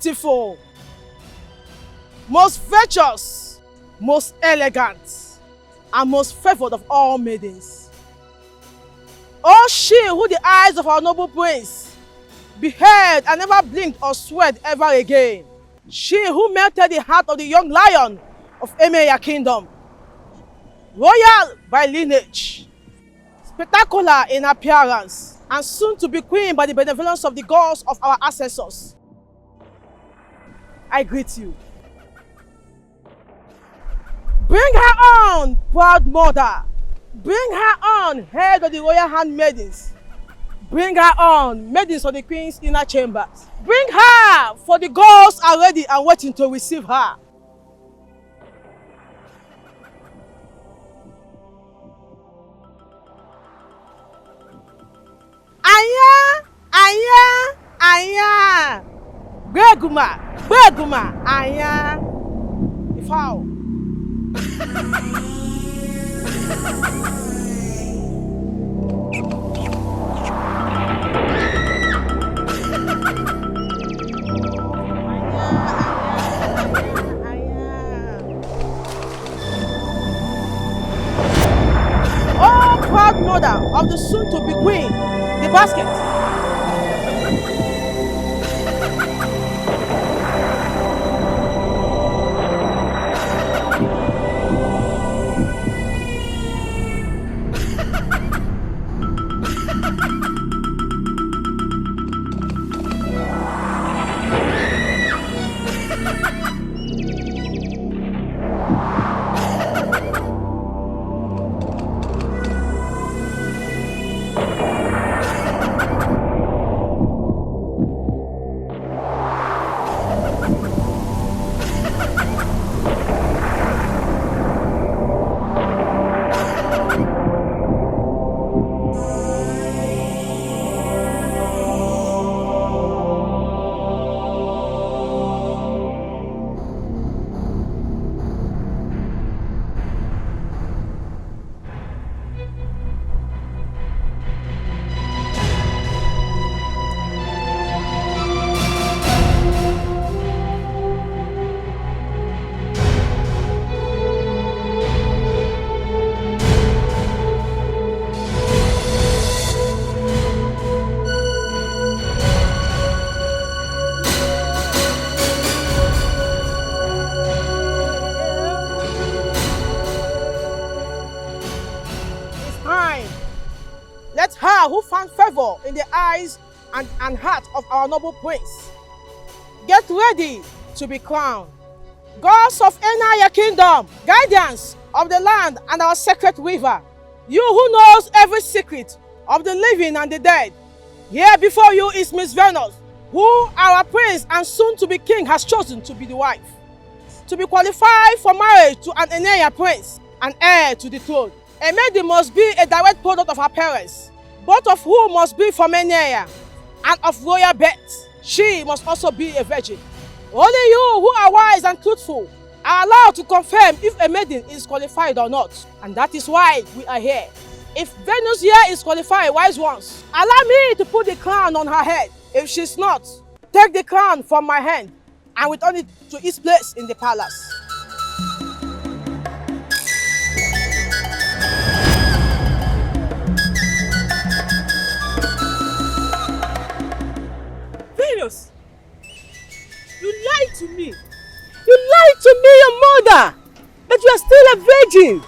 beautiful, most virtuous, most elegant, and most favored of all maidens. Oh, she who the eyes of our noble prince beheld and never blinked or sweat ever again. She who melted the heart of the young lion of Emeya kingdom. Royal by lineage, spectacular in appearance, and soon to be queen by the benevolence of the gods of our ancestors. I greet you. Bring her on, proud mother. Bring her on, head of the royal handmaidens. Bring her on, maidens of the queen's inner chambers. Bring her, for the gods are ready and waiting to receive her. Aya, aya, aya. Beguma, aya. Ifao. Oh, proud mother of the soon-to-be queen, the basket. Let her who found favor in the eyes and heart of our noble prince get ready to be crowned. Gods of Emeya kingdom, guardians of the land and our sacred river, you who knows every secret of the living and the dead, here before you is Miss Venus, who our prince and soon-to-be king has chosen to be the wife, to be qualified for marriage to an Emeya prince and heir to the throne. A maiden must be a direct product of her parents, both of whom must be from Emeya and of royal birth. She must also be a virgin. Only you who are wise and truthful are allowed to confirm if a maiden is qualified or not. And that is why we are here. If Venus here is qualified, wise ones, allow me to put the crown on her head. If she's not, take the crown from my hand and return it to its place in the palace. Venus, you lied to me. You lied to me, your mother, that you are still a virgin.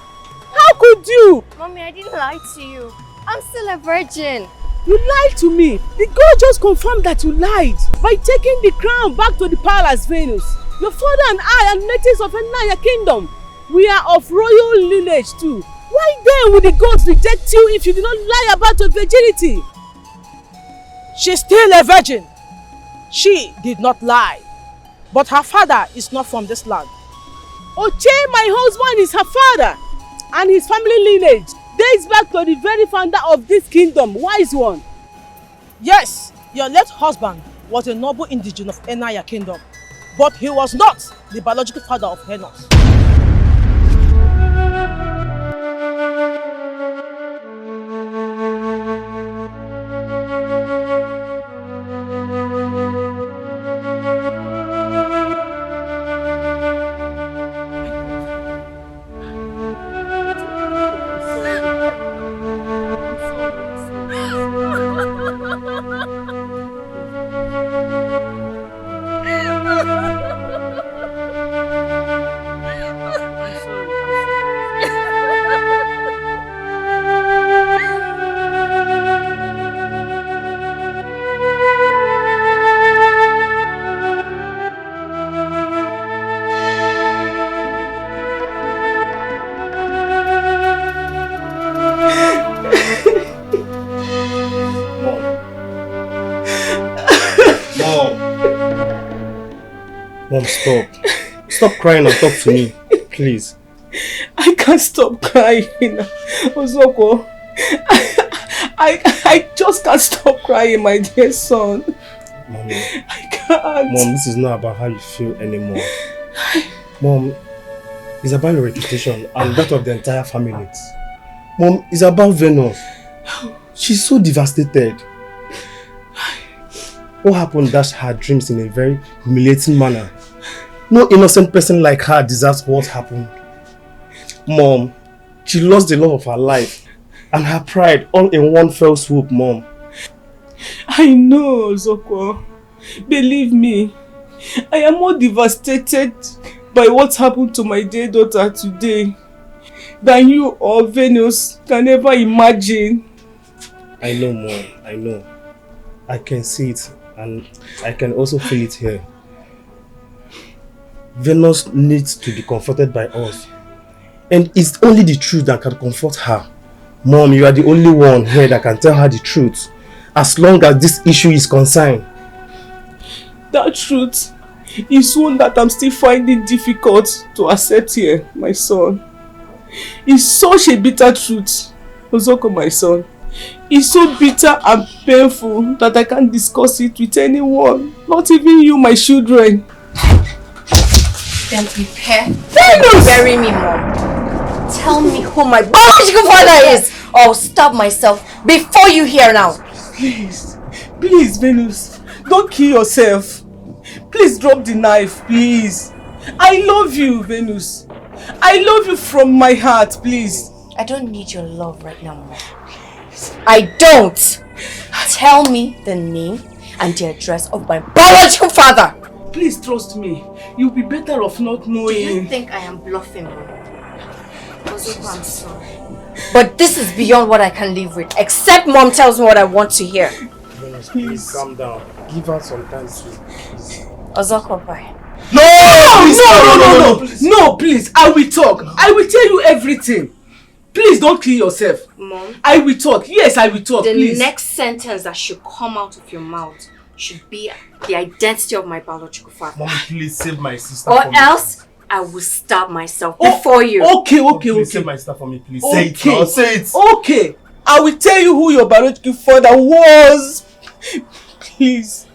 How could you? Mommy, I didn't lie to you. I'm still a virgin. You lied to me. The God just confirmed that you lied by taking the crown back to the palace, Venus. Your father and I are natives of Emeya kingdom. We are of royal lineage too. Why then would the gods reject you if you did not lie about your virginity? She's still a virgin. She did not lie. But her father is not from this land. Oche, my husband, is her father, and his family lineage dates back to the very founder of this kingdom, wise one. Yes, your late husband was a noble indigene of Emeya kingdom, but he was not the biological father of Venus. Mom, stop. Stop crying and talk to me, please. I can't stop crying. Ozoko, I just can't stop crying, my dear son. Mommy, I can't. Mom, this is not about how you feel anymore. Mom, it's about your reputation and that of the entire family. Mom, it's about Venus. She's so devastated. What happened dashed her dreams in a very humiliating manner. No innocent person like her deserves what happened. Mom, she lost the love of her life and her pride all in one fell swoop, Mom. I know, Zoko. Believe me, I am more devastated by what happened to my dear daughter today than you or Venus can ever imagine. I know, Mom. I know. I can see it and I can also feel it here. Venus needs to be comforted by us. And it's only the truth that can comfort her. Mom, you are the only one here that can tell her the truth. As long as this issue is concerned. That truth is one that I'm still finding difficult to accept here, my son. It's such a bitter truth, Ozoko, my son. It's so bitter and painful that I can't discuss it with anyone, not even you, my children. Then prepare to bury me, Mom. Tell me who my biological father is, or I'll stab myself before you hear now. Please, please, Venus, don't kill yourself. Please drop the knife, please. I love you, Venus. I love you from my heart, please. I don't need your love right now, Mom. I don't. Tell me the name and the address of my biological father. Please trust me. You'll be better off not knowing. Do you think I am bluffing, Mom? Ozoko, I'm sorry. But this is beyond what I can live with. Except Mom tells me what I want to hear. Venus, please calm down. Give her some time to please. Ozoko, bye. No, please. I will talk. I will tell you everything. Please don't kill yourself. Mom. I will talk. Yes, I will talk. The next sentence that should come out of your mouth should be the identity of my biological father. Mommy, please save my sister or for me. else I will stab myself before you. Please save my sister for me, please. Say it now. Say it. Okay. I will tell you who your biological father was. Please.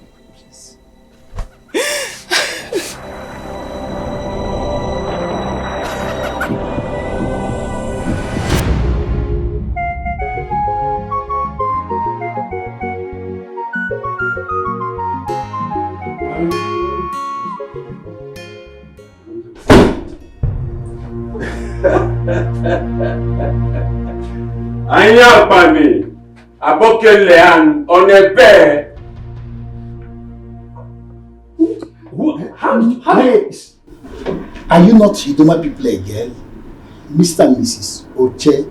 Anya Pami, Abokele and Onebe. Wait. Are you not Idoma people again? Mr. and Mrs. Oche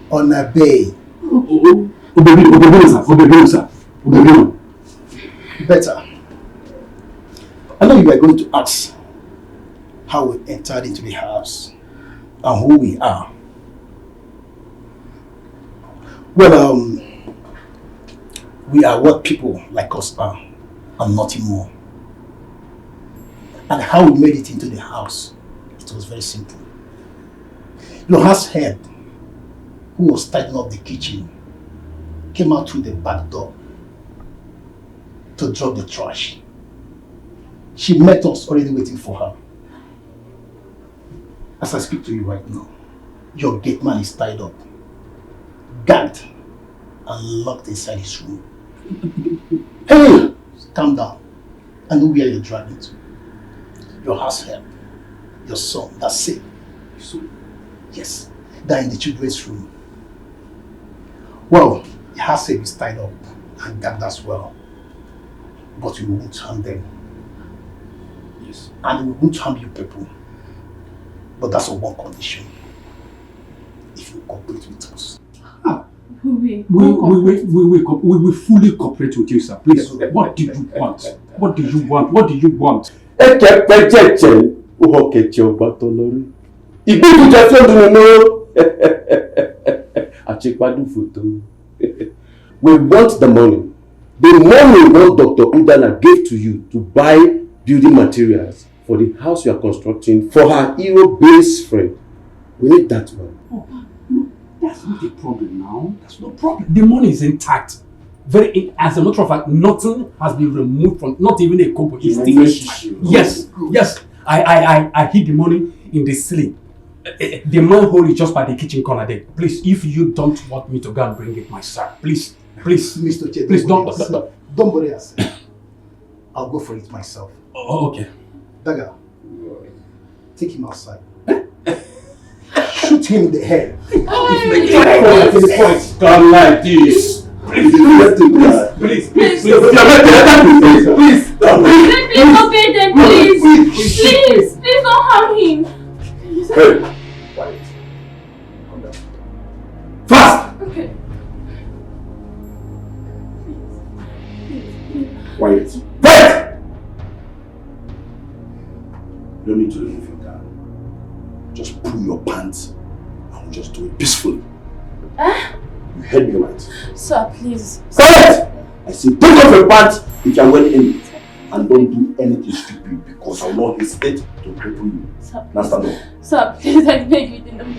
Onabe. Better. I know you are going to ask how we entered into the house and who we are. Well, we are what people like us are and nothing more. And how we made it into the house, it was very simple. Your house head, who was tidying up the kitchen, came out through the back door to drop the trash. She met us already waiting for her. As I speak to you right now, your gate man is tied up, gagged, and locked inside his room. Hey! Calm down. I know where you're driving to. Your house help, your son, that's sick. Yes, they're in the children's room. Well, your house help is tied up and gagged as well. But we won't harm them. Yes. And we won't harm you people. But that's on one condition. If you cooperate with us. We will fully cooperate with you, sir. Please, what do you want? What do you want? What do you want? We want the money. The money what Dr. Udana gave to you to buy building materials for the house we are constructing for her hero best friend. We need that one. Oh, no, that's not the problem now. That's no problem. The money is intact. As a matter of fact, nothing has been removed from, not even a kobo. It's still intact. Yes, yes. I hid the money in the ceiling. The manhole is just by the kitchen corner there. Please, if you don't want me to go and bring it myself, please, Mr. Che, please don't worry yourself. I'll go for it myself. Oh, okay. Dagger, take him outside. Shoot him in the head. Come like this. Please. Please obey them, please. Please don't harm him. Hey, quiet. Come down. Fast! Okay. Quiet. Quiet! You don't need to remove your gun. Just pull your pants and we'll just do it peacefully. You heard me right. Sir, please. Quiet! I say take off your pants if you are wearing any. And don't do anything stupid because I will not hesitate to cripple you. Sir, now stand up. Sir, please, I beg you, don't.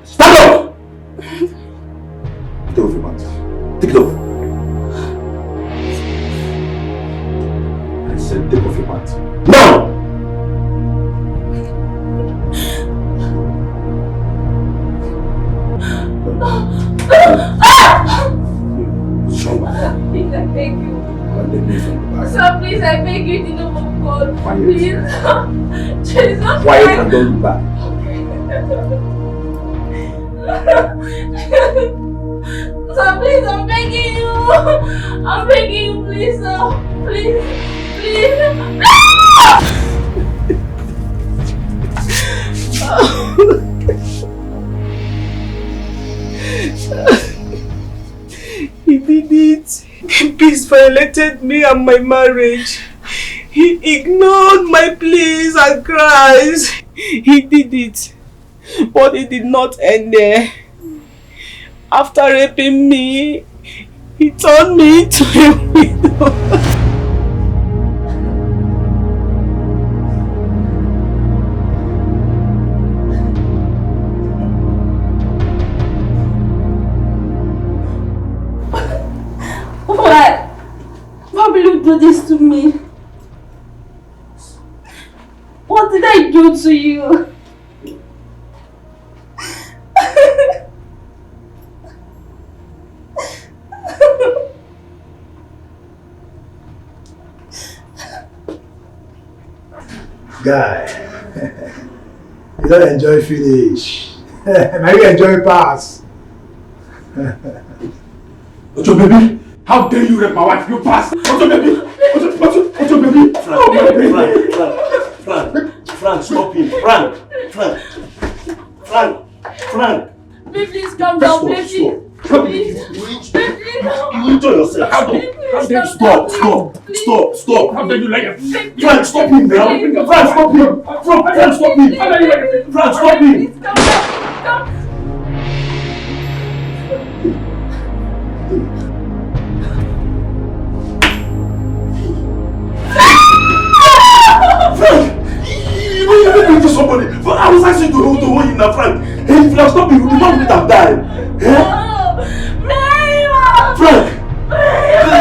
Stand up! Take off your pants. Take it off. I said take off your pants. Now! What's wrong? Please, I beg you. Sir, Sir, please, I beg you, in the name of God. Quiet. Please. Jesus. Quiet and don't look back. Sir, please, I'm begging you. I'm begging you, please, sir. Please. He did it. He peace violated me and my marriage. He ignored my pleas and cries. He did it. But it did not end there. After raping me, he turned me into a widow. Why will you do this to me? What did I do to you? Guy, you don't enjoy finish. Now you enjoy pass. Ocho baby, how dare you rape my wife? You pass. Ocho baby, Ocho baby. Frank, stop him. Frank. Please calm down, please. You enjoy yourself. How dare you? Stop. How dare you like it? Frank, stop him now. Frank, stop him. Frank, stop him. How dare you like it? Frank, stop him. Please calm down. You did to somebody. But I was asking to hold him now, Frank. Hey, if you have stopped him, the man would have died. Frank!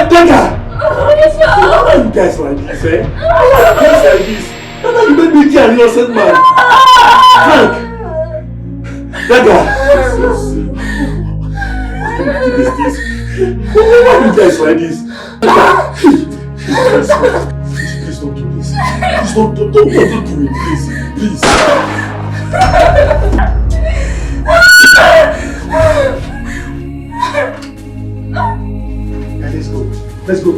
Dagger! Why are you guys like this, eh? Why are you guys like this? Dagger, you made me kill an innocent man. Frank! Dagger! Why are you guys like this? Please don't do this. Please don't do it, please. Let's go.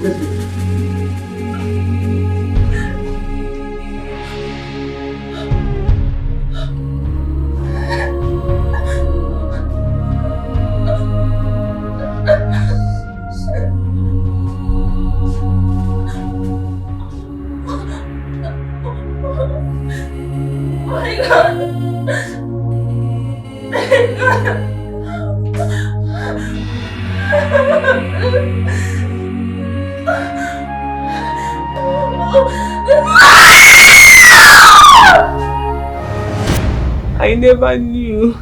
I never knew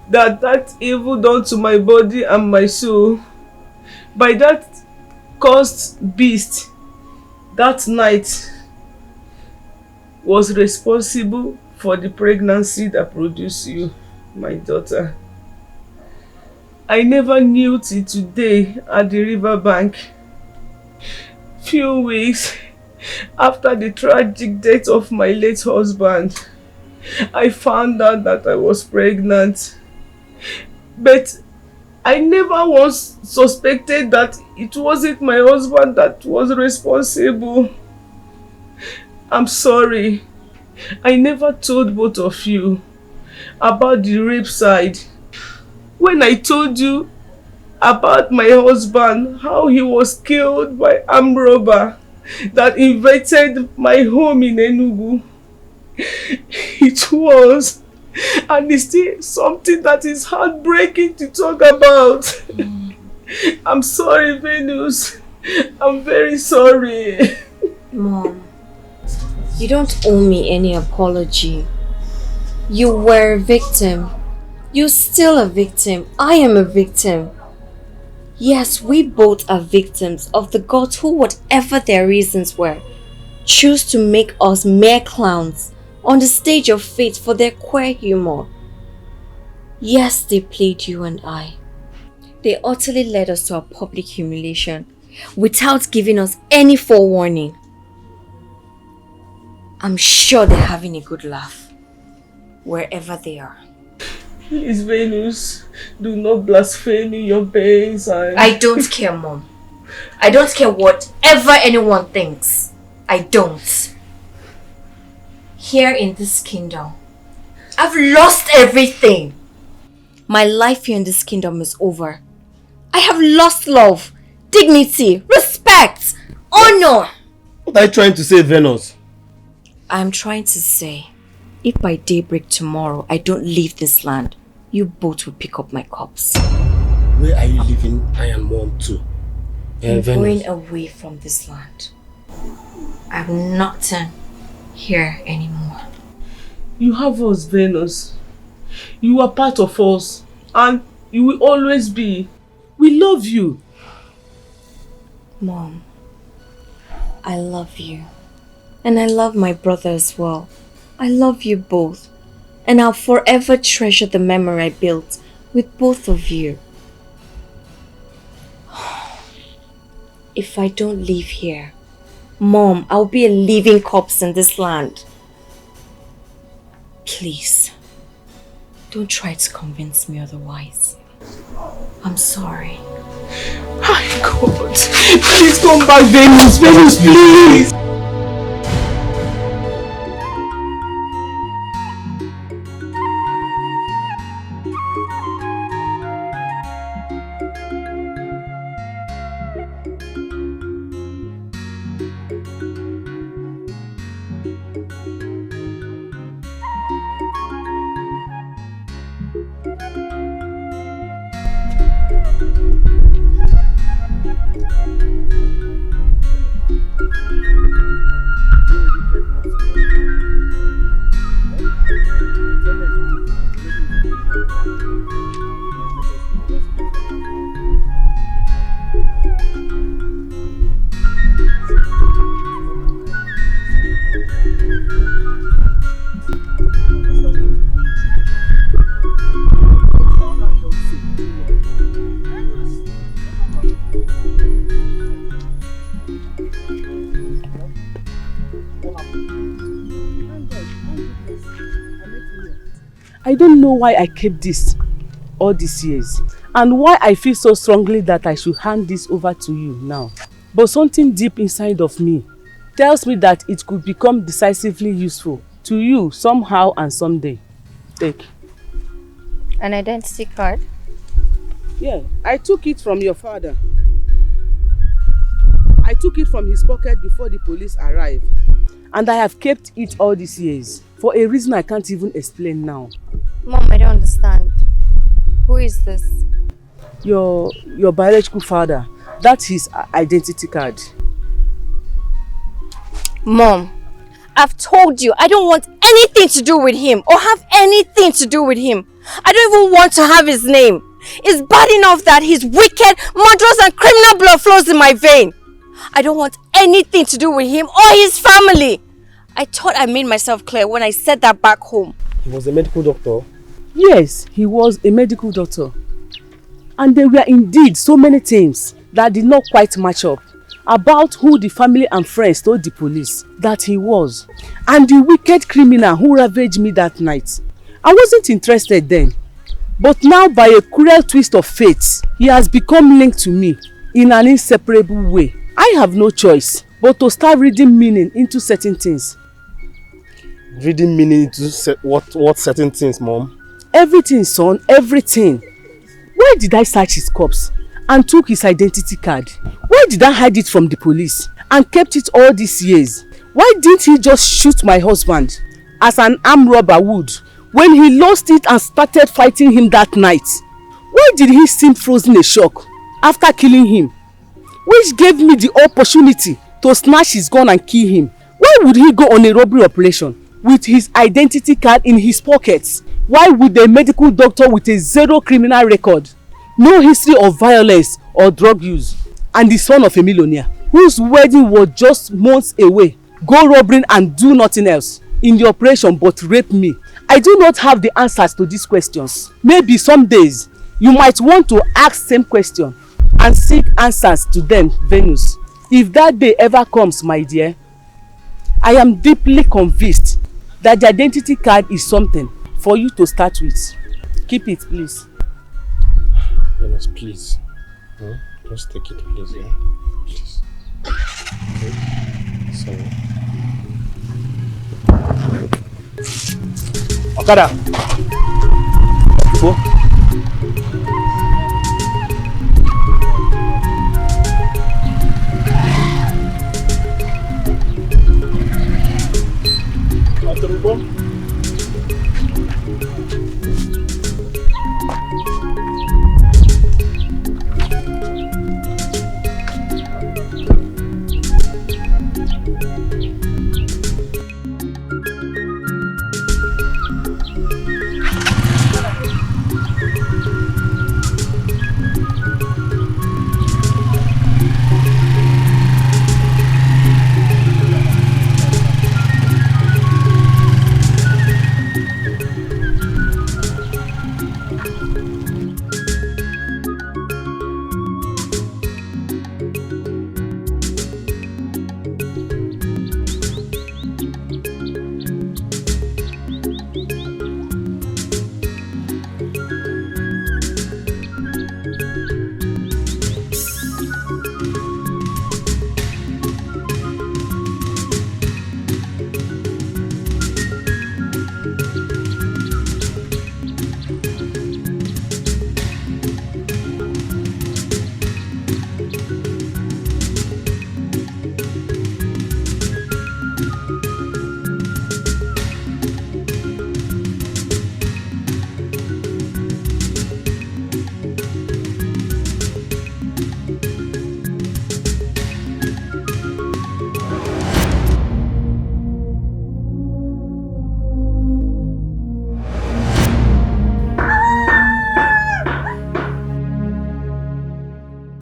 that evil done to my body and my soul by that cursed beast that night was responsible for the pregnancy that produced you, my daughter. I never knew till today at the riverbank. Few weeks after the tragic death of my late husband, I found out that I was pregnant. But I never once suspected that it wasn't my husband that was responsible. I'm sorry. I never told both of you about the rape side. When I told you about my husband, how he was killed by armed robber that invaded my home in Enugu, it was and it's still something that is heartbreaking to talk about. I'm sorry, Venus. I'm very sorry. Mom, you don't owe me any apology. You were a victim. You're still a victim. I am a victim. Yes, we both are victims of the gods who, whatever their reasons were, choose to make us mere clowns on the stage of fate for their queer humor. Yes, they played you and I. They utterly led us to a public humiliation without giving us any forewarning. I'm sure they're having a good laugh wherever they are. Please, Venus, do not blaspheme your pains and... I don't care, Mom. I don't care whatever anyone thinks. I don't. Here in this kingdom, I've lost everything. My life here in this kingdom is over. I have lost love, dignity, respect, honor. What are you trying to say, Venus? I'm trying to say, if by daybreak tomorrow I don't leave this land, you both will pick up my corpse. Where are you leaving I and Mom to? I'm going away from this land. I'm not here anymore. You have us, Venus. You are part of us, and you will always be. We love you. Mom, I love you. And I love my brother as well. I love you both. And I'll forever treasure the memory I built with both of you. If I don't leave here, Mom, I'll be a living corpse in this land. Please, don't try to convince me otherwise. I'm sorry. My God, please come back, Venus. Venus, please. I don't know why I kept this all these years and why I feel so strongly that I should hand this over to you now. But something deep inside of me tells me that it could become decisively useful to you somehow and someday. Take. An identity card? Yeah, I took it from your father. I took it from his pocket before the police arrived. And I have kept it all these years for a reason I can't even explain now. Mom, I don't understand. Who is this? Your biological father. That's his identity card. Mom, I've told you, I don't want anything to do with him or have anything to do with him. I don't even want to have his name. It's bad enough that his wicked, murderous and criminal blood flows in my vein. I don't want anything to do with him or his family. I thought I made myself clear when I said that back home. He was a medical doctor? Yes, he was a medical doctor. And there were indeed so many things that did not quite match up about who the family and friends told the police that he was. And the wicked criminal who ravaged me that night. I wasn't interested then. But now, by a cruel twist of fate, he has become linked to me in an inseparable way. I have no choice but to start reading meaning into certain things. Reading meaning into what certain things, Mom? Everything, son, everything. Why did I search his corpse and took his identity card? Why did I hide it from the police and kept it all these years? Why didn't he just shoot my husband as an armed robber would when he lost it and started fighting him that night? Why did he seem frozen in shock after killing him? Which gave me the opportunity to snatch his gun and kill him. Why would he go on a robbery operation with his identity card in his pockets? Why would a medical doctor with a zero criminal record, no history of violence or drug use, and the son of a millionaire whose wedding was just months away, go robbing and do nothing else in the operation but rape me? I do not have the answers to these questions. Maybe some days you might want to ask same question and seek answers to them, Venus. If that day ever comes, my dear, I am deeply convinced that the identity card is something for you to start with. Keep it, please. Venus, please. Just take it, please. Yeah? Please. Okay. Sorry. Okada! Go.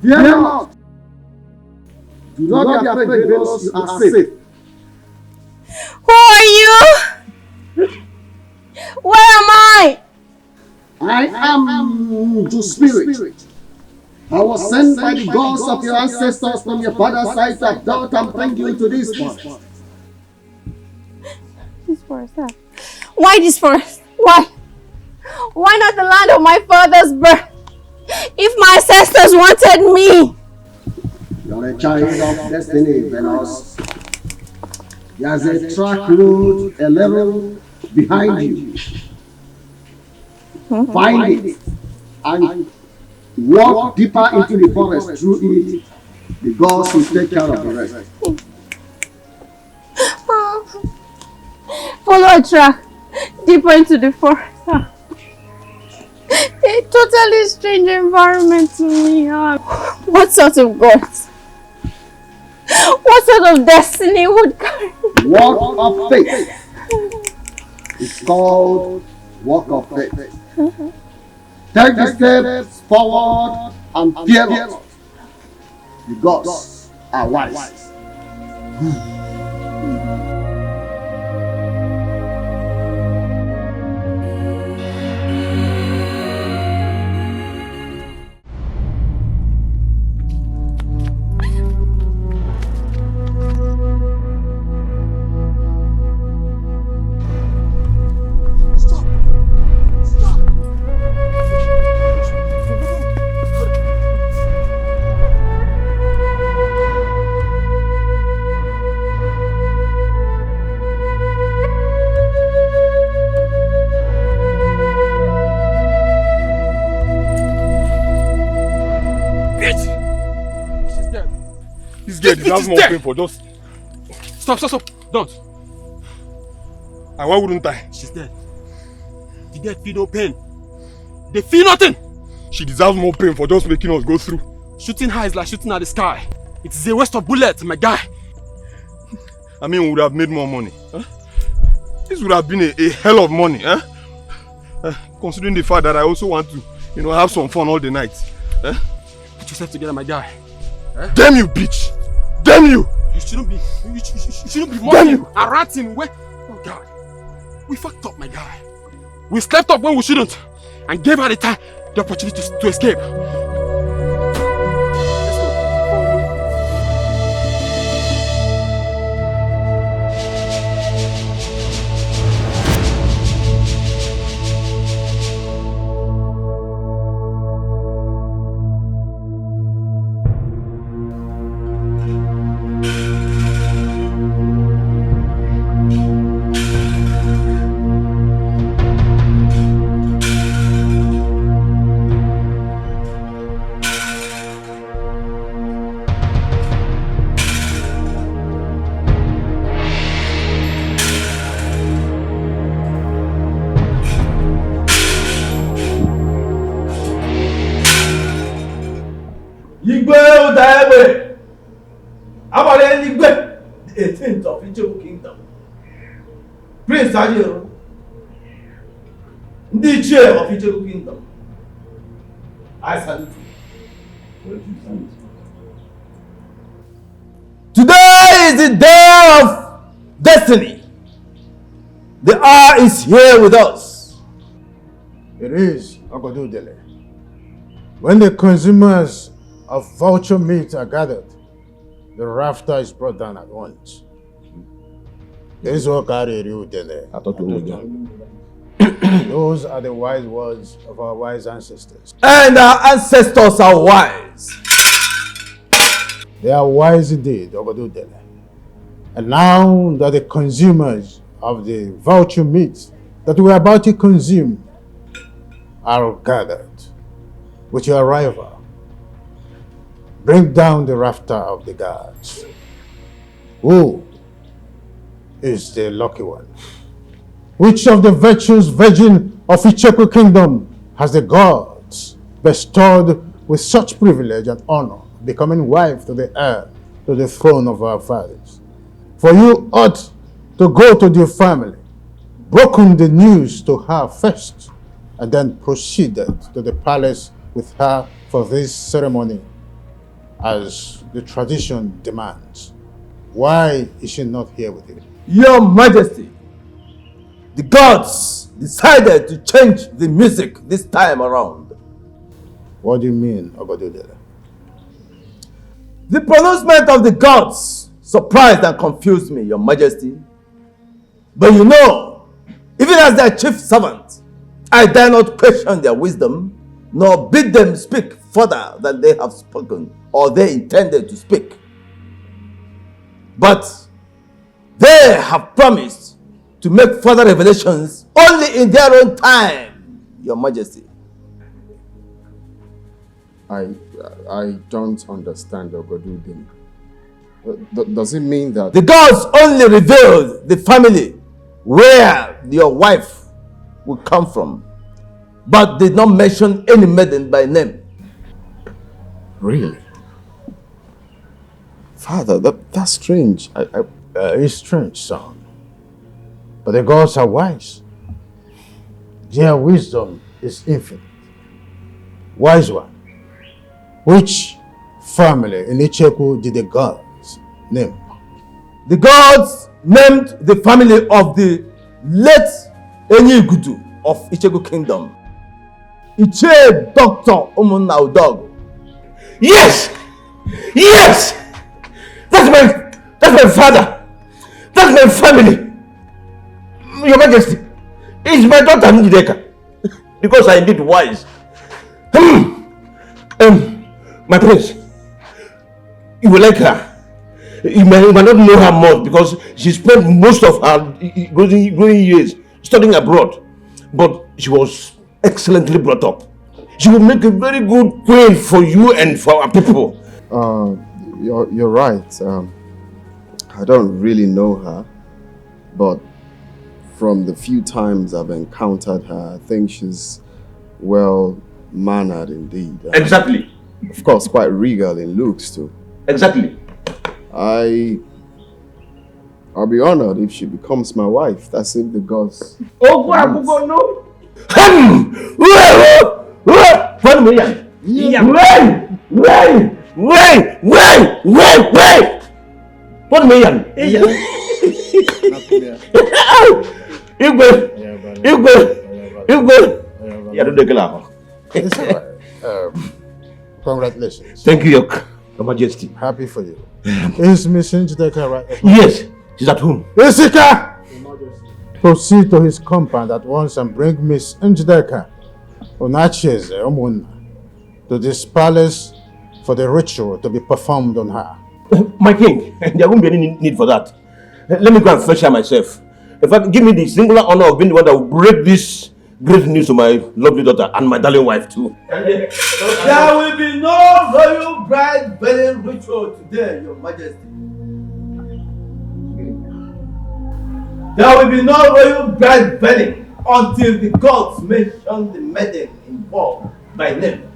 Fear not. Do not be afraid, Venus, you are safe. Who are you? Where am I? I am the spirit. I was sent by the gods of your ancestors from your father's side to adopt and bring you to this forest. This forest, huh? Why this forest? Why? Why not the land of my father's birth? If my ancestors wanted me! You are a child of destiny, Venus. There's a track road, a level behind you. Find it and walk deeper into the forest through it. The gods will take care of the rest. Follow a track deeper into the forest. A totally strange environment to me. What sort of gods? What sort of destiny would carry Walk of faith. It's called walk of faith. Take the steps forward and fear not. The gods are wise. That's more painful. Just Stop. Don't. and why wouldn't I? She's dead. The dead feel no pain. They feel nothing. She deserves more pain for just making us go through. Shooting her is like shooting at the sky. It is a waste of bullets, my guy. I mean, we would have made more money. Huh? This would have been a hell of money. Huh? Considering the fact that I also want to, have some fun all the night. Huh? Put yourself together, my guy. Damn you, bitch! Damn you! You shouldn't be. You shouldn't be Damn mocking you! and ranting. Where? Oh God, we fucked up, my guy. We slept up when we shouldn't, and gave her the opportunity to escape. The 18th of Ijebu Kingdom. Prince Ajero, the chair of Ijebu Kingdom. I salute you. Today is the day of destiny. The hour is here with us. It is Ogodudele. When the consumers of vulture meat are gathered, the rafter is brought down at once. This is what carried you there. Those are the wise words of our wise ancestors. And our ancestors are wise. They are wise indeed, Ogodudele. And now that the consumers of the vulture meat that we are about to consume are gathered, with your arrival, bring down the rafter of the gods. Who is the lucky one? Which of the virtuous virgin of Icheku kingdom has the gods bestowed with such privilege and honor, becoming wife to the heir to the throne of our fathers? For you ought to go to the family, broken the news to her first, and then proceeded to the palace with her for this ceremony, as the tradition demands. Why is she not here with you? Your Majesty, the gods decided to change the music this time around. What do you mean, Ogodudele? The pronouncement of the gods surprised and confused me, Your Majesty. But you know, even as their chief servant, I dare not question their wisdom, nor bid them speak further than they have spoken or they intended to speak. But they have promised to make further revelations only in their own time, Your Majesty. I don't understand, Ogodudele. Does it mean that the gods only revealed the family where your wife will come from, but did not mention any maiden by name? Really? Father, that's strange. It's strange, son. But the gods are wise. Their wisdom is infinite. Wise one. Which family in Icheku did the gods name? The gods named the family of the late Ini Edo of Ichegu Kingdom. Iche Dr. Umunnaudog. Yes! Yes! That's my father! That's my family! Your Majesty, it's my daughter Dikeh. Because I did wise. My prince, you will like her. You might not know her much because she spent most of her growing years studying abroad. But she was excellently brought up. She will make a very good queen for you and for our people. You're right. I don't really know her, but from the few times I've encountered her, I think she's well-mannered indeed. Exactly. Of course, quite regal in looks too. Exactly. I'll be honored if she becomes my wife. That's if the gods. Oh, go no. What me yan? Congratulations. Thank you, Your Majesty. Happy for you. Is Miss Dikeh right? Yes, she's at home. Isika! Proceed to his compound at once and bring Miss Dikeh Onacheze Omunna to this palace for the ritual to be performed on her. My king, there won't be any need for that. Let me go and fetch her myself. In fact, give me the singular honor of being the one that will break this great news to my lovely daughter and my darling wife too. There will be no royal bride wedding ritual today, Your Majesty. There will be no royal bride wedding until the gods mention the maiden involved by name.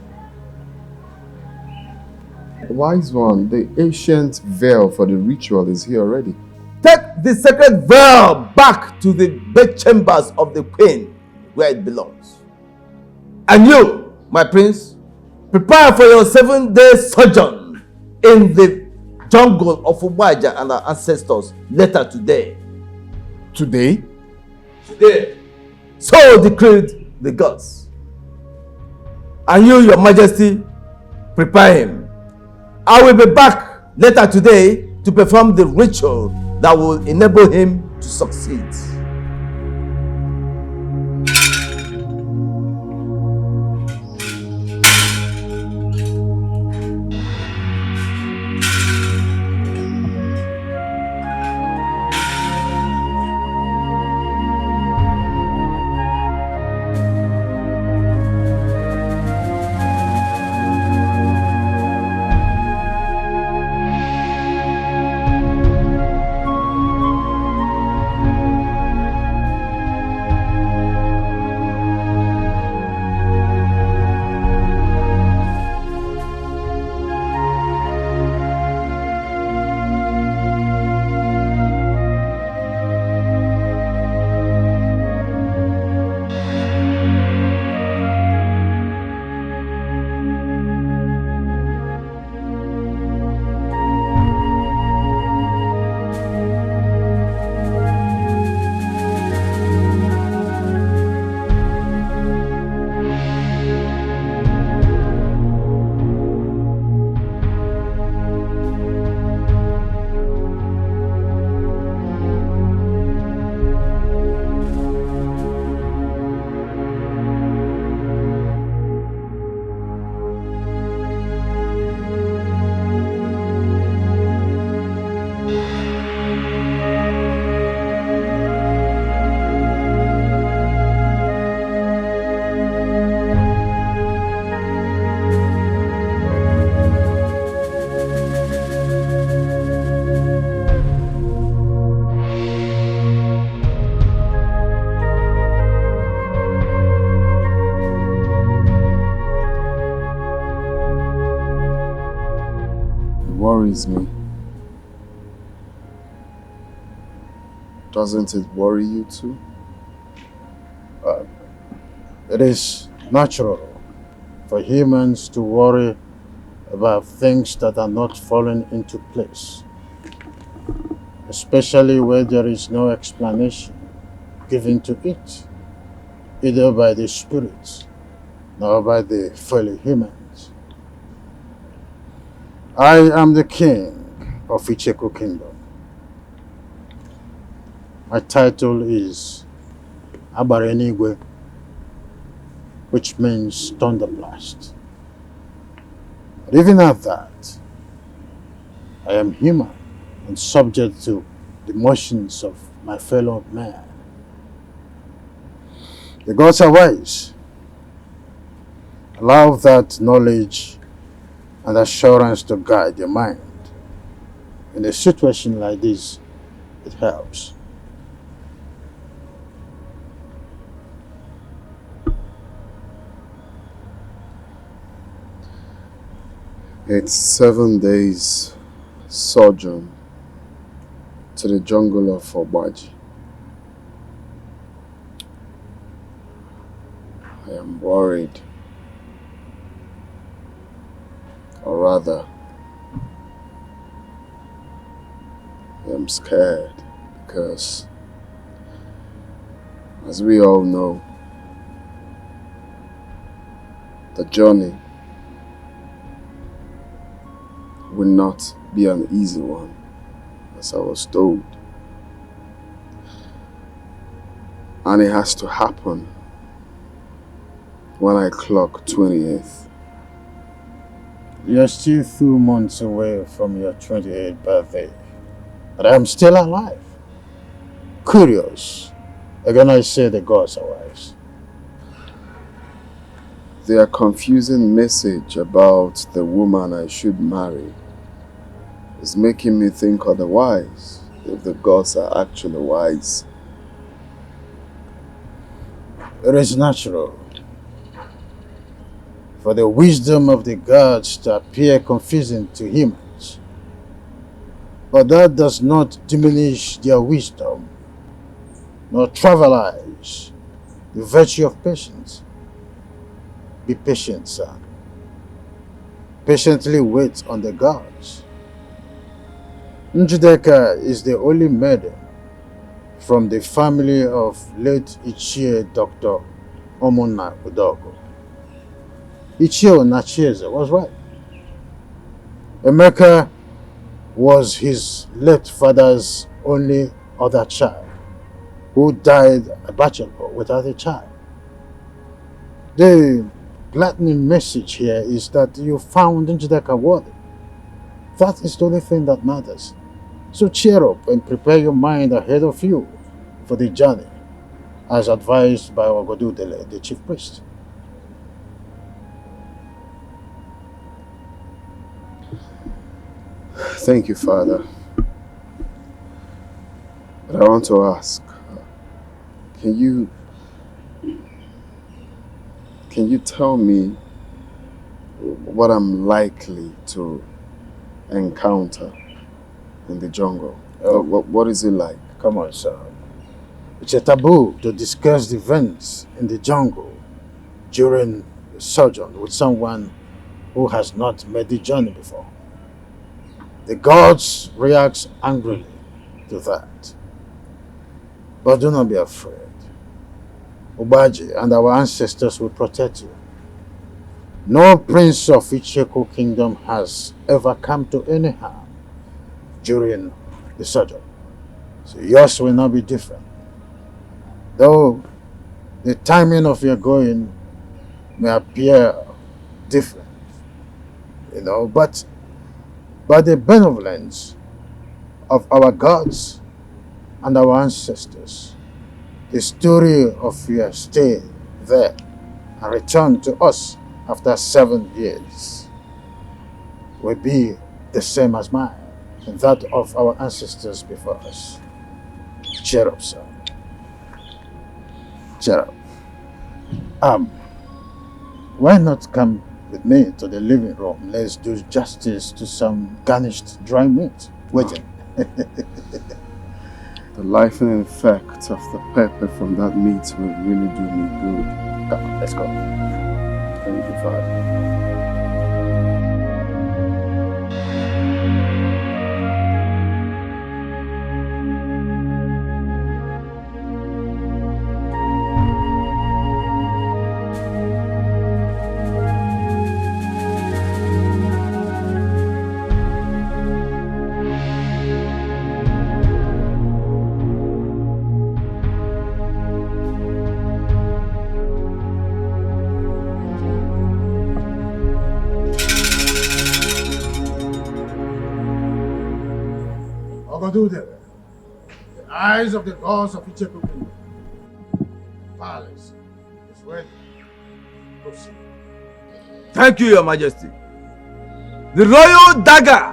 Wise one, the ancient veil for the ritual is here already. Take the sacred veil back to the bedchambers of the queen where it belongs. And you, my prince, prepare for your 7-day sojourn in the jungle of Umaja and our ancestors later today. Today? Today. So decreed the gods. And you, Your Majesty, prepare him. I will be back later today to perform the ritual that will enable him to succeed. Worries me. Doesn't it worry you too? It is natural for humans to worry about things that are not falling into place, especially where there is no explanation given to it, either by the spirits nor by the fellow humans. I am the king of Icheku Kingdom. My title is Abarenigwe, which means thunderblast. But even at that, I am human and subject to the motions of my fellow man. The gods are wise. Allow that knowledge and assurance to guide your mind. In a situation like this, it helps. It's 7 days sojourn to the jungle of Obaji. I am worried. Or rather, I am scared because, as we all know, the journey will not be an easy one, as I was told. And it has to happen when I clock 28th. You're still 2 months away from your 28th birthday, but I'm still alive. Curious. Again, I say the gods are wise. Their confusing message about the woman I should marry is making me think otherwise, if the gods are actually wise. It is natural for the wisdom of the gods to appear confusing to humans, but that does not diminish their wisdom, nor trivialize the virtue of patience. Be patient, son. Patiently wait on the gods. Njideka is the only maiden from the family of late Ichie Dr. Omona Udogo. Ichie Onachieze was right. Emeka was his late father's only other child, who died a bachelor without a child. The gladdening message here is that you found Njideka worthy. That is the only thing that matters. So cheer up and prepare your mind ahead of you for the journey, as advised by Ogodudele, the chief priest. Thank you, Father. But I want to ask, can you tell me what I'm likely to encounter in the jungle? What is it like? Come on, son. It's a taboo to discuss the events in the jungle during the sojourn with someone who has not made the journey before. The gods react angrily to that. But do not be afraid. Obaji and our ancestors will protect you. No prince of Icheku Kingdom has ever come to any harm during the sojourn. So yours will not be different. Though the timing of your going may appear different, but by the benevolence of our gods and our ancestors, the story of your stay there and return to us after 7 years will be the same as mine and that of our ancestors before us. Cheer up, son. Cheer up. Why not come with me to the living room? Let's do justice to some garnished dry meat waiting. The life-and effect of the pepper from that meat will really do me good. Come on, let's go. Thank you, Father. The eyes of the gods of Icheku Kingdom. Palace is ready. Proceed. Thank you, Your Majesty. The royal dagger.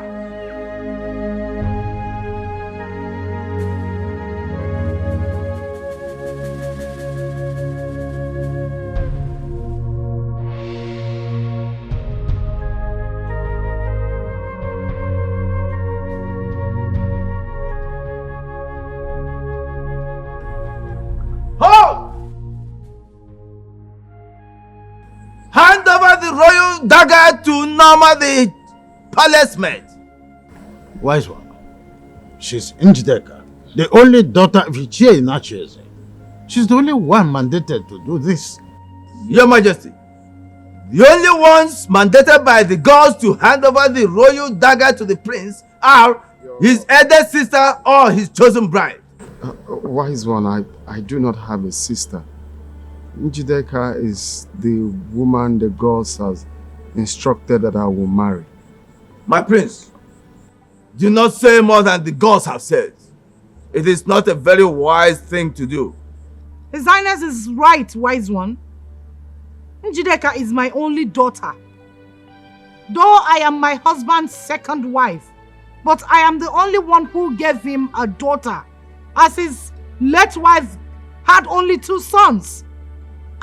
Hand over the royal dagger to Norma, the palace maid. Wise one. She's Njideka, the only daughter of Ichie Inacheze. She's the only one mandated to do this. Your Majesty, the only ones mandated by the gods to hand over the royal dagger to the prince are his elder sister or his chosen bride. Wise one, I do not have a sister. Njideka is the woman the gods has instructed that I will marry. My prince, do not say more than the gods have said. It is not a very wise thing to do. His Highness is right, wise one. Njideka is my only daughter. Though I am my husband's second wife, but I am the only one who gave him a daughter, as his late wife had only 2 sons.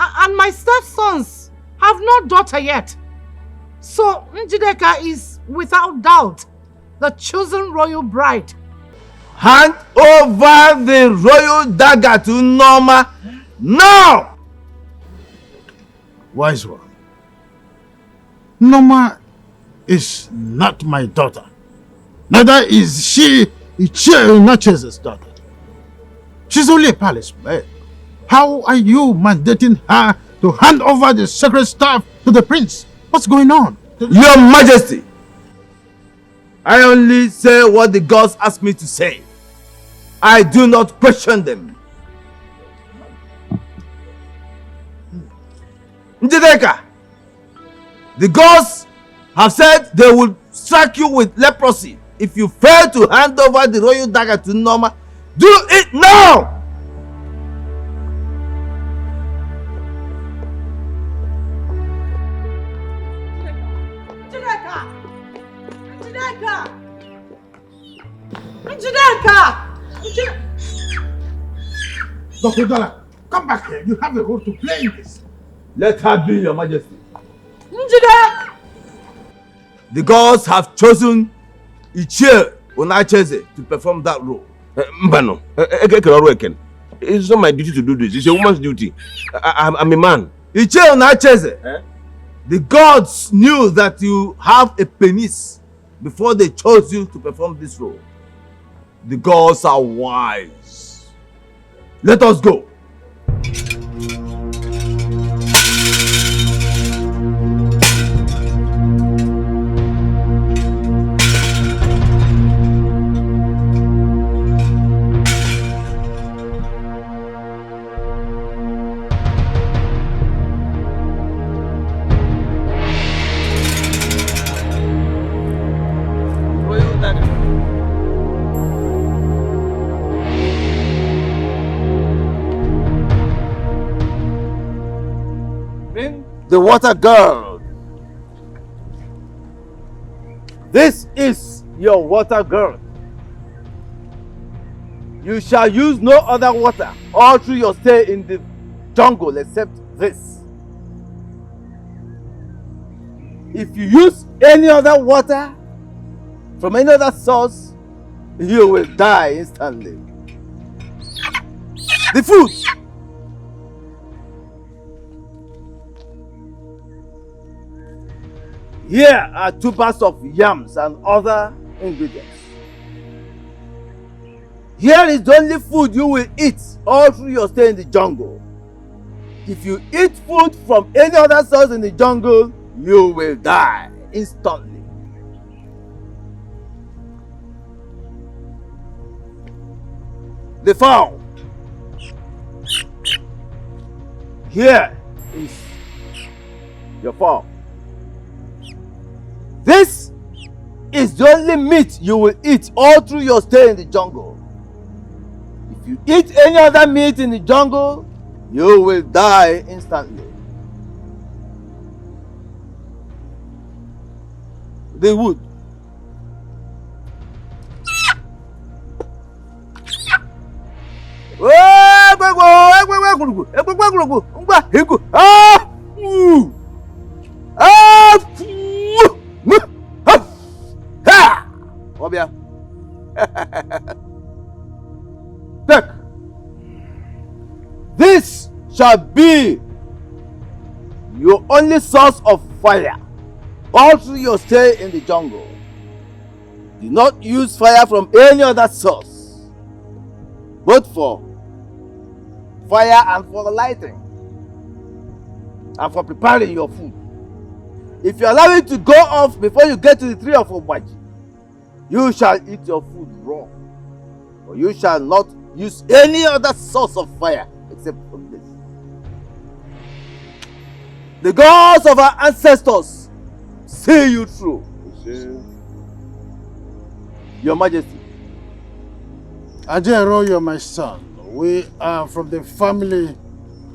And my stepsons have no daughter yet. So Njideka is, without doubt, the chosen royal bride. Hand over the royal dagger to Norma now! Wise one. Norma is not my daughter. Neither is she Ichie Inacheze's daughter. She's only a palace maid. How are you mandating her to hand over the sacred staff to the prince? What's going on? Your Majesty, I only say what the gods ask me to say. I do not question them. Njideka, the gods have said they will strike you with leprosy if you fail to hand over the royal dagger to Norma. Do it now! Dr. Dollar, come back here. You have a role to play in this. Let her be, Your Majesty. Njideka! The gods have chosen Ichie Inacheze to perform that role. Mbano, it's not my duty to do this. It's a woman's duty. I'm a man. Ichie Inacheze, the gods knew that you have a penis before they chose you to perform this role. The gods are wise. Let us go. The water girl. This is your water girl. You shall use no other water all through your stay in the jungle except this. If you use any other water from any other source, you will die instantly. The food. Here are 2 bags of yams and other ingredients. Here is the only food you will eat all through your stay in the jungle. If you eat food from any other source in the jungle, you will die instantly. The fowl. Here is your fowl. This is the only meat you will eat all through your stay in the jungle. If you eat any other meat in the jungle, you will die instantly. The wood. Take. This shall be your only source of fire all through your stay in the jungle. Do not use fire from any other source, both for fire and for lighting and for preparing your food. If you allow it to go off before you get to the tree of Obaji, you shall eat your food raw, or you shall not use any other source of fire except from this. The gods of our ancestors see you through. Your Majesty. Ajero, you're my son. We are from the family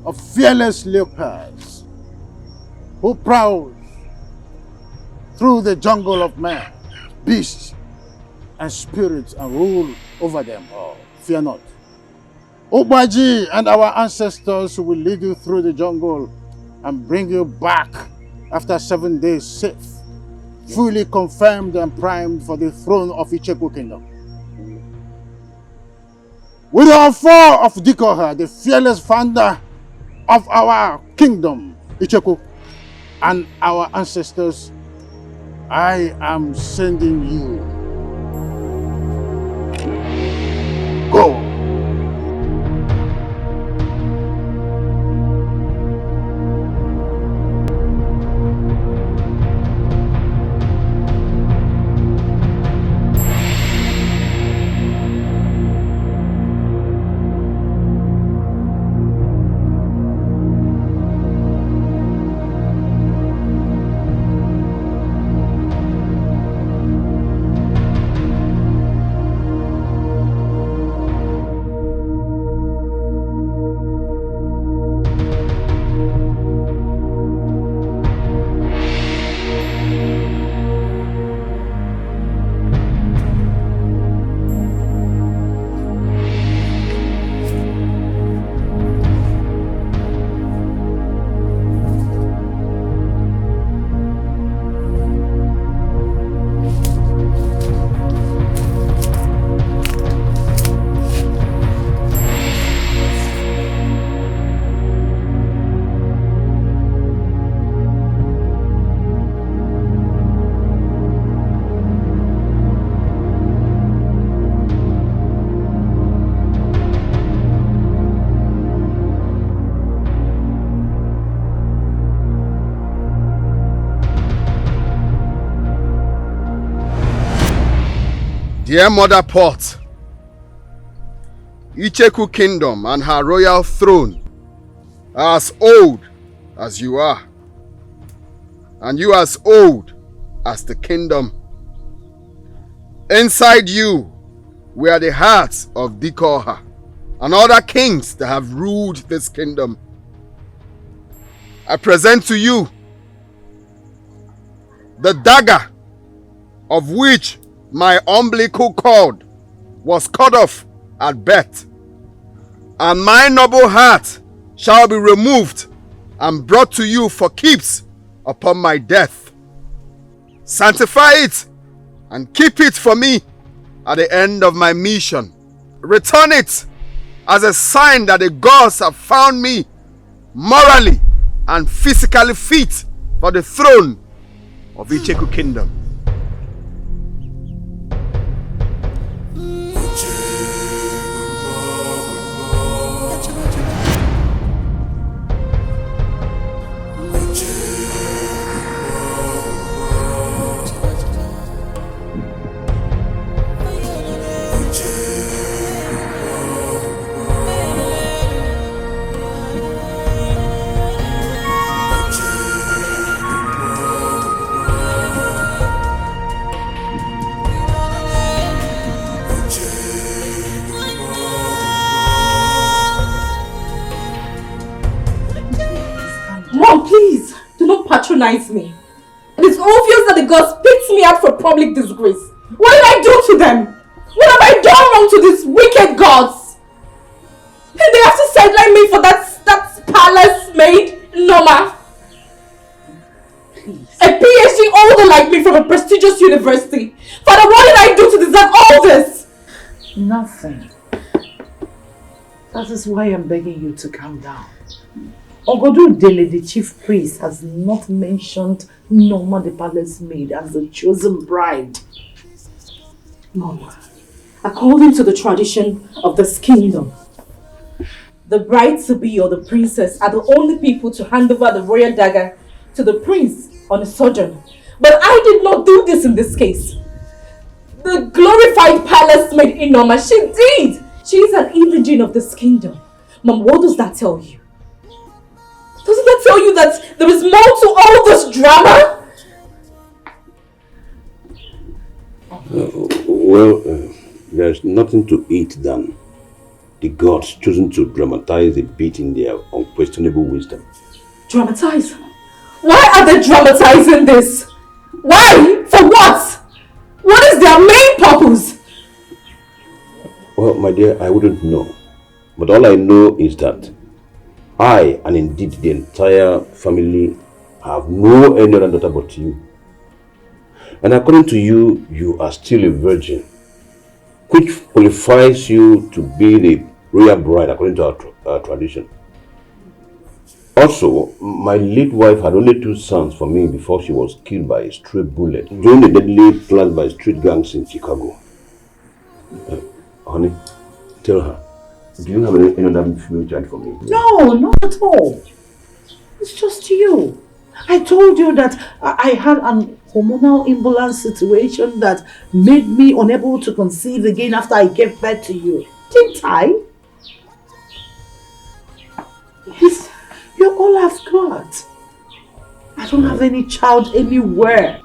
of fearless leopards who prowl through the jungle of man, beasts, and spirits and rule over them all. Fear not. Obaji and our ancestors will lead you through the jungle and bring you back after 7 days safe, fully confirmed and primed for the throne of Icheku Kingdom. With our four of Dikeh, the fearless founder of our kingdom, Icheku, and our ancestors, I am sending you. Go. Dear Mother Pot, Icheku Kingdom and her royal throne are as old as you are, and you as old as the kingdom. Inside you were the hearts of Dikeh and other kings that have ruled this kingdom. I present to you the dagger of which my umbilical cord was cut off at birth, and my noble heart shall be removed and brought to you for keeps upon my death. Sanctify it and keep it for me at the end of my mission. Return it as a sign that the gods have found me morally and physically fit for the throne of Icheku Kingdom. Mom, please, do not patronize me. It is obvious that the gods picked me out for public disgrace. What did I do to them? What have I done wrong to these wicked gods? And they have to sideline me for that palace maid, Norma. Please. A PhD holder like me from a prestigious university. Father, what did I do to deserve all this? Nothing. That is why I'm begging you to calm down. Ogodu Dele, the chief priest, has not mentioned Norma the palace maid as the chosen bride. Mom, according to the tradition of this kingdom, the bride-to-be or the princess are the only people to hand over the royal dagger to the prince on a sojourn. But I did not do this in this case. The glorified palace maid Norma, she did! She is an indigene of this kingdom. Mom, what does that tell you? Doesn't that tell you that there is more to all this drama? There's nothing to eat than the gods choosing to dramatize a bit in their unquestionable wisdom. Dramatize? Why are they dramatizing this? Why? For what? What is their main purpose? Well, my dear, I wouldn't know. But all I know is that I, and indeed the entire family, have no any other daughter but you. And according to you, you are still a virgin, which qualifies you to be the royal bride according to our tradition. Also, my late wife had only 2 sons for me before she was killed by a stray bullet during the deadly planned by street gangs in Chicago. Honey, tell her, do you have any other female child for me? No, not at all. It's just you. I told you that I had an hormonal imbalance situation that made me unable to conceive again after I gave birth to you. Didn't I? Yes, you're all I've got. I don't have any child anywhere.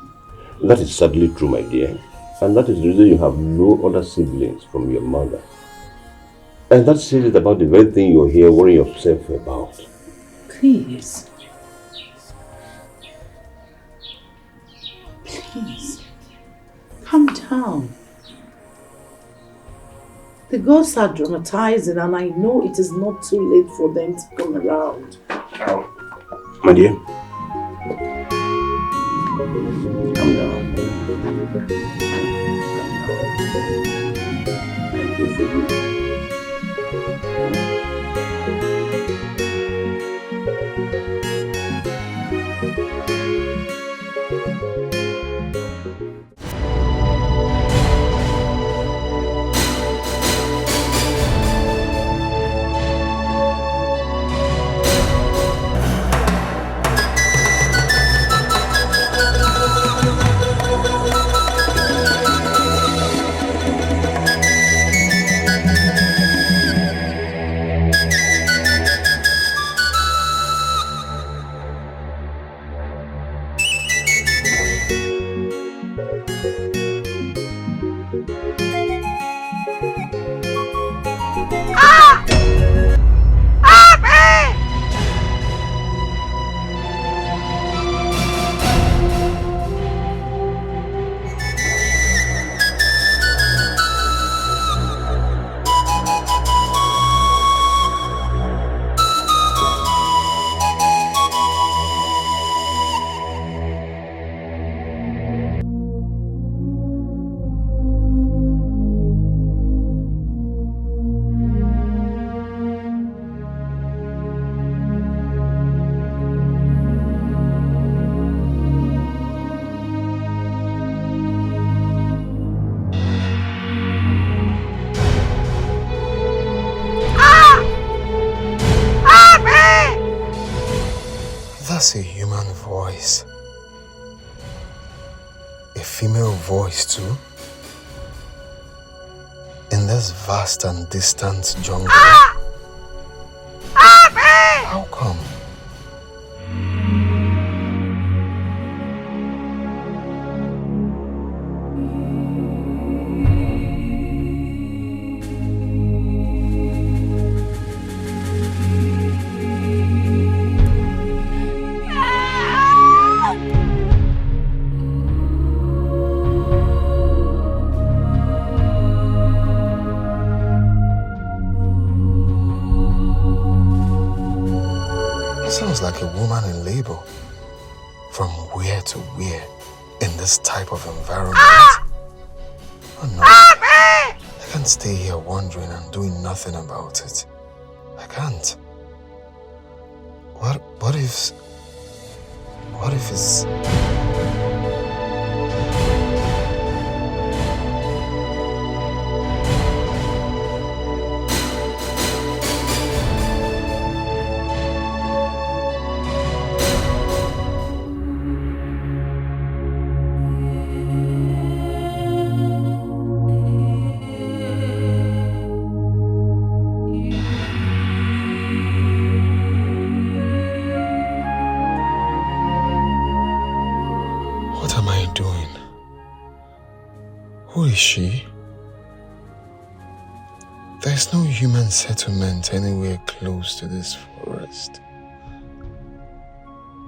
That is sadly true, my dear. And that is the reason you have no other siblings from your mother. And that says it about the very thing you're here worrying yourself about. Please. Please. Calm down. The gods are dramatizing and I know it is not too late for them to come around. My dear, calm down. That's a human voice. A female voice too. In this vast and distant jungle. How come? Sounds like a woman in labor. From where to where in this type of environment? Oh no, I can't stay here wondering and doing nothing about it. I can't. What if it's... Who is she? There's no human settlement anywhere close to this forest.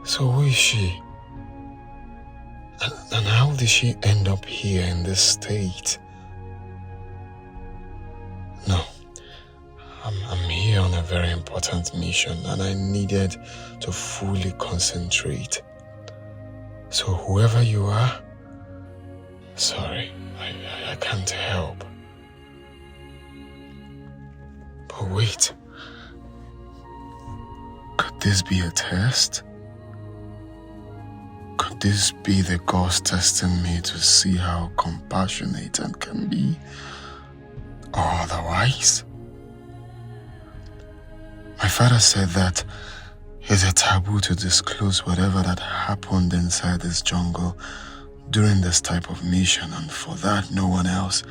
So who is she? And how did she end up here in this state? No, I'm here on a very important mission and I needed to fully concentrate. So whoever you are, sorry, I can't help. But wait, could this be a test? Could this be the gods testing me to see how compassionate I can be? Or otherwise? My father said that it's a taboo to disclose whatever that happened inside this jungle during this type of mission, and for that no one else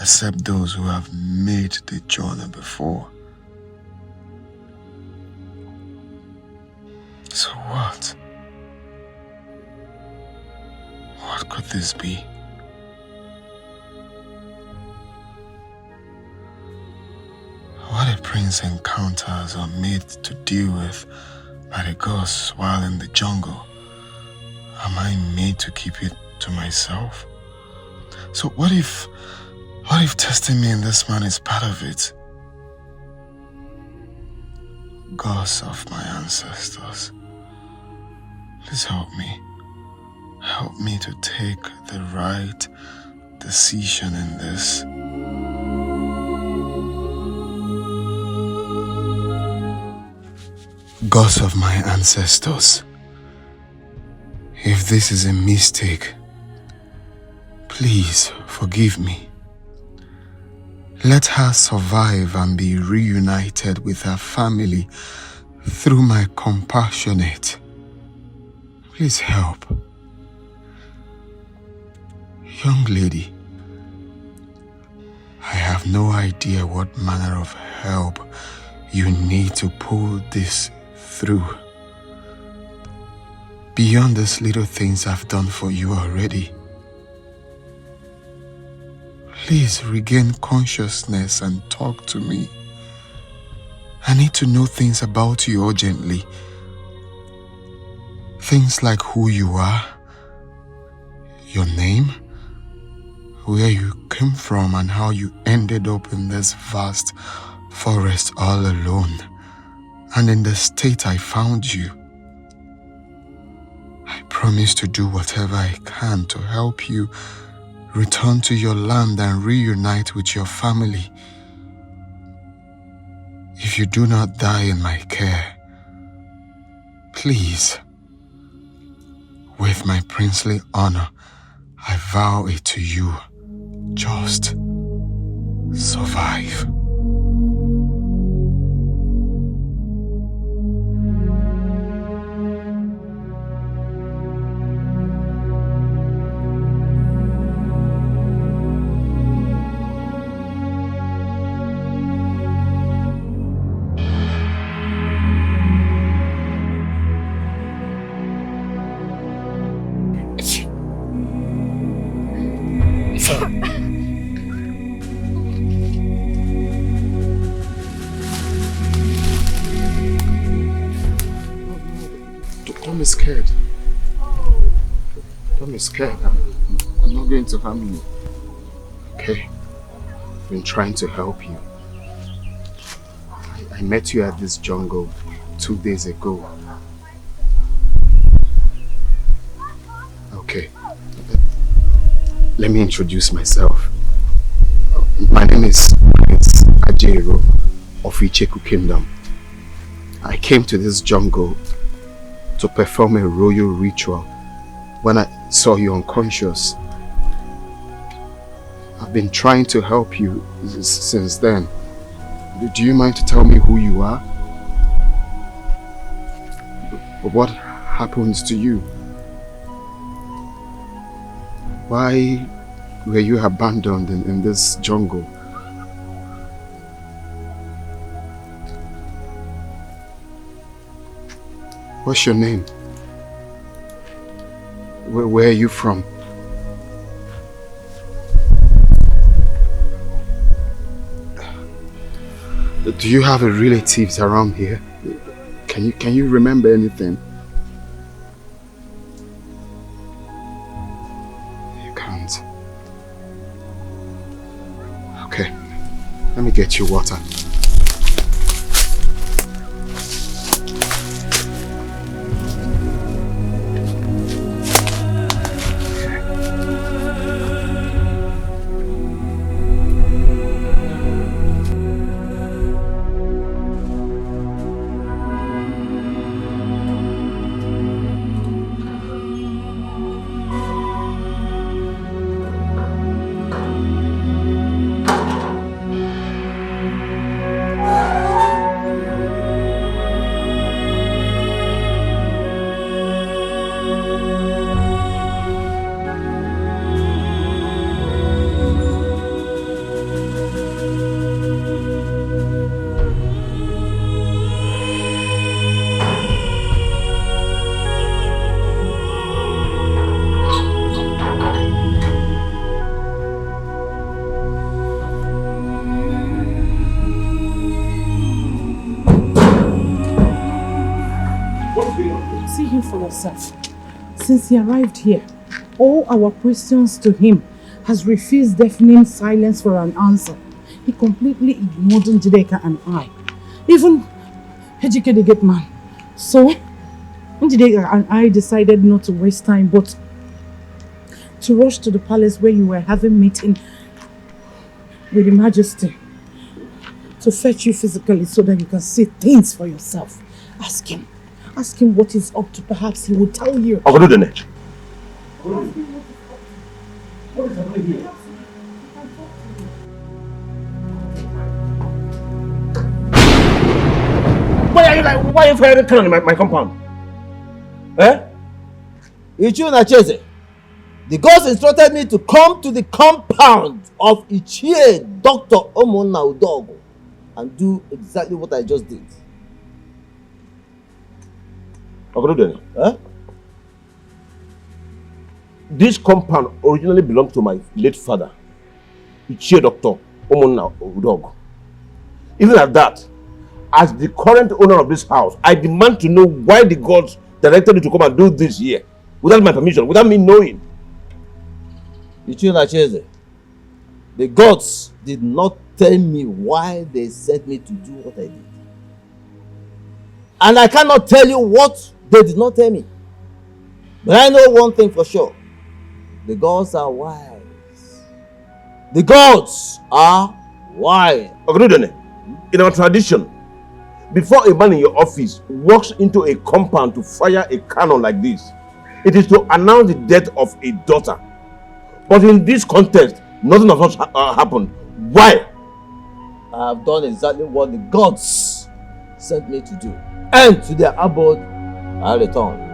except those who have made the journey before. So what? What could this be? What a prince encounters are made to deal with by the gods while in the jungle. Am I made to keep it to myself? So what if testing me in this man is part of it? Gods of my ancestors, please help me. Help me to take the right decision in this. Gods of my ancestors, if this is a mistake, please forgive me. Let her survive and be reunited with her family through my compassionate. Please help. Young lady, I have no idea what manner of help you need to pull this through. Beyond these little things I've done for you already. Please regain consciousness and talk to me. I need to know things about you urgently. Things like who you are, your name, where you came from and how you ended up in this vast forest all alone and in the state I found you. I promise to do whatever I can to help you return to your land and reunite with your family. If you do not die in my care, please, with my princely honor, I vow it to you, just survive. Don't be scared. Don't be scared. I'm not going to harm you. Okay? I've been trying to help you. I met you at this jungle 2 days ago. Okay. Let me introduce myself. My name is Prince Ajero of Icheku Kingdom. I came to this jungle to perform a royal ritual when I saw you unconscious. I've been trying to help you since then. Do you mind to tell me who you are? What happens to you? Why were you abandoned in this jungle? What's your name? Where are you from? Do you have relatives around here? Can you remember anything? You can't. Okay. Let me get you water. Since he arrived here, all our questions to him has refused deafening silence for an answer. He completely ignored Dikeh and I. Even Dikeh the gate man. So, Dikeh and I decided not to waste time, but to rush to the palace where you were having meeting with the Majesty to fetch you physically so that you can see things for yourself. Ask him what he's up to. Perhaps he will tell you. I'll go to the net. What is happening here? Why are you firing a cannon in my compound? Eh? Ichie, the gods instructed me to come to the compound of Ichie Dr. Udogo and do exactly what I just did. Huh? This compound originally belonged to my late father, Ichie Dr. Udogo. Even at that, as the current owner of this house, I demand to know why the gods directed you to come and do this here without my permission, without me knowing. Ichie, the gods did not tell me why they sent me to do what I did. And I cannot tell you what they did not tell me. But I know one thing for sure. The gods are wise. The gods are wise. In our tradition, before a man in your office walks into a compound to fire a cannon like this, it is to announce the death of a daughter. But in this context, nothing of us happened. Why? I have done exactly what the gods sent me to do. And to their abode, I return.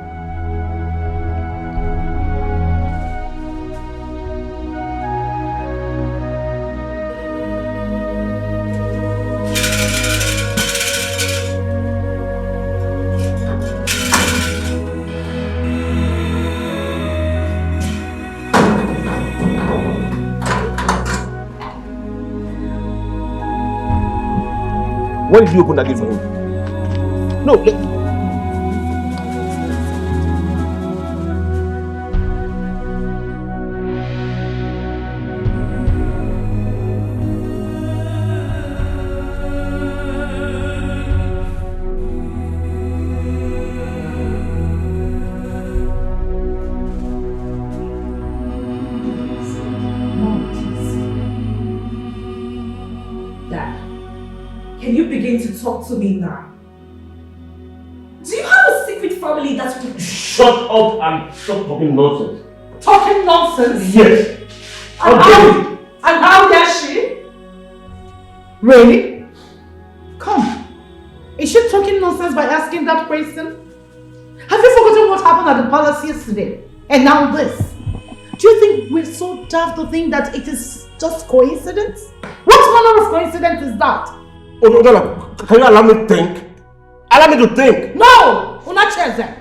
Why did you open that gate for him? No, talk to me now? Do you have a secret family that you... Shut up and stop talking nonsense. Talking nonsense? Yes. And how dare she? Really? Come. Is she talking nonsense by asking that question? Have you forgotten what happened at the palace yesterday? And now this? Do you think we're so daft to think that it is just coincidence? What manner of coincidence is that? Oh, can you allow me to think? Allow me to think. No! Unacheze.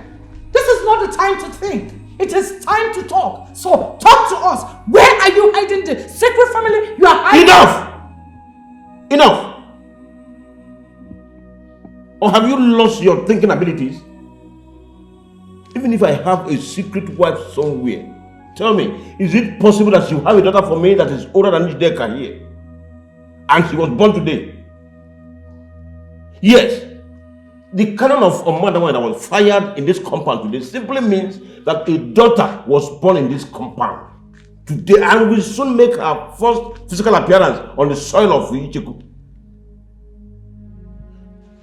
This is not the time to think. It is time to talk. So talk to us. Where are you hiding the secret family you are hiding? Enough! Enough! Or have you lost your thinking abilities? Even if I have a secret wife somewhere, tell me, is it possible that you have a daughter for me that is older than Dikeh here? And she was born today? Yes. The cannon of a mother that was fired in this compound today simply means that a daughter was born in this compound today and will soon make her first physical appearance on the soil of Icheku.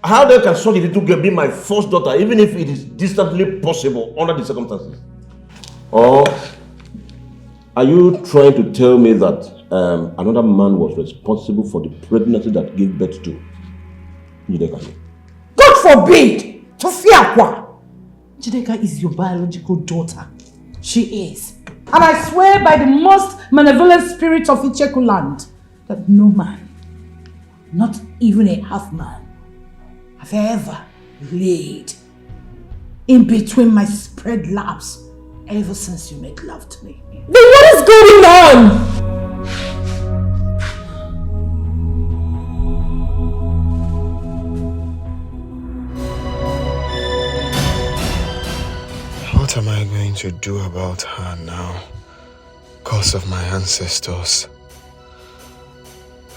How then can such a little girl be my first daughter, even if it is distantly possible under the circumstances? Or are you trying to tell me that another man was responsible for the pregnancy that gave birth to Dikeh? God forbid! Tofiakwa! Dikeh is your biological daughter. She is. And I swear by the most malevolent spirit of Icheku land that no man, not even a half man, have ever laid in between my spread laps ever since you made love to me. Then what is going on? What am I going to do about her now? Because of my ancestors.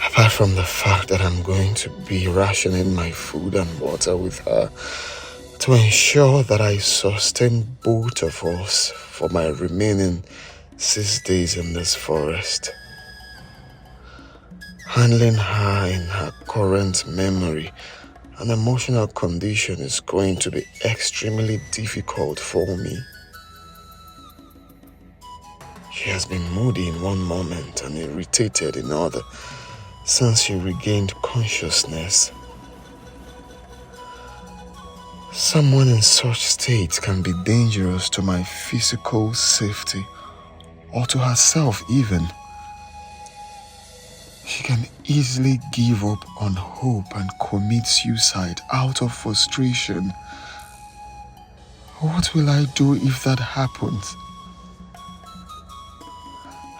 Apart from the fact that I'm going to be rationing my food and water with her to ensure that I sustain both of us for my remaining 6 days in this forest. Handling her in her current memory and emotional condition is going to be extremely difficult for me. She has been moody in one moment and irritated in other since she regained consciousness. Someone in such state can be dangerous to my physical safety or to herself even. She can easily give up on hope and commit suicide out of frustration. What will I do if that happens?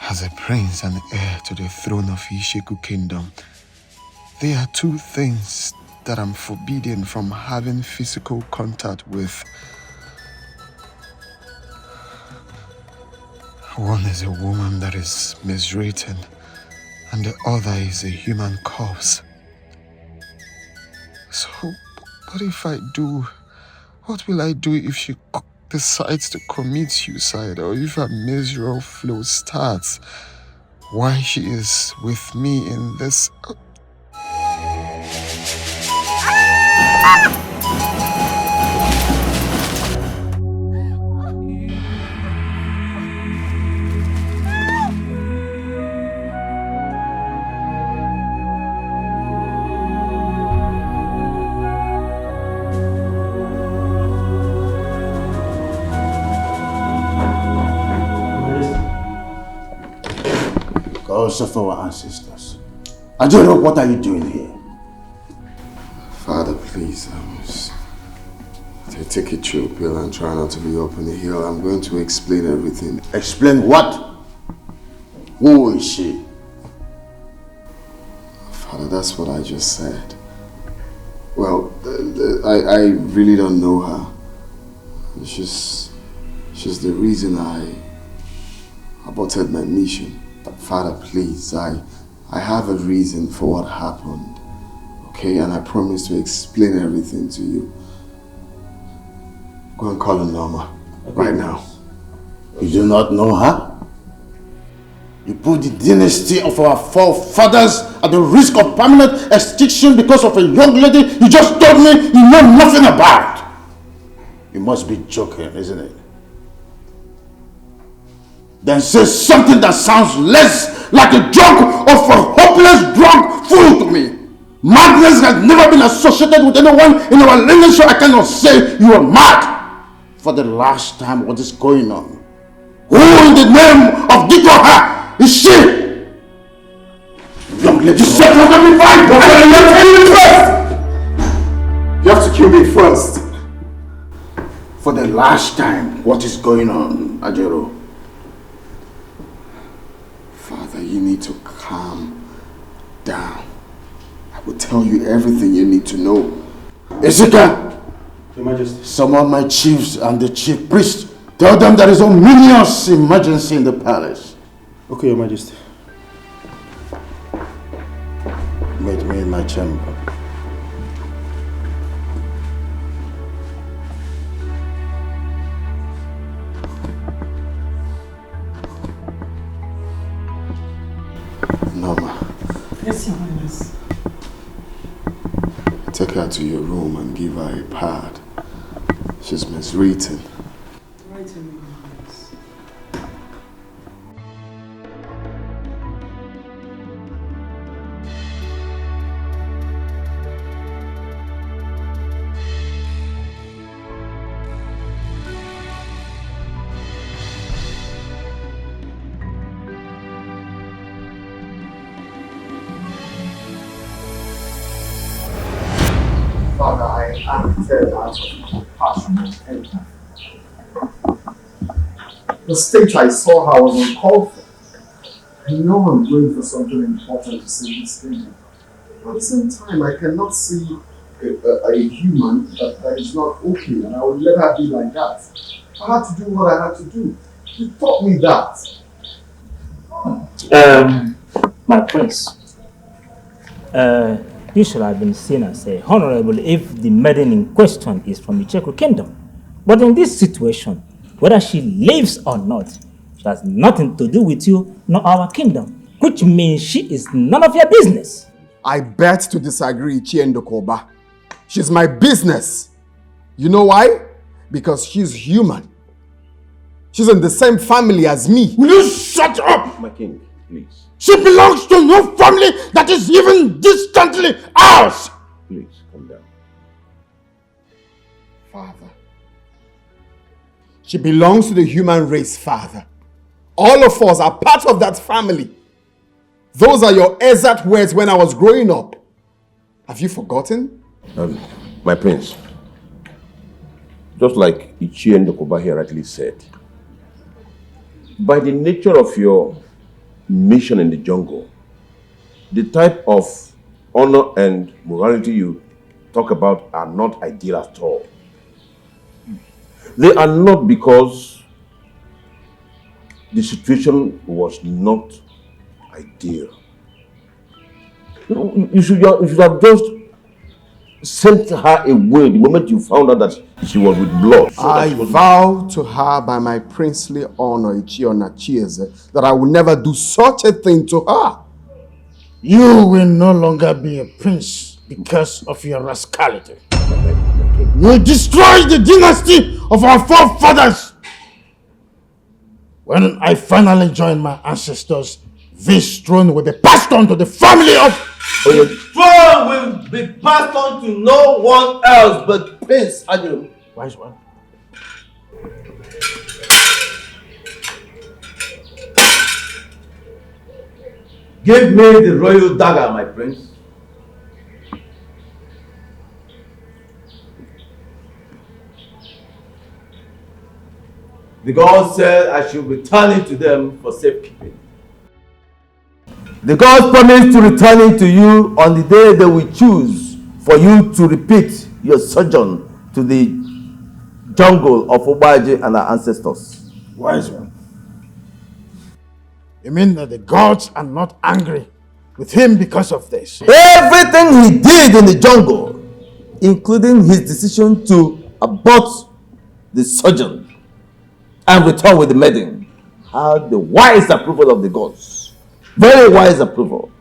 As a prince and heir to the throne of Isheku Kingdom, there are two things that I'm forbidden from having physical contact with. One is a woman that is miswritten, and the other is a human corpse. So, what if I do? What will I do if she decides to commit suicide, or if a miserable flow starts while she is with me in this? Gods of our ancestors. Ajero, what are you doing here? Father, please, take a chill pill and try not to be up on the hill. I'm going to explain everything. Explain what? Who is she? Father, that's what I just said. Well, I really don't know her. She's the reason I aborted my mission. Father, please, I have a reason for what happened, okay? And I promise to explain everything to you. Go and call her Norma, right now. You do not know her? You put the dynasty of our forefathers at the risk of permanent extinction because of a young lady you just told me you know nothing about. You must be joking, isn't it? Then say something that sounds less like a joke of a hopeless drunk fool to me. Madness has never been associated with anyone in our lineage, so I cannot say you are mad. For the last time, what is going on? Who in the name of Dikeh is she? Young lady, shut up, let me fight! You have to kill me first. For the last time, what is going on, Ajero? Father, you need to calm down. I will tell you everything you need to know. Ezeka, Your Majesty. summon my chiefs and the chief priest. Tell them there is a ominous emergency in the palace. Okay, Your Majesty. Meet me in my chamber. Norma. Yes, Your Highness. Take her to your room and give her a pad. She's miswritten. Right in Your Highness. Father, I acted out of compassion and empathy. The stage I saw her was uncalled for. I know I'm going for something important to save this kingdom. But at the same time, I cannot see a human that is not okay, and I would let her be like that. I had to do what I had to do. You taught me that. My prince, you should have been seen as a honorable if the maiden in question is from the Czech kingdom. But in this situation, whether she lives or not, she has nothing to do with you nor our kingdom, which means she is none of your business. I bet to disagree, Chiendokoba. She's my business. You know why? Because she's human. She's in the same family as me. Will you shut up? My king, please. She belongs to no family that is even distantly ours. Please, calm down. Father. She belongs to the human race, Father. All of us are part of that family. Those are your exact words when I was growing up. Have you forgotten? My prince, just like Ichie Ndokoba here rightly said, by the nature of your mission in the jungle, the type of honor and morality you talk about are not ideal at all. They are not because the situation was not ideal. You should have just sent her away the moment you found out that she was with blood. I vow to her by my princely honor, Ichiona Chieze, that I will never do such a thing to her. You will no longer be a prince because of your rascality. You destroyed the dynasty of our forefathers. When I finally join my ancestors, this throne will be passed on to the family of... The throne will be passed on to no one else but Prince Adil. Wise one. Give me the royal dagger, my prince. The gods said I should return it to them for safekeeping. The gods promised to return it to you on the day they will choose for you to repeat your sojourn to the jungle of Obaji and our ancestors. Wise one. You mean that the gods are not angry with him because of this? Everything he did in the jungle, including his decision to abort the sojourn and return with the maiden, had the wise approval of the gods. Very wise approval.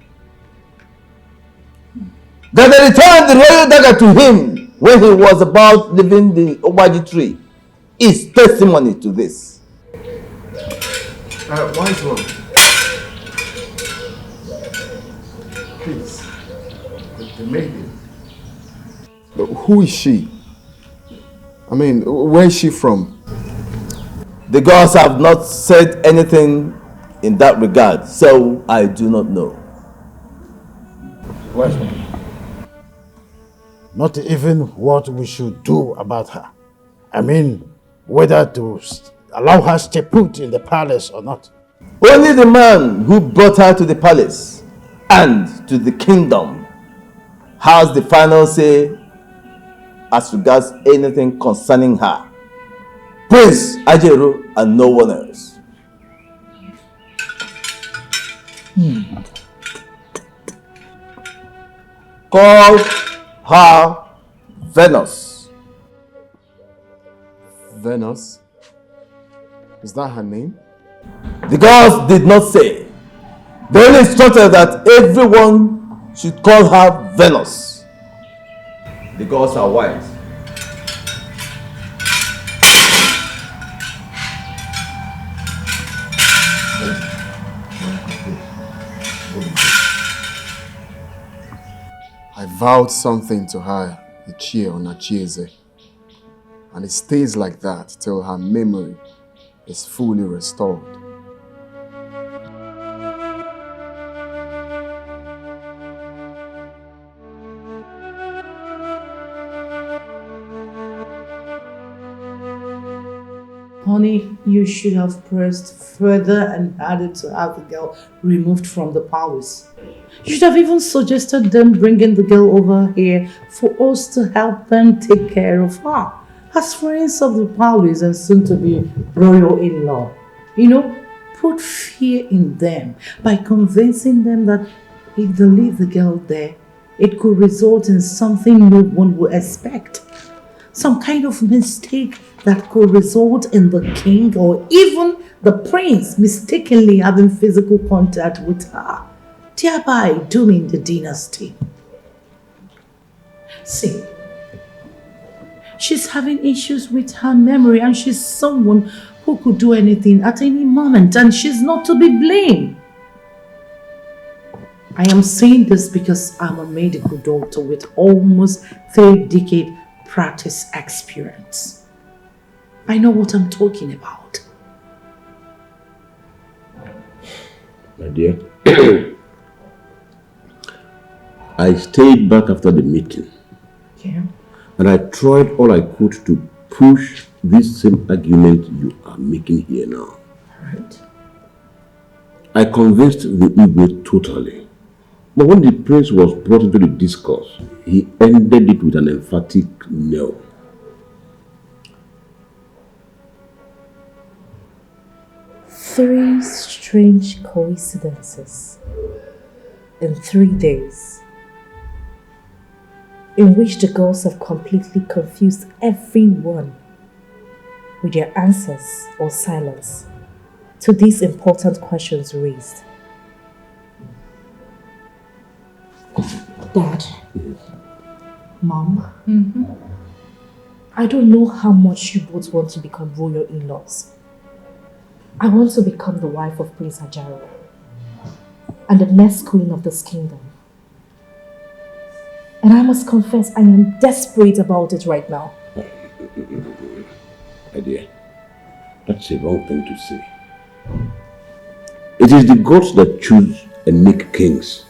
That they returned the royal dagger to him when he was about leaving the Obaji tree is testimony to this. Wise one. Please, the maiden. Who is she? I mean, where is she from? The gods have not said anything in that regard, so I do not know. Wise one. Not even what we should do about her. I mean, whether to allow her to stay put in the palace or not. Only the man who brought her to the palace and to the kingdom has the final say as regards anything concerning her. Prince Ajeru and no one else. Call her Venus. Venus? Is that her name? The gods did not say. They only instructed that everyone should call her Venus. The gods are wise. I vowed something to her Ichie on Achieze, and it stays like that till her memory is fully restored. Honey, you should have pressed further and harder to have the girl removed from the palace. You should have even suggested them bringing the girl over here for us to help them take care of her. As friends of the palace and soon to be royal in-law. You know, put fear in them by convincing them that if they leave the girl there, it could result in something no one would expect. Some kind of mistake that could result in the king or even the prince mistakenly having physical contact with her, thereby dooming the dynasty. See, she's having issues with her memory and she's someone who could do anything at any moment and she's not to be blamed. I am saying this because I'm a medical doctor with almost 3 decades practice experience. I know what I'm talking about. My dear, I stayed back after the meeting. Yeah. And I tried all I could to push this same argument you are making here now. Right. I convinced the Igwe totally. But when the prince was brought into the discourse, he ended it with an emphatic no. Three strange coincidences in 3 days, in which the girls have completely confused everyone with their answers or silence to these important questions raised. Dad, Mom, I don't know how much you both want to become royal in-laws. I want to become the wife of Prince Ajaro and the next queen of this kingdom. And I must confess, I am desperate about it right now. My dear, that's a wrong thing to say. It is the gods that choose and make kings.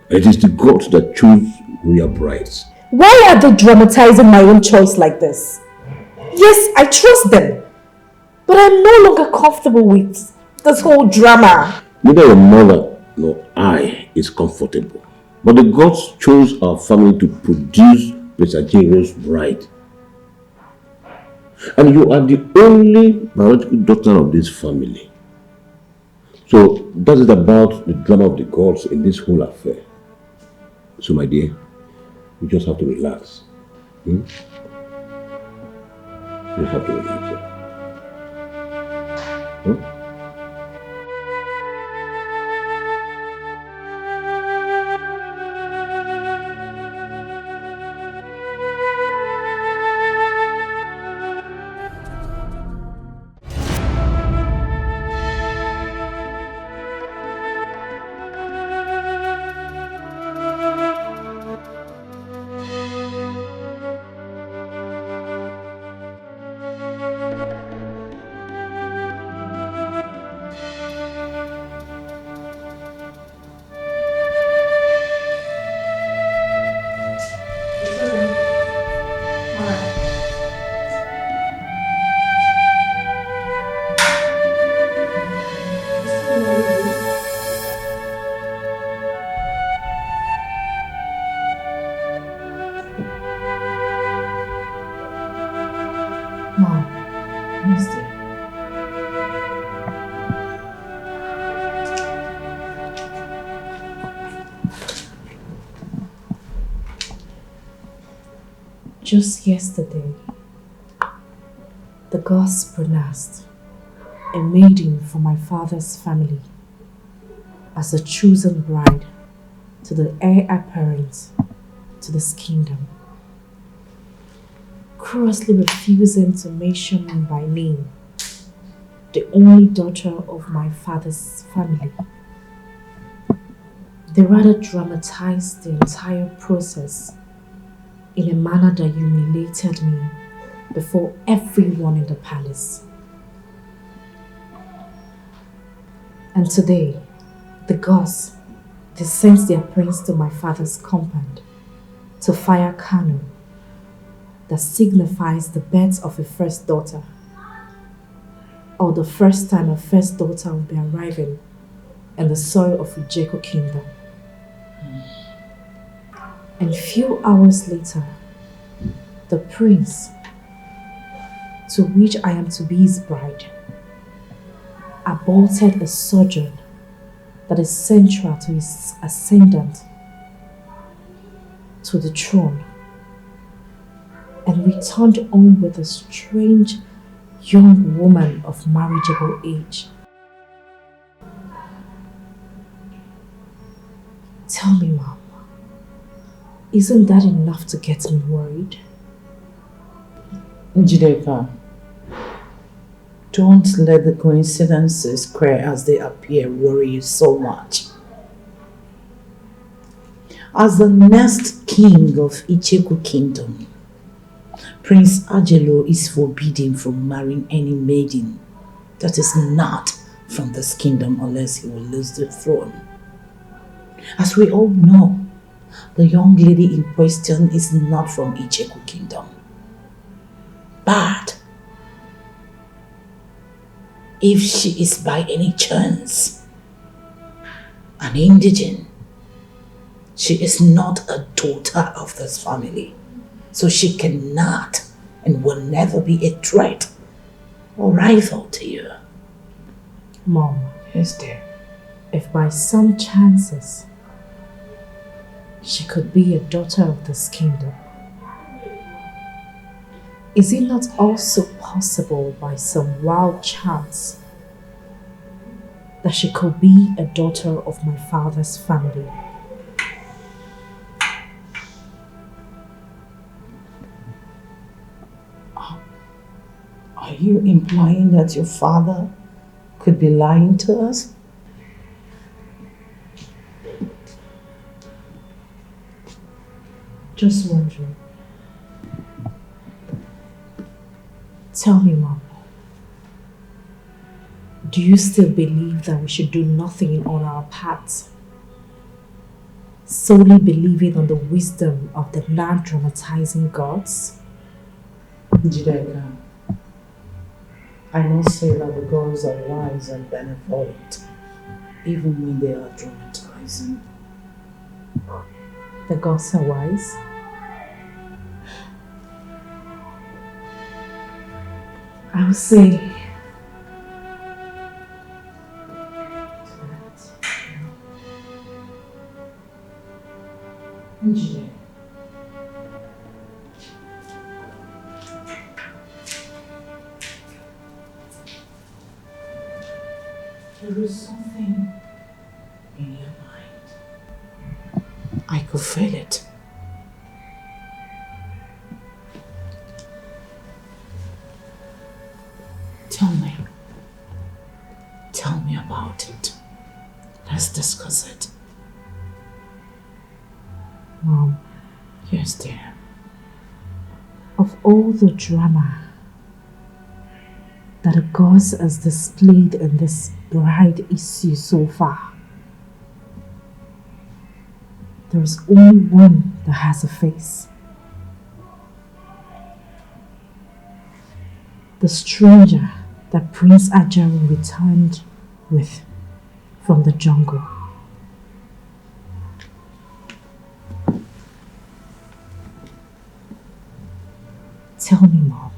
And it is the gods that choose royal brides. Why are they dramatizing my own choice like this? Yes, I trust them. But I'm no longer comfortable with this whole drama. Neither your mother nor I is comfortable. But the gods chose our family to produce Prince Ajero's bride. And you are the only biological daughter of this family. So that is about the drama of the gods in this whole affair. So my dear, you just have to relax. You just have to relax. Mom, yes dear. Just yesterday, the gods pronounced a maiden from my father's family as a chosen bride to the heir apparent to this kingdom, crossly refusing to mention me by name, the only daughter of my father's family. They rather dramatized the entire process in a manner that humiliated me before everyone in the palace. And today, the gods, they sent their prince to my father's compound to fire cannon that signifies the birth of a first daughter, or the first time a first daughter will be arriving in the soil of Ijeko kingdom. And few hours later, the prince, to which I am to be his bride, aborted a sojourn that is central to his ascendant to the throne, and returned home with a strange young woman of marriageable age. Tell me, Mom, isn't that enough to get me worried? Njideka, don't let the coincidences, queer as they appear, worry you so much. As the next king of Icheku kingdom, Prince Ajelo is forbidden from marrying any maiden that is not from this kingdom unless he will lose the throne. As we all know, the young lady in question is not from Icheku kingdom. But if she is by any chance an indigene, she is not a daughter of this family, so she cannot and will never be a threat or rival to you. Mom. Yes, dear. If by some chances she could be a daughter of this kingdom, is it not also possible by some wild chance that she could be a daughter of my father's family? Are you implying that your father could be lying to us? Just wondering. Tell me, Mom, do you still believe that we should do nothing on our paths, solely believing on the wisdom of the non-dramatizing gods? Njideka, I must say that the gods are wise and benevolent, even when they are dramatizing. The gods are wise? I'll say Njideka, there is something in your mind. I could feel it. Tell me about it. Let's discuss it. Mom. Yes, dear. Of all the drama that the gods has displayed in this bride issue so far, there is only one that has a face. The stranger that Prince Ajaro returned with from the jungle. Tell me, Mom,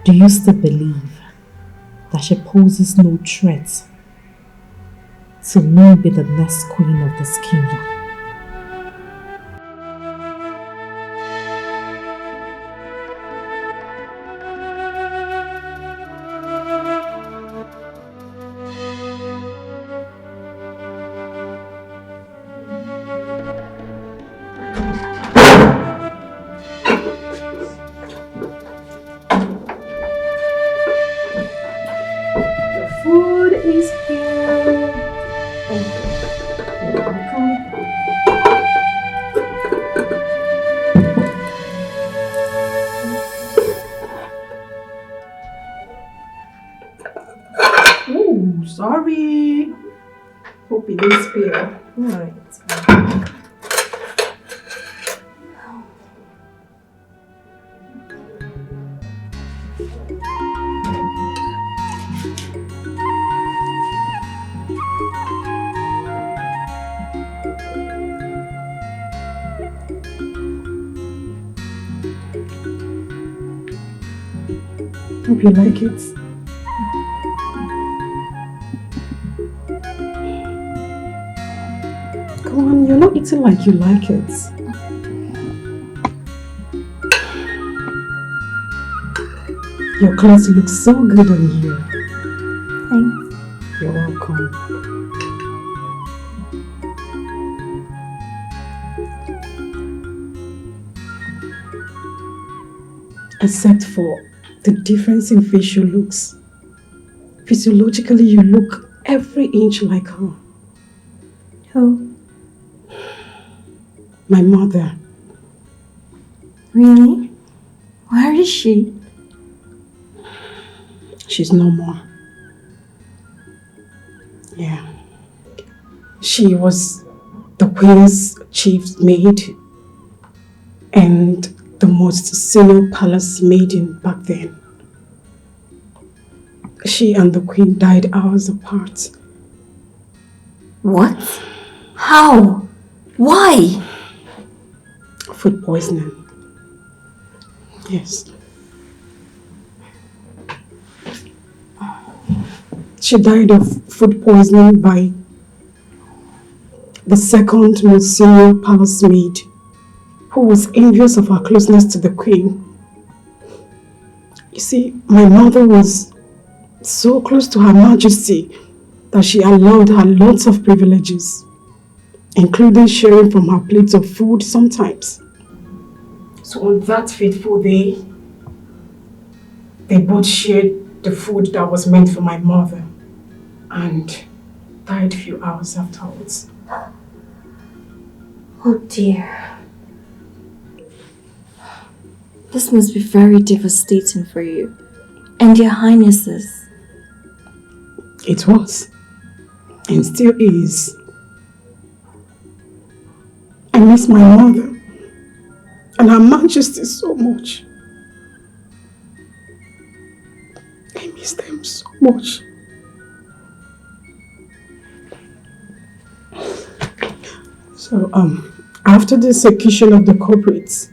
Do you still believe that she poses no threat to me be the next queen of this kingdom? Food is here. You're welcome. Oh, sorry. Hope it didn't spill. Alright. Hope you like it. Come on, you're not eating like you like it. Your clothes look so good on you. Thanks. You're welcome. Except for the difference in facial looks. Physiologically, you look every inch like her. Who? My mother. Really? Where is she? She's no more. Yeah. She was the queen's chief maid and the most senior palace maiden back then. She and the queen died hours apart. What? How? Why? Food poisoning. Yes. She died of food poisoning by the second most senior palace maid, who was envious of her closeness to the queen. You see, my mother was so close to Her Majesty that she allowed her lots of privileges, including sharing from her plates of food sometimes. So on that fateful day, they both shared the food that was meant for my mother and died a few hours afterwards. Oh dear. This must be very devastating for you and your highnesses. It was, and still is. I miss my mother and Her Majesty so much. I miss them so much. So, after the execution of the culprits,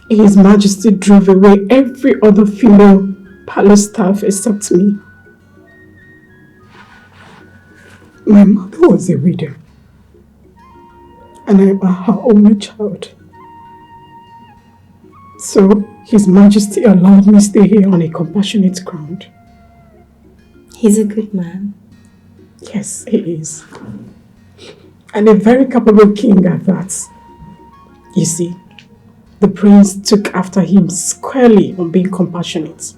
His Majesty drove away every other female palace staff except me. My mother was a widow, and I am her only child. So, His Majesty allowed me to stay here on a compassionate ground. He's a good man. Yes, he is. And a very capable king at that. You see, the prince took after him squarely on being compassionate.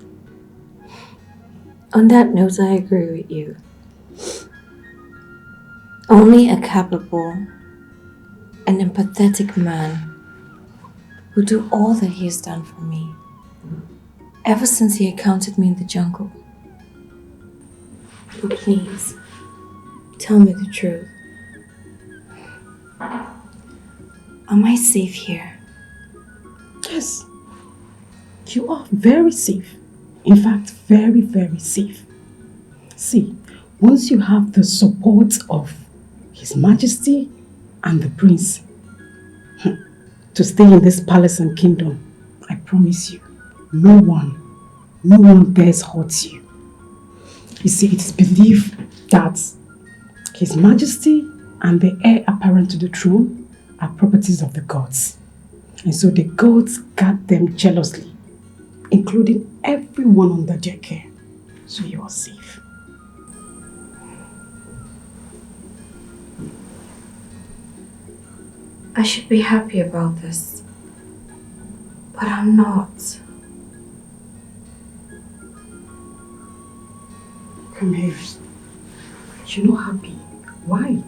On that note, I agree with you. Only a capable and empathetic man would do all that he has done for me ever since he encountered me in the jungle. But please, tell me the truth. Am I safe here? Yes, you are very safe. In fact, very, very safe. See, once you have the support of His Majesty and the Prince to stay in this palace and kingdom, I promise you, no one dares hurt you. You see, it is believed that His Majesty and the heir apparent to the throne are properties of the gods. And so the gods guard them jealously, including everyone under their care. So you are safe. I should be happy about this, but I'm not. Come here. You're not happy. Why?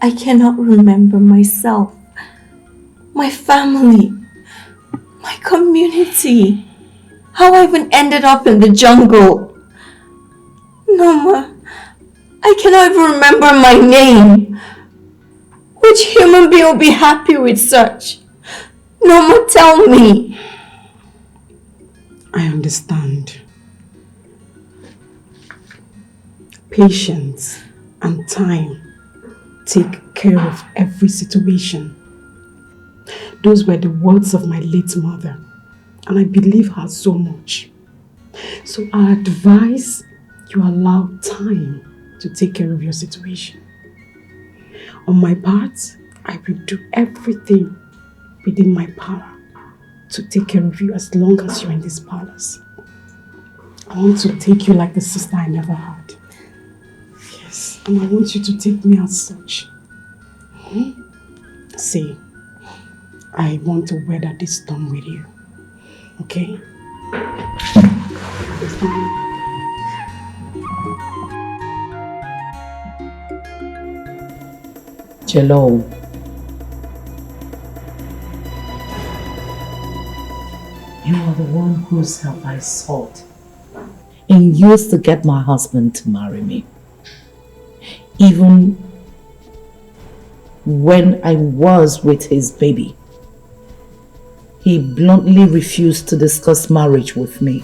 I cannot remember myself, my family, my community, how I even ended up in the jungle. Noma, I cannot even remember my name. Which human being will be happy with such? Noma, tell me. I understand. Patience and time take care of every situation. Those were the words of my late mother, and I believe her so much. So I advise you allow time to take care of your situation. On my part, I will do everything within my power to take care of you as long as you're in this palace. I want to take you like the sister I never had. Yes, and I want you to take me as such. See, I want to weather this storm with you. Okay? Jello. You are the one whose help I sought and used to get my husband to marry me. Even when I was with his baby, he bluntly refused to discuss marriage with me.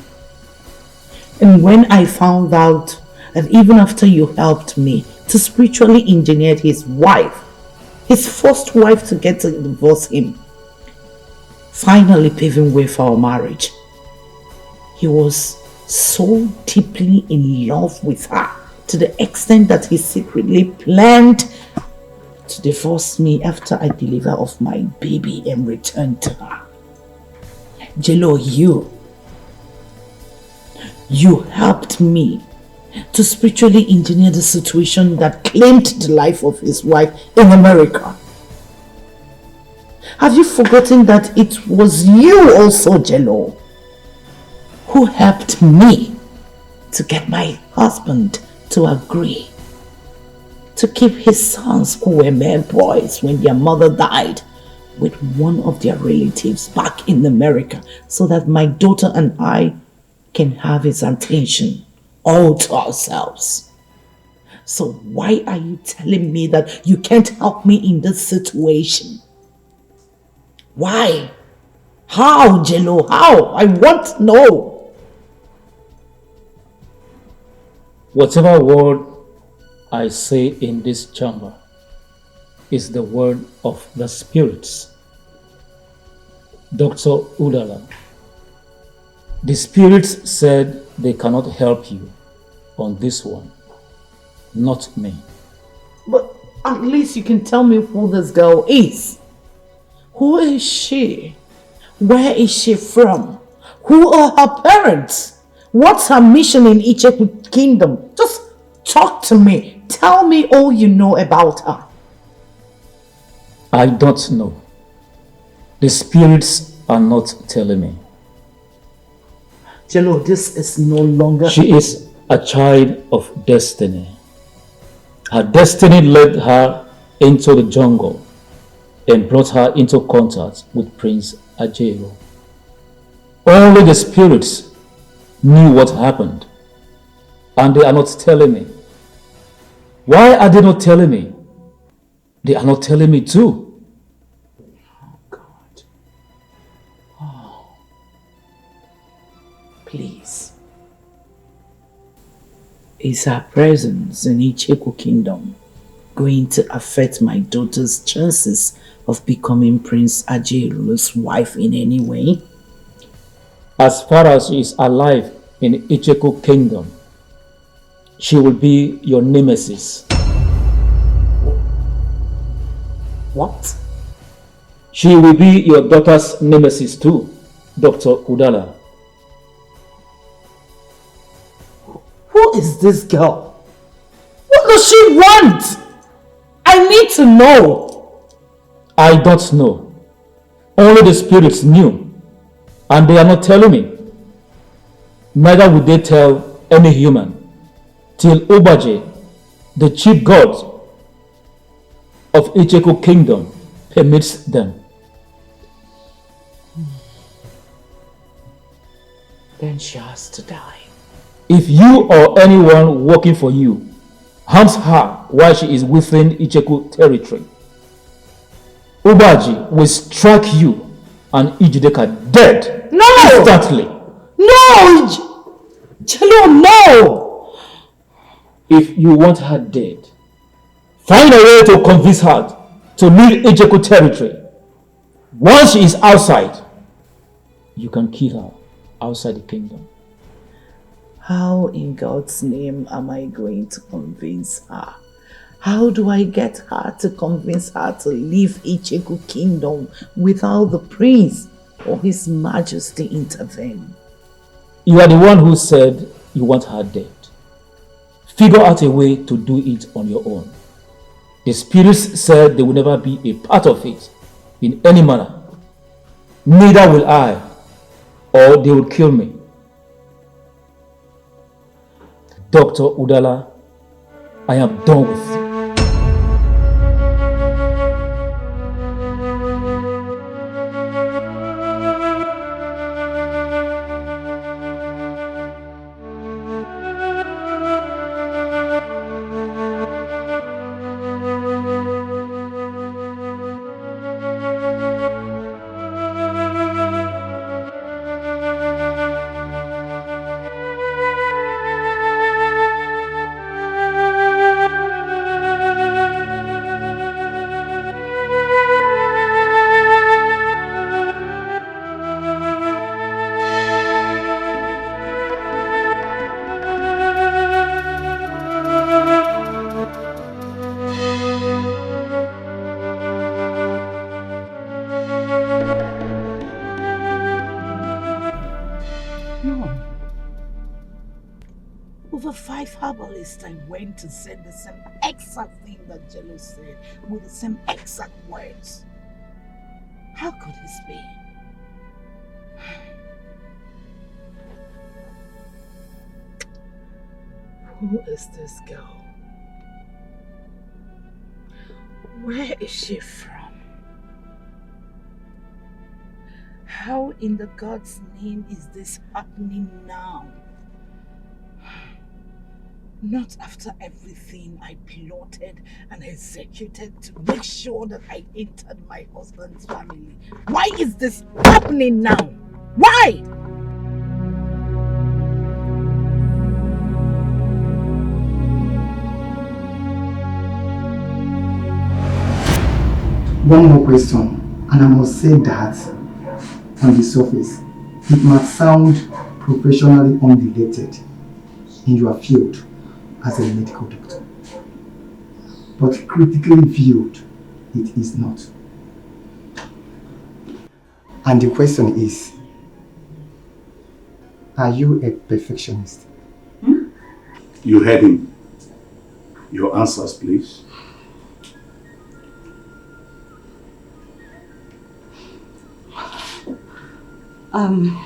And when I found out that even after you helped me to spiritually engineer his wife, his first wife, to get to divorce him, finally paving way for our marriage, he was so deeply in love with her to the extent that he secretly planned to divorce me after I deliver of my baby and return to her. Jello, you helped me to spiritually engineer the situation that claimed the life of his wife in America. Have you forgotten that it was you also, Jello, who helped me to get my husband to agree to keep his sons, who were mere boys when their mother died, with one of their relatives back in America, so that my daughter and I can have his attention all to ourselves? So why are you telling me that you can't help me in this situation? Why? How, Jello? How? I want to know. Whatever word I say in this chamber is the word of the spirits. Dr. Udala, the spirits said they cannot help you on this one, not me. But at least you can tell me who this girl is. Who is she? Where is she from? Who are her parents? What's her mission in Icheku Kingdom? Just talk to me. Tell me all you know about her. I don't know. The spirits are not telling me. Jello, this is no longer... She is a child of destiny. Her destiny led her into the jungle and brought her into contact with Prince Ajero. Only the spirits knew what happened, and they are not telling me. Why are they not telling me? They are not telling me too. Oh God. Oh. Please. Is her presence in Icheku Kingdom going to affect my daughter's chances of becoming Prince Ajiru's wife in any way? As far as she is alive in Icheku Kingdom, she will be your nemesis. What? She will be your daughter's nemesis too, Dr. Udala. Who is this girl? What does she want? I need to know. I don't know. Only the spirits knew, and they are not telling me. Neither would they tell any human, till Obaje, the chief god of Icheku Kingdom, permits them. Then she has to die. If you or anyone working for you harms her while she is within Icheku territory, Obaji will strike you and Ijideka dead instantly. No! Jello, no! If you want her dead, find a way to convince her to leave Ijeku territory. Once she is outside, you can kill her outside the kingdom. How in God's name am I going to convince her? How do I get her to convince her to leave Icheku Kingdom without the prince or his majesty intervene? You are the one who said you want her dead. Figure out a way to do it on your own. The spirits said they will never be a part of it in any manner. Neither will I, or they will kill me. Dr. Udala, I am done with you. I went to say the same exact thing that Jello said with the same exact words. How could this be? Who is this girl? Where is she from? How in the God's name is this happening now? Not after everything I plotted and executed to make sure that I entered my husband's family. Why is this happening now? Why? One more question, and I must say that on the surface, it might sound professionally unrelated in your field as a medical doctor. But critically viewed, it is not. And the question is, are you a perfectionist? You heard him. Your answers, please. I'm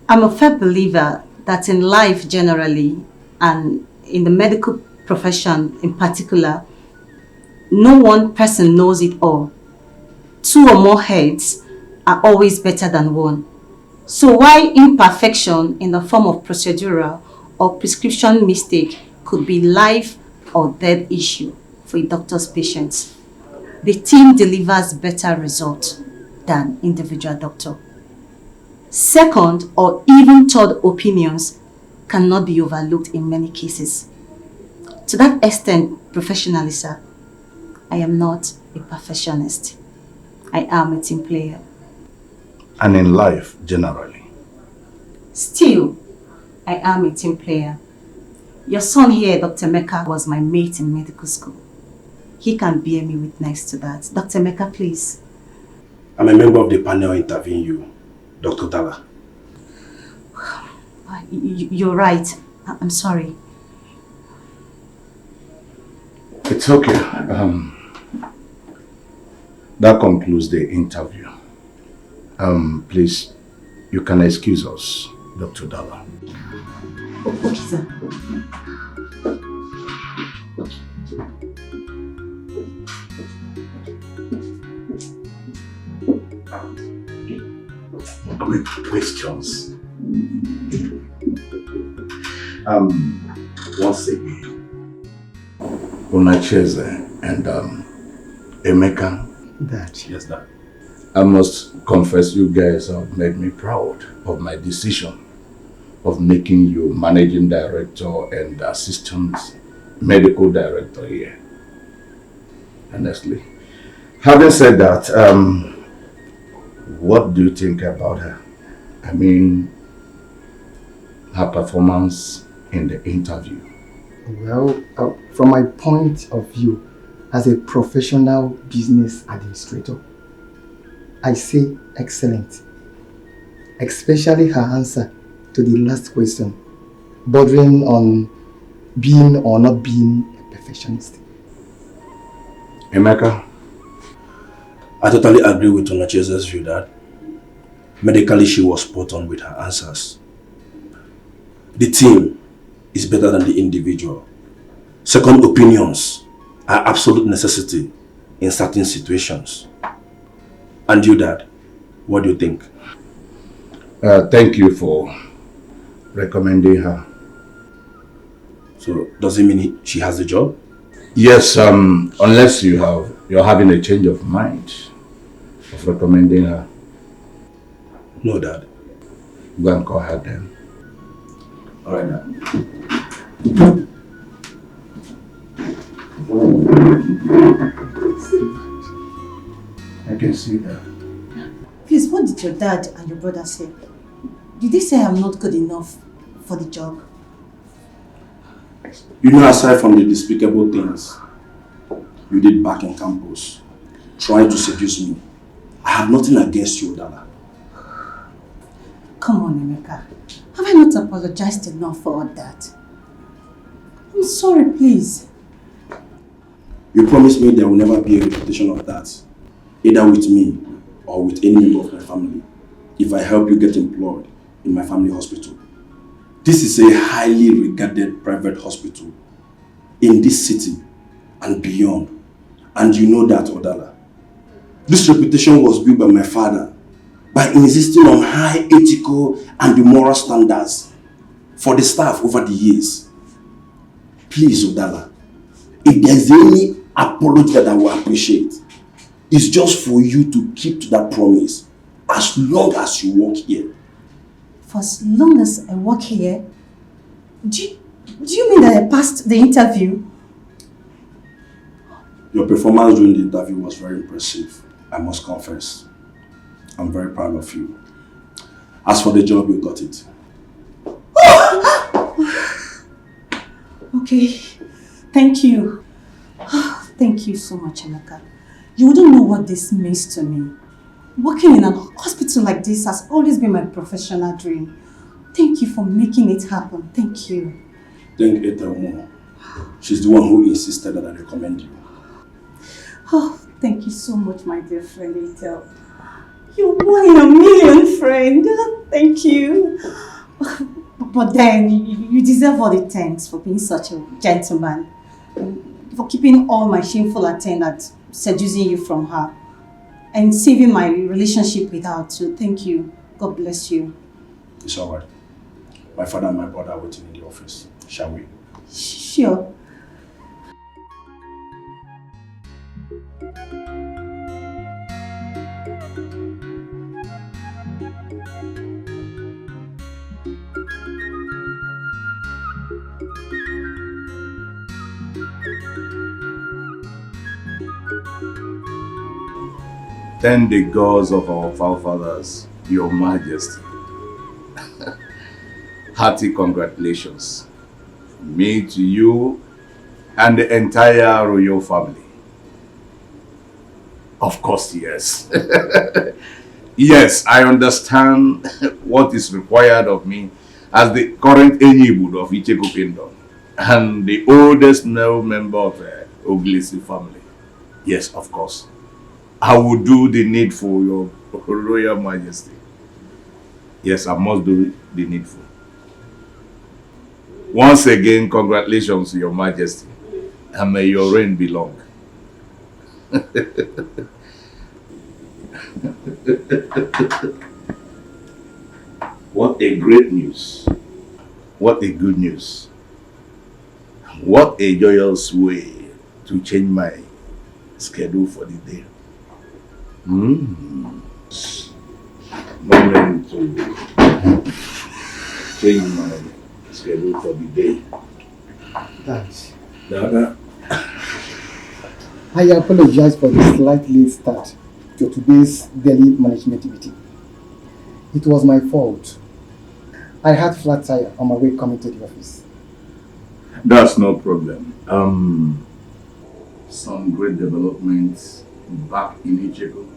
a firm believer that in life generally, and in the medical profession in particular, no one person knows it all. Two or more heads are always better than one. So while imperfection in the form of procedural or prescription mistake could be life or death issue for a doctor's patients, the team delivers better results than individual doctor. Second or even third opinions cannot be overlooked in many cases. To that extent, professionally, sir, I am not a perfectionist. I am a team player. And in life, generally? Still, I am a team player. Your son here, Dr. Mecca, was my mate in medical school. He can bear me witness to that. Dr. Mecca, please. I'm a member of the panel interviewing you, Dr. Dala. You're right. I'm sorry. It's okay. That concludes the interview. Please, you can excuse us, Dr. Dala. Okay, sir. Quick questions. Once again, Onacheze and Emeka. That. Yes, Dad. I must confess, you guys have made me proud of my decision of making you managing director and assistant medical director here. Honestly. Having said that, what do you think about her? I mean, her performance in the interview. Well, from my point of view, as a professional business administrator, I say excellent. Especially her answer to the last question, bordering on being or not being a perfectionist. Emeka? I totally agree with Onacheze's view, Dad. Medically, she was spot on with her answers. The team is better than the individual. Second opinions are absolute necessity in certain situations. And you, Dad, what do you think? Thank you for recommending her. So, does it mean she has the job? Yes, unless you're having a change of mind of recommending her. No, Dad. Go and call her then. All right, Dad. I can see that. Please, what did your dad and your brother say? Did they say I'm not good enough for the job? You know, aside from the despicable things you did back in campus, trying to seduce me, I have nothing against you, Dala. Come on, Emeka. Have I not apologized enough for all that? I'm sorry, please. You promised me there will never be a repetition of that, either with me or with any member of my family, if I help you get employed in my family hospital. This is a highly regarded private hospital in this city and beyond. And you know that, Odala. This reputation was built by my father by insisting on high ethical and moral standards for the staff over the years. Please, Odala, if there's any apology that I will appreciate, it's just for you to keep to that promise as long as you work here. For as long as I work here, do you mean that I passed the interview? Your performance during the interview was very impressive, I must confess. I'm very proud of you. As for the job, you got it. Okay, thank you. Thank you so much, Emeka. You wouldn't know what this means to me. Working in a hospital like this has always been my professional dream. Thank you for making it happen. Thank you. Thank Ethel more. She's the one who insisted that I recommend you. Oh, thank you so much, my dear friend Ethel. You're 1 in a million, friend. Thank you. But then, you deserve all the thanks for being such a gentleman. For keeping all my shameful attendants, seducing you from her, and saving my relationship with her too. Thank you. God bless you. It's alright. My father and my brother are waiting in the office. Shall we? Sure. Thank the gods of our forefathers, Your Majesty. Hearty congratulations. Me to you and the entire royal family. Of course, yes. Yes, I understand what is required of me as the current Enyibud of Icheko Kingdom and the oldest male member of the Oglisi family. Yes, of course. I will do the needful, Your Royal Majesty. Yes, I must do the needful. Once again, congratulations, Your Majesty, and may your reign be long. What a great news. What a good news. What a joyous way to change my schedule for the day. Moment to change my schedule for the day. Dad, I apologize for the slight late start to today's daily management meeting. It was my fault. I had flat tire on my way coming to the office. That's no problem. Some great developments back in Icheko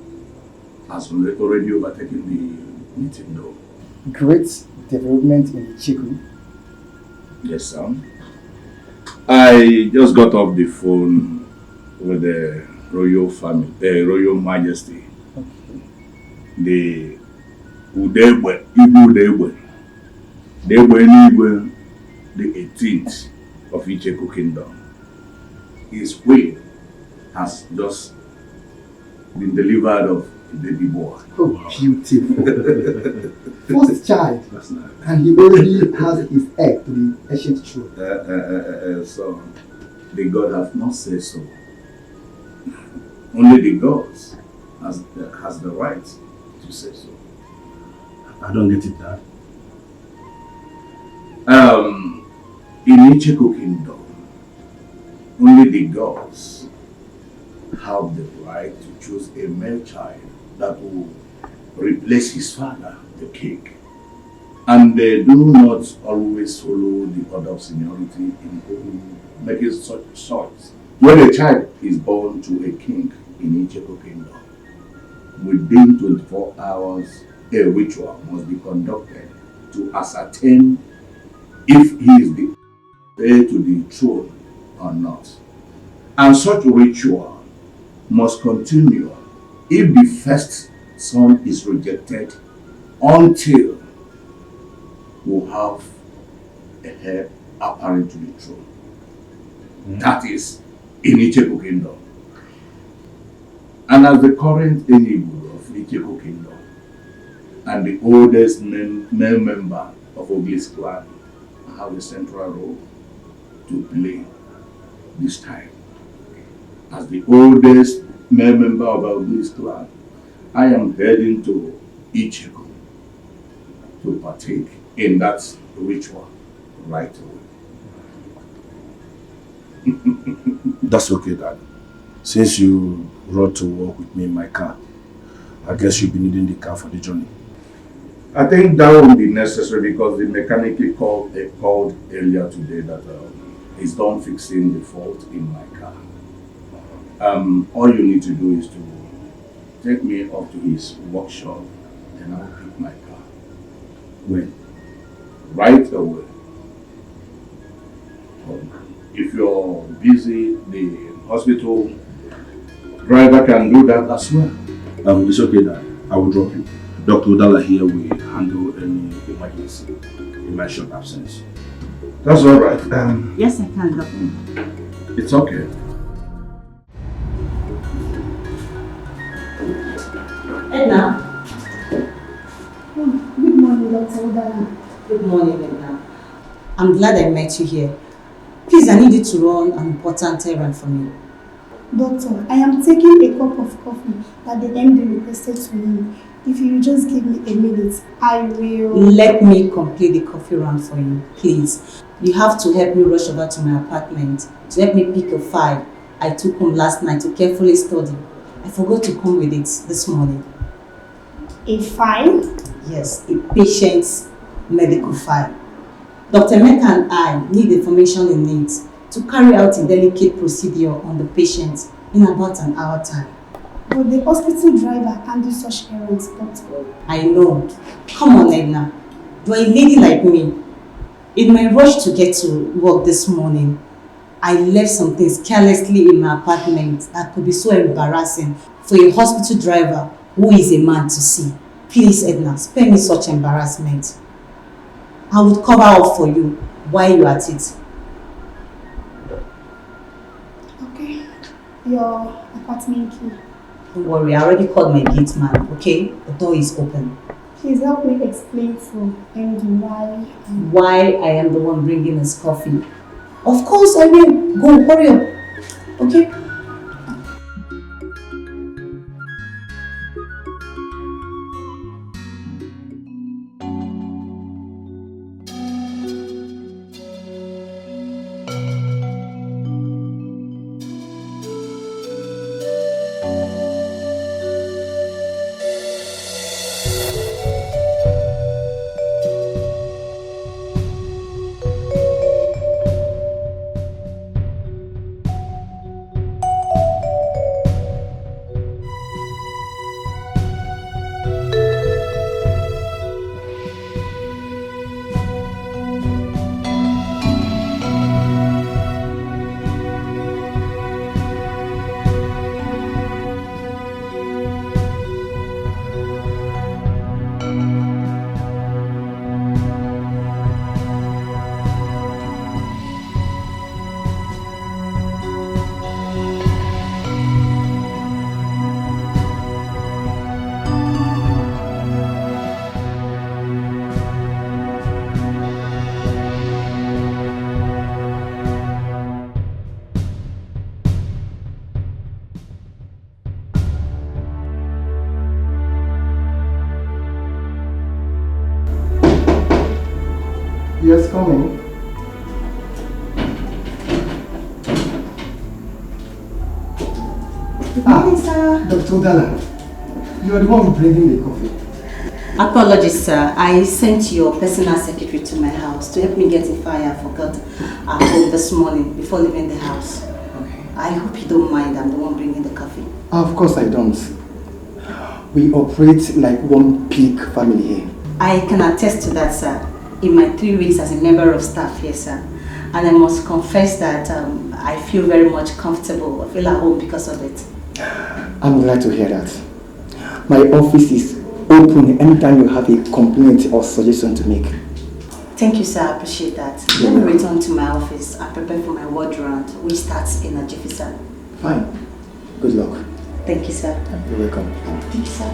has already overtaken the meeting though. Great development in Icheko? Yes, sir. I just got off the phone with the royal family, the royal majesty. Okay. The Udegbe, Ibu Udegbe, the 18th of Icheko Kingdom. His queen has just been delivered of a baby boy. Oh, beautiful. First child. That's nice. And he already has his heir to the ancient throne. So, the God has not said so. Only the gods has the right to say so. I don't get it, Dad. In Icheko Kingdom, only the gods have the right to choose a male child that will replace his father, the king. And they do not always follow the order of seniority in making such choice. When a child is born to a king in Icheko Kingdom, within 24 hours, a ritual must be conducted to ascertain if he is the heir to the throne or not. And such ritual must continue if the first son is rejected until we have a heir apparent to the throne. That is in Icheko Kingdom. And as the current Enyibud of Icheko Kingdom and the oldest male member of Oglis clan, I have a central role to play this time. As the oldest male member of Oglis clan, I am heading to Icheko to partake in that ritual right away. That's okay, Dad. Since you rode to work with me in my car, I guess you'll be needing the car for the journey. I think that won't be necessary because the mechanic called earlier today that he's done fixing the fault in my car. All you need to do is to take me up to his workshop and I'll pick my car. When? Right away. If you're busy, the hospital driver can do that as well. It's okay, Dad. I will drop you. Dr. Udala here will handle any emergency in my short absence. That's all right. Yes, I can, Doctor. It's okay. Edna. Good morning, Dr. Udala. Good morning, Edna. I'm glad I met you here. Please, I need you to run an important errand for me. Doctor, I am taking a cup of coffee that the MD requested to me. If you just give me a minute, I will... Let me complete the coffee round for you, please. You have to help me rush over to my apartment to help me pick a file I took home last night to carefully study. I forgot to come with it this morning. A file? Yes, a patient's medical file. Dr. Mecca and I need information in it to carry out a delicate procedure on the patient in about an hour time. But the hospital driver can't do such errands, doctor. I know. Come on, Edna. You are a lady like me. In my rush to get to work this morning, I left some things carelessly in my apartment that could be so embarrassing for a hospital driver who is a man to see. Please, Edna, spare me such embarrassment. I would cover up for you while you're at it. Okay. Your apartment key. Don't worry, I already called my gate man, okay? The door is open. Please help me explain to MD why I am the one bringing his coffee. Of course I will. Go, hurry up. Okay? Yes, coming. Good morning, sir. Dr. Dalla, you are the one bringing the coffee. Apologies, sir. I sent your personal secretary to my house to help me get a file I forgot at home this morning before leaving the house. Okay. I hope you don't mind. I'm the one bringing the coffee. Of course I don't. We operate like one big family here. I can attest to that, sir. In my 3 weeks as a member of staff here, sir. And I must confess that I feel very much comfortable. I feel at home because of it. I'm glad to hear that. My office is open anytime you have a complaint or suggestion to make. Thank you, sir. I appreciate that. Let me return to my office and prepare for my ward round, which starts in a jiffy, sir. Fine. Good luck. Thank you, sir. You're welcome. Thank you, sir.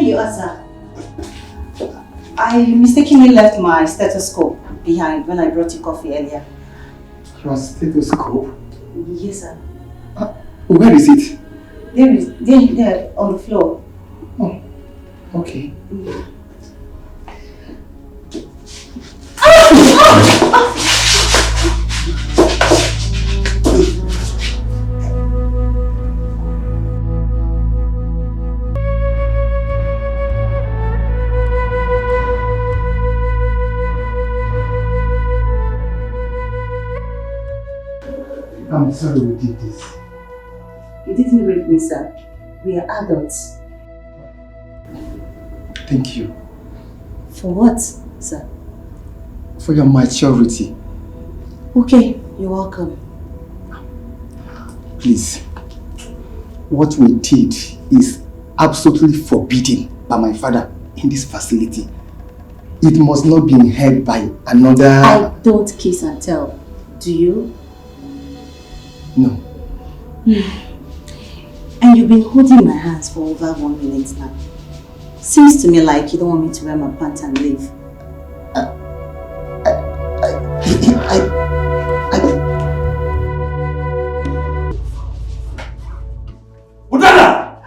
you are, sir. I mistakenly left my stethoscope behind when I brought you coffee earlier. Your stethoscope? Yes, sir. Where is it? There, on the floor. Oh, okay. I'm sorry we did this. You didn't rape me, sir. We are adults. Thank you. For what, sir? For your maturity. Okay, you're welcome. Please. What we did is absolutely forbidden by my father in this facility. It must not be heard by another... I don't kiss and tell. Do you? No. And you've been holding my hands for over 1 minute now. Seems to me like you don't want me to wear my pants and leave. Udana!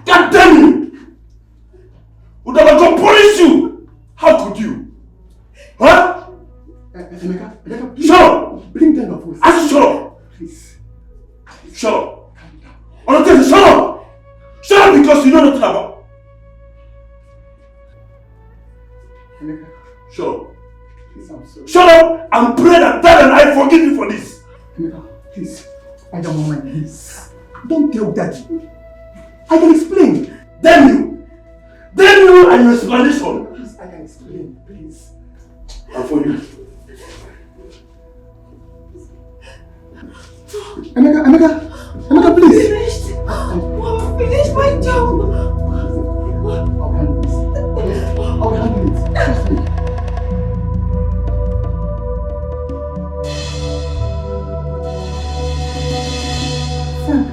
God damn you! Udana, go punish you! How could you? Huh? Emeka, shut up! Bring down your voice. I said shut up! Please. Shut up! Honestly, shut up! Shut up because you know nothing about. Emeka. Shut up. Please, I'm sorry. Shut up and pray that Dad and I forgive you for this. Emeka, please. I don't want my niece. Don't tell Daddy. I can explain. Damn you! Damn you and your explanation! Please, I can explain. Please. And for you. Emeka, please. Finished. I'm finished my job. I'll handle this. I'll handle it. Trust me. Frank,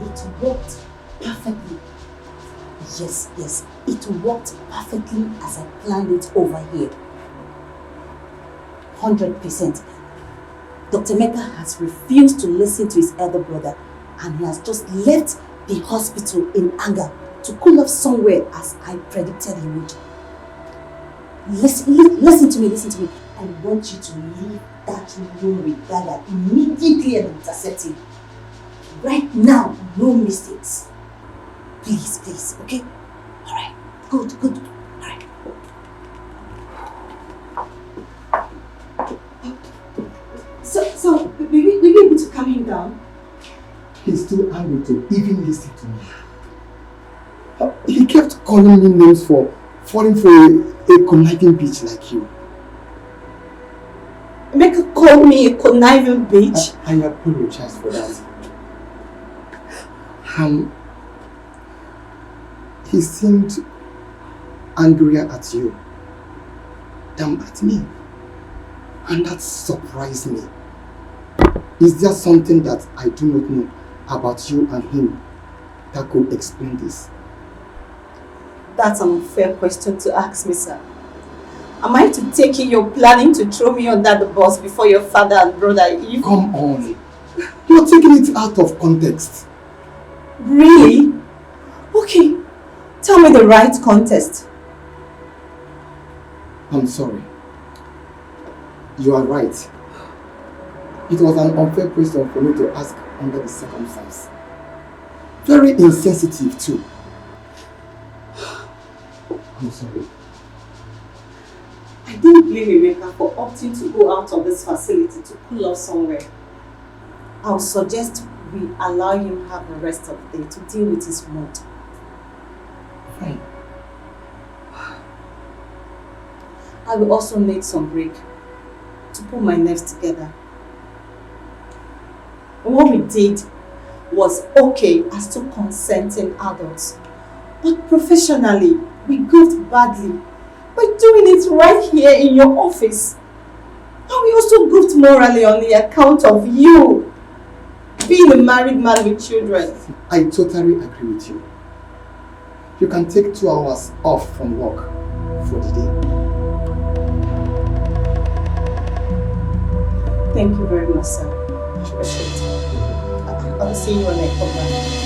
it worked perfectly. Yes, it worked perfectly as I planned it over here. 100%. Dr. Mecca has refused to listen to his elder brother and he has just left the hospital in anger to cool off somewhere as I predicted he would. Listen to me. I want you to leave that room with Dagger immediately and intercept him. Right now, no mistakes. Please, okay? Alright, good. Alright. So, will you be able to calm him down? He's too angry to even listen to me. He kept calling me names for falling for a conniving bitch like you. Make her call me a conniving bitch? I apologize for that. He seemed angrier at you than at me. And that surprised me. Is there something that I do not know about you and him that could explain this? That's an unfair question to ask me, sir. Am I to take it you're planning to throw me under the bus before your father and brother? Come on. You're taking it out of context. Really? Okay. Tell me the right context. I'm sorry. You are right. It was an unfair question for me to ask under the circumstance. Very insensitive too. I'm sorry. I didn't blame Emeka for opting to go out of this facility to cool off somewhere. I'll suggest we allow him have the rest of the day to deal with his mood. Fine. I will also need some break to put my nerves together. What we did was okay as two consenting adults, but professionally, we goofed badly by doing it right here in your office. And we also goofed morally on the account of you being a married man with children. I totally agree with you. you can take 2 hours off from work for the day. Thank you very much, sir. Appreciate it. I'll see you when I come back.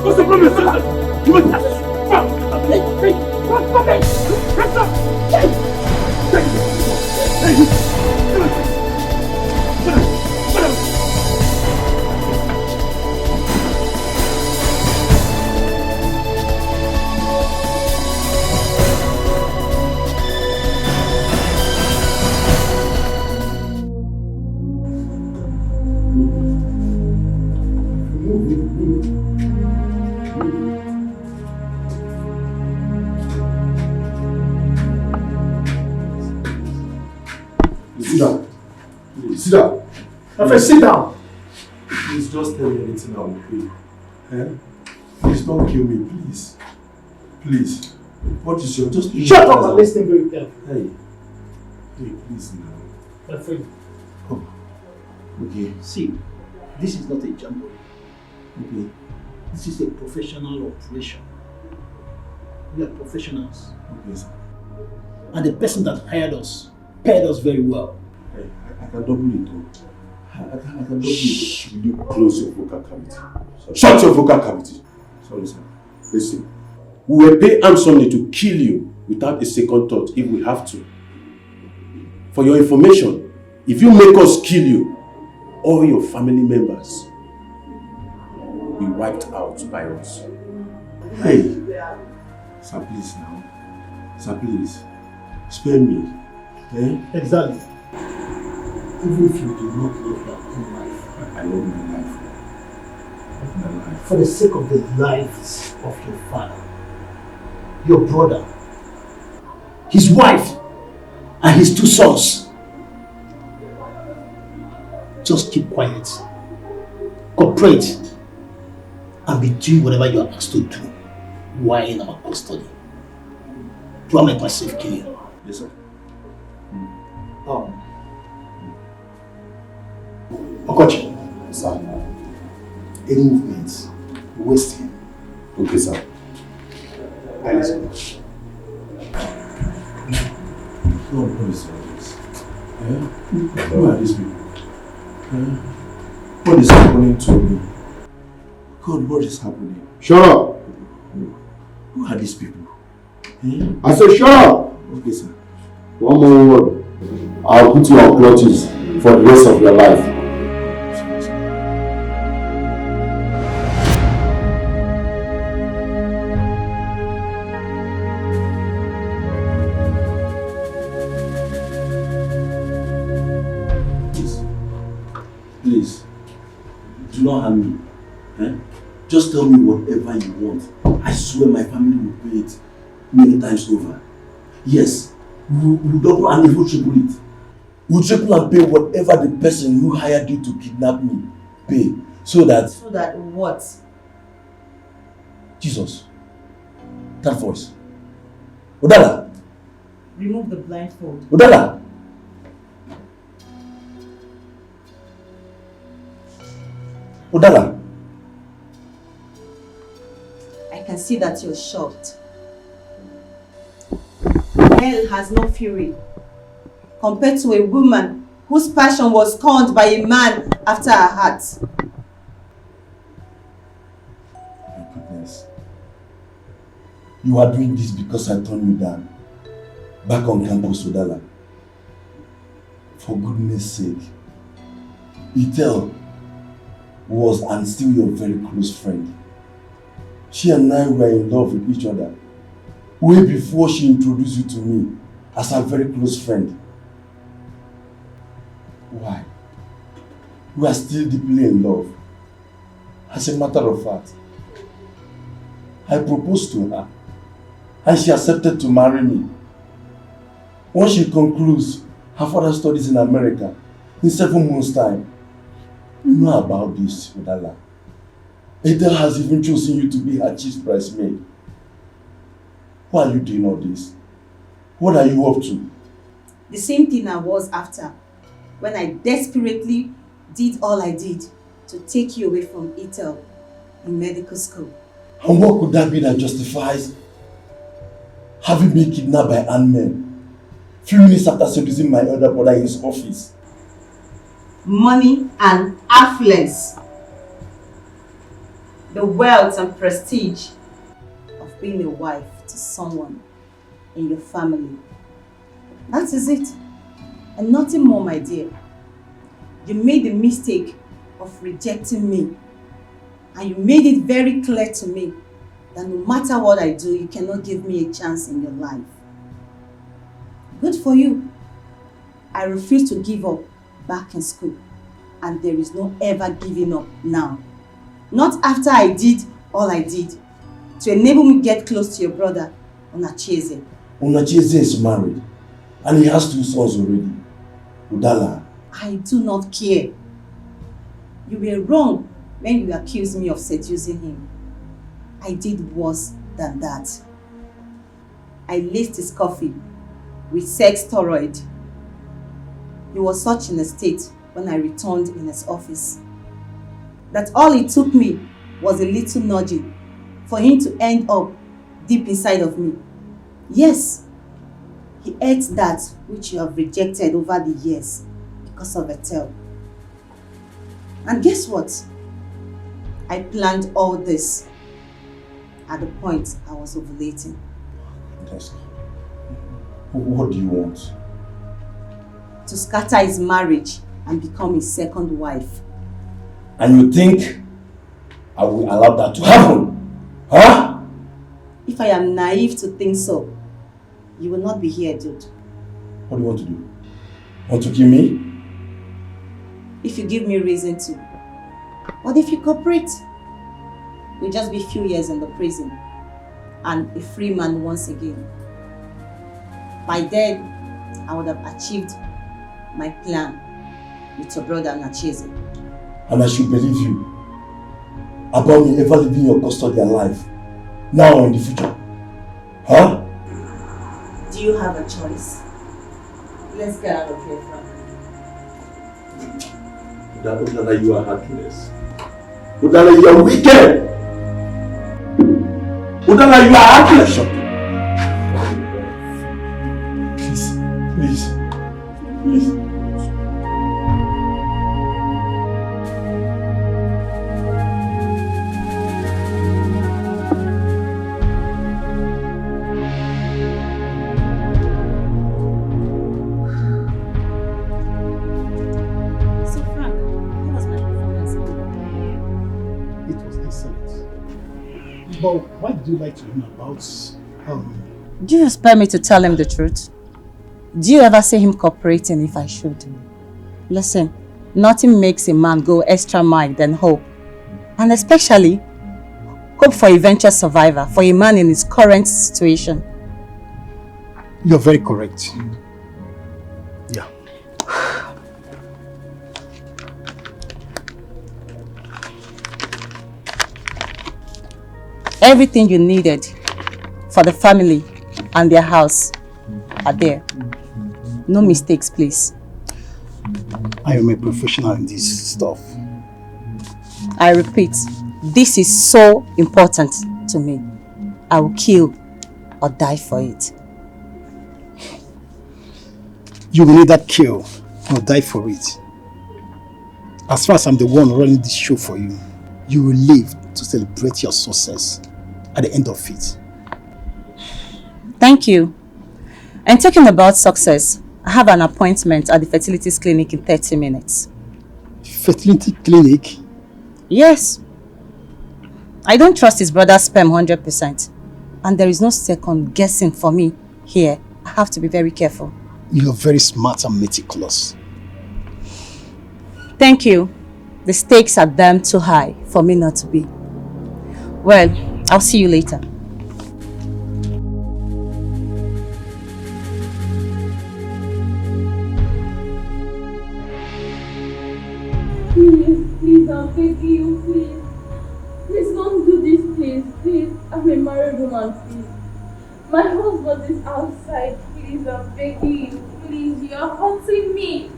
What's the problem, sister? You must have Sit down. Please. Sit down. My friend, sit down. Please just tell me anything I will pay. Eh? Please don't kill me, please. Please. What is your just Shut up and listen very carefully. Hey, please now. My friend. Oh. Okay. See, this is not a jamboree. Okay. This is a professional operation. We are professionals. Okay, sir. And the person that hired us paid us very well. Hey, I can double it though. I can double it. Will you close your vocal cavity? Sorry. Shut your vocal cavity. Sorry, sir. Listen. We will pay handsomely to kill you without a second thought if we have to. For your information, if you make us kill you, all your family members will be wiped out by us. Hey, sir, please now. Sir, please. Spare me. Eh? Exactly. Even if you do not love your own life. I love my life. I love my life. For the sake of the lives of your father, your brother, his wife, and his 2 sons. Just keep quiet, cooperate, and be doing whatever you are asked to do while in our custody. Do I make myself clear? Yes, sir. Okochi. Sir. Any movements, waste him. Okay, sir. I listen. God, what is all this? Who are these people? What is happening to me? God, what is happening? Shut up! Who are these people? I said shut up! Okay, sir. One more word. I'll put you on clutches for the rest of your life. Please, do not harm me. Eh? Just tell me whatever you want. I swear my family will pay it many times over. Yes, we'll double and even triple it. We'll triple and pay whatever the person who hired you to kidnap me pay. So that... So that what? Jesus. That voice. Udala. Remove the blindfold. Udala. Udala. I can see that you're shocked. Hell has no fury compared to a woman whose passion was scorned by a man after her heart. My goodness. You are doing this because I turned you down. Back on campus, Udala. For goodness sake. Itel was and still your very close friend. She and I were in love with each other way before she introduced you to me as her very close friend. Why? We are still deeply in love. As a matter of fact, I proposed to her and she accepted to marry me. Once she concludes her further studies in America in 7 months' time, you know about this, Udala. Adele has even chosen you to be her chief bridesmaid. Why are you doing all this? What are you up to? The same thing I was after when I desperately did all I did to take you away from Ethel in medical school. And what could that be that justifies having been kidnapped by armed men few minutes after seducing my elder brother in his office? Money and affluence. The wealth and prestige of being a wife to someone in your family. That is it. And nothing more, my dear. You made the mistake of rejecting me. And you made it very clear to me that no matter what I do, you cannot give me a chance in your life. Good for you. I refuse to give up back in school. And there is no ever giving up now. Not after I did all I did to enable me to get close to your brother, Onacheze. Onacheze is married and he has 2 sons already. Udala. I do not care. You were wrong when you accused me of seducing him. I did worse than that. I laced his coffee with sex steroid. He was such in a state when I returned in his office that all it took me was a little nudging for him to end up deep inside of me. Yes, he ate that which you have rejected over the years because of Ethel. And guess what? I planned all this at the point I was ovulating. What do you want? To scatter his marriage and become his second wife. And you think I will allow that to happen? Huh? If I am naive to think so, you will not be here, dude. What do you want to do? Want to kill me? If you give me reason to. But if you cooperate, we'll just be a few years in the prison and a free man once again. By then, I would have achieved my plan with your brother Nacheze. And I should believe you about me ever leaving your custody alive, now or in the future. Huh? Do you have a choice? Let's get out of here, Frank. Udala, you are heartless. Udala, you are wicked. Udala, you are heartless. Please. But why did you like to know about Do you expect me to tell him the truth? Do you ever see him cooperating if I should? Listen, nothing makes a man go extra mile than hope. And especially, hope for eventual survivor for a man in his current situation. You're very correct. Yeah. Everything you needed for the family and their house are there. No mistakes, please. I am a professional in this stuff. I repeat, this is so important to me. I will kill or die for it. You will either kill or die for it. As far as I'm the one running this show for you, you will live to celebrate your success at the end of it. Thank you. And talking about success, I have an appointment at the fertilities clinic in 30 minutes. Fertility clinic? Yes. I don't trust his brother's sperm 100%. And there is no second guessing for me here. I have to be very careful. You're very smart and meticulous. Thank you. The stakes are damn too high for me not to be. Well, I'll see you later. Please, I'm begging you, please. Please don't do this, please. Please, I'm a married woman, please. My husband is outside, please, I'm begging you. Please, you're hurting me.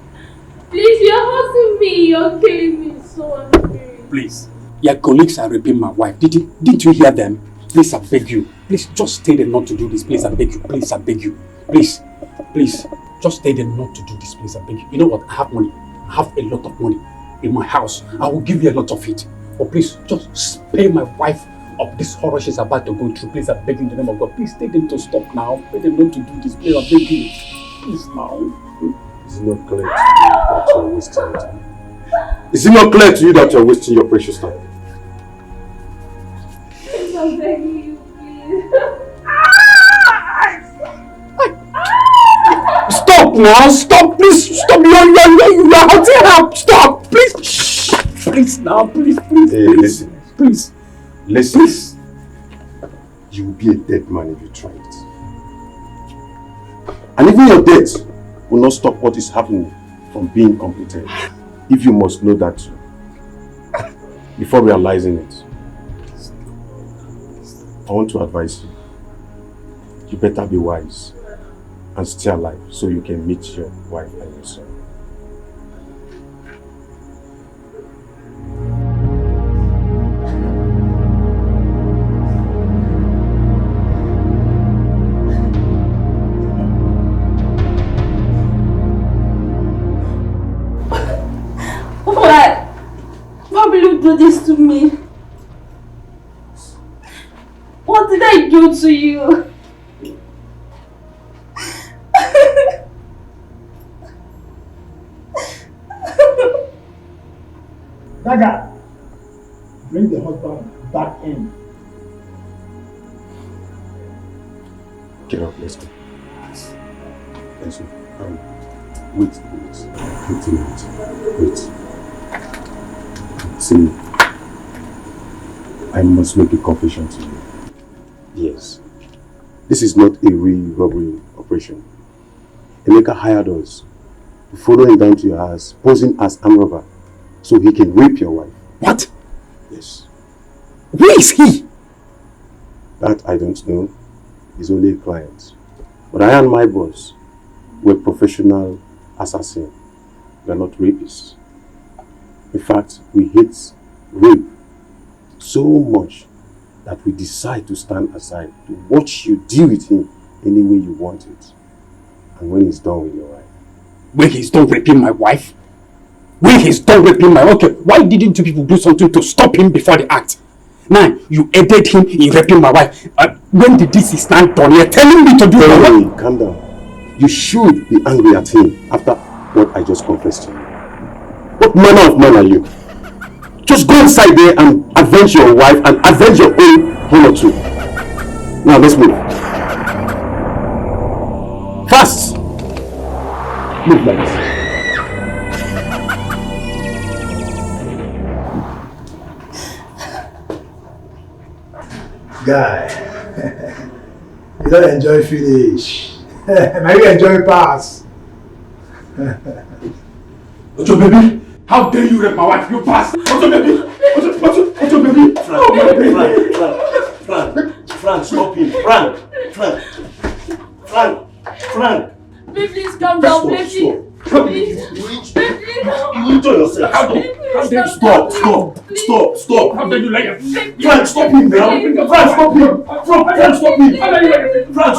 Please, you're hurting me. You're killing me so unfair. Please, your colleagues are raping my wife. Didn't you hear them? Please, I beg you. Please, just stay there not to do this. Please, I beg you. Please, I beg you. Please, just stay there not to do this. Please, I beg you. You know what? I have money. I have a lot of money in my house. I will give you a lot of it. But please, just spare my wife of this horror she's about to go through. Please, I beg you in the name of God. Please, tell them to stop now. Tell them not to do this. Please, I beg you. Please, now. Is it not clear to you that you're wasting your time? Is it not clear to you that you're wasting your precious time? Please, I'm begging you, please. Stop now! Stop! Please stop! You're hurting her! Stop! Please! Shh! Please now! Please! Hey, listen. Please! Listen. Please. You will be a dead man if you try it. And even your death will not stop what is happening from being completed. If you must know that before realizing it. I want to advise you. You better be wise and stay alive so you can meet your wife and your son. Why will you do this to me? What did I do to you? Dagger, bring the husband back in. Get up, let's go. Let's go. Wait a minute. Wait. See, I must make a confession to you. Yes. This is not a real robbery operation. Emeka hired us to follow him down to your house, posing as armed robber, so he can rape your wife. What? Yes. Where is he? That I don't know. He's only a client. But I and my boss were professional assassins. We are not rapists. In fact, we hate rape so much that we decide to stand aside to watch you deal with him any way you want it. And when he's done with your wife. When he's done raping my wife? When he's done raping my wife? Okay, why didn't you people do something to stop him before the act? Now, you aided him in raping my wife. When did this is not done? You're telling me to do it. Calm down. You should be angry at him after what I just confessed to you. What manner of man are you? Just go inside there and avenge your wife and avenge your own honor too. Now let's move. Fast! Move like this. Guy, you don't enjoy finish. Now you enjoy pass. Ojo baby, how dare you rape my wife? You pass. Ojo baby, Ojo baby. Frank, stop him. Frank. Please calm down, please. You enjoy yourself. How dare you? Stop. How dare you lie? Frank, stop him now. Frank, stop him. Frank, stop him. Frank,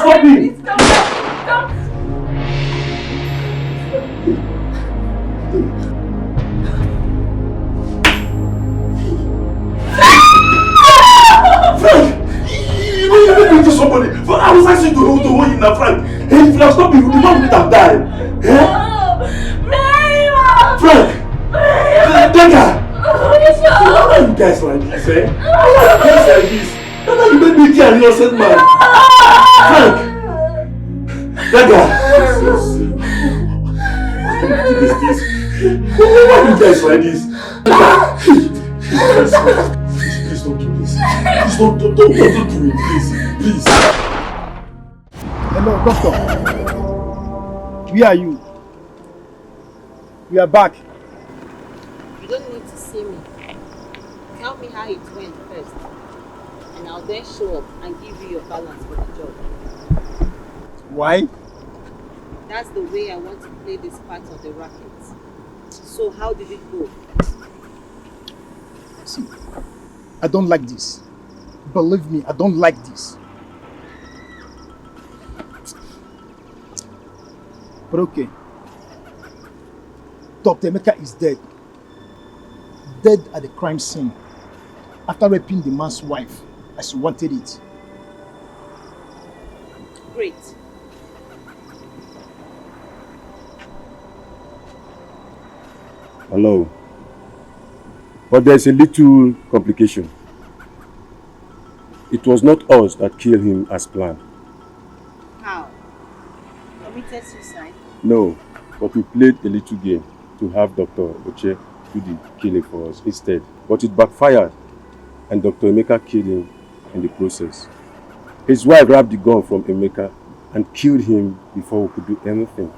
you did somebody. But I was asking to now, Frank. Hey, if you have stopped me, the man would have died. Eh? Frank! Dagger! Why are you guys like this, eh? Why are you guys like this? Dagger, you made me kill an innocent man. Frank! Dagger! Why are you guys like this? Please don't do this. Please don't do it, please. Please. Hello, doctor. Where are you? We are back. You don't need to see me. Tell me how it went first, and I'll then show up and give you your balance for the job. Why? That's the way I want to play this part of the racket. So how did it go? See, I don't like this. Believe me, I don't like this. But okay. Dr. Emeka is dead. Dead at the crime scene after raping the man's wife as he wanted it. Great. Hello. But there's a little complication. It was not us that killed him as planned. How? Committed suicide? No, but we played a little game to have Dr. Oche do the killing for us instead. But it backfired, and Dr. Emeka killed him in the process. His wife grabbed the gun from Emeka and killed him before we could do anything.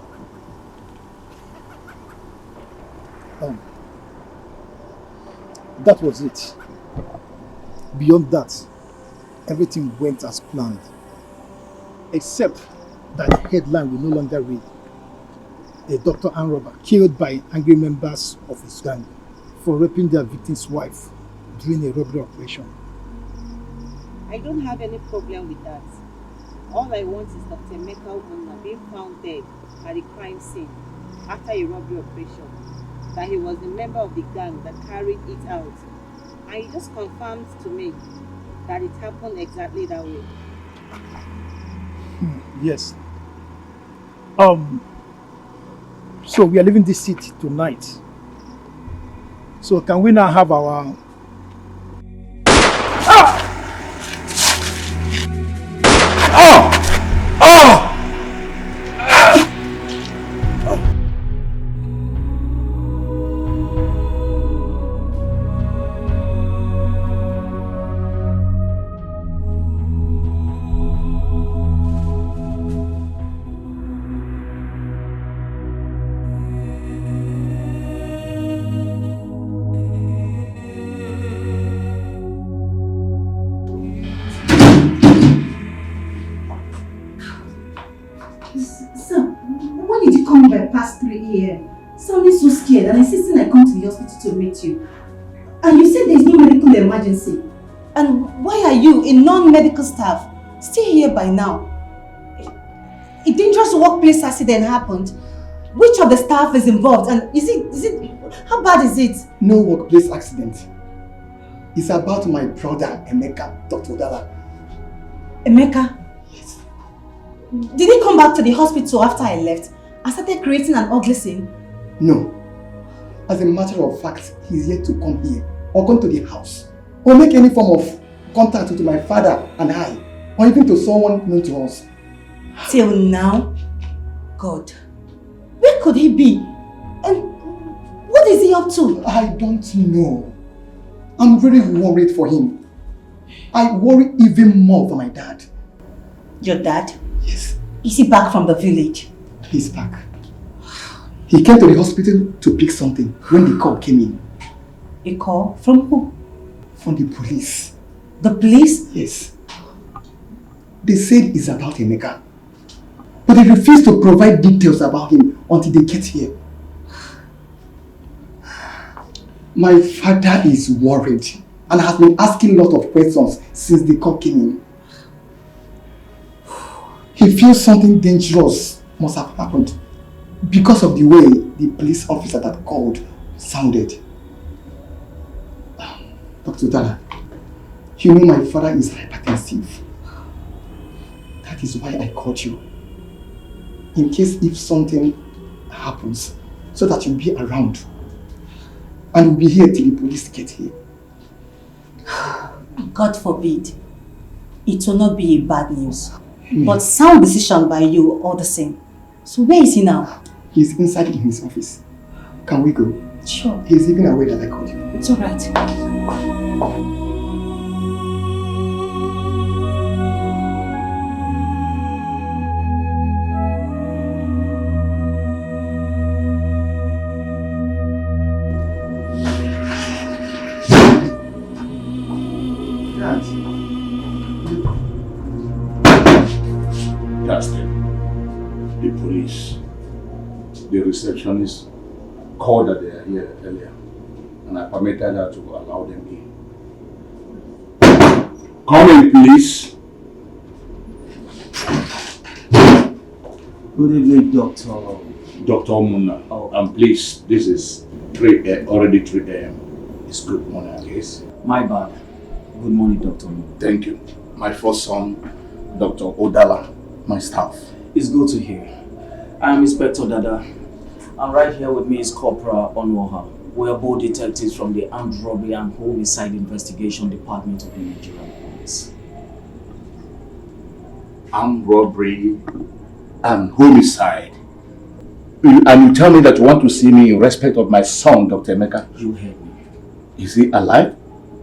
That was it. Beyond that, everything went as planned. Except that the headline will no longer read, "A doctor and robber killed by angry members of his gang for raping their victim's wife during a robbery operation." I don't have any problem with that. All I want is Dr. Emeka Ubunna being found dead at the crime scene after a robbery operation. That he was a member of the gang that carried it out. And he just confirmed to me that it happened exactly that way. Yes. So we are leaving this city tonight. So can we now have our... Past 3 a.m. Sounding so scared and insisting I come to the hospital to meet you. And you said there is no medical emergency. And why are you, a non-medical staff, still here by now? A dangerous workplace accident happened. Which of the staff is involved? And is it, how bad is it? No workplace accident. It's about my brother, Emeka, Dr. Udala. Emeka? Yes. Did he come back to the hospital after I left? I started creating an ugly scene? No. As a matter of fact, he's yet to come here, or come to the house, or make any form of contact with my father and I, or even to someone known to us. Till now? God. Where could he be? And what is he up to? I don't know. I'm really worried for him. I worry even more for my dad. Your dad? Yes. Is he back from the village? He's back. He came to the hospital to pick something when the call came in. A call? From who? From the police. The police? Yes. They said it's about Emeka. But they refused to provide details about him until they get here. My father is worried and has been asking a lot of questions since the call came in. He feels something dangerous must have happened because of the way the police officer that called sounded. Dr. Udala, you know my father is hypertensive. That is why I called you. in case if something happens, so that you'll be around. And we'll be here till the police get here. God forbid. It will not be bad news. But sound decision by you all the same. So where is he now? He's inside in his office. Can we go? Sure. He's even aware that I called you. It's alright. The police, the receptionist called that they are here earlier, and I permitted her to allow them in. Come in, please. Good evening, Doctor. Dr. Muna. Oh. And please, this is already 3 a.m. It's good morning, I guess. My bad. Good morning, Dr. Muna. Thank you. My first son, Dr. Odala, my staff. It's good to hear. I am Inspector Dada. And right here with me is Corporal Onwoha. We are both detectives from the Armed Robbery and Homicide Investigation Department of the Nigerian Police. Armed robbery and homicide. And you tell me that you want to see me in respect of my son, Dr. Emeka? You heard me. Is he alive?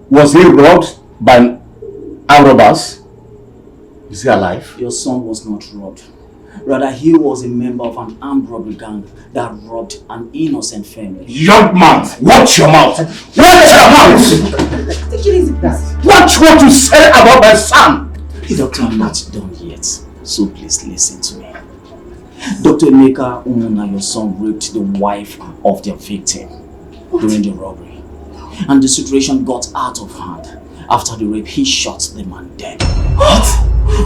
Was he robbed by armed robbers? Is he alive? Your son was not robbed. Rather, he was a member of an armed robbery gang that robbed an innocent family. Young man, watch your mouth! Watch your mouth! Watch what you say about my son! Doctor, I'm not done yet, so please listen to me. Dr. Emeka Umuna, your son, raped the wife of their victim during the robbery. And the situation got out of hand. After the rape, he shot the man dead. What?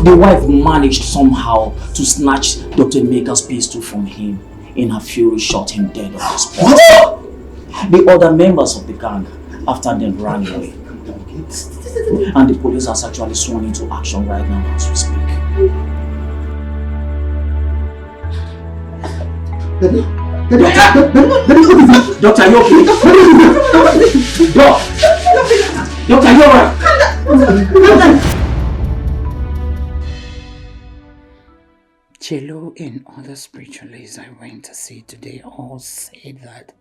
The wife managed somehow to snatch Dr. Emeka's pistol from him. In her fury, shot him dead on the spot. What? The other members of the gang, after them, ran away. And the police has actually sworn into action right now as we speak. Doctor, are you okay? Doctor, are you alright? Chelo and other spiritualists I went to see today all said that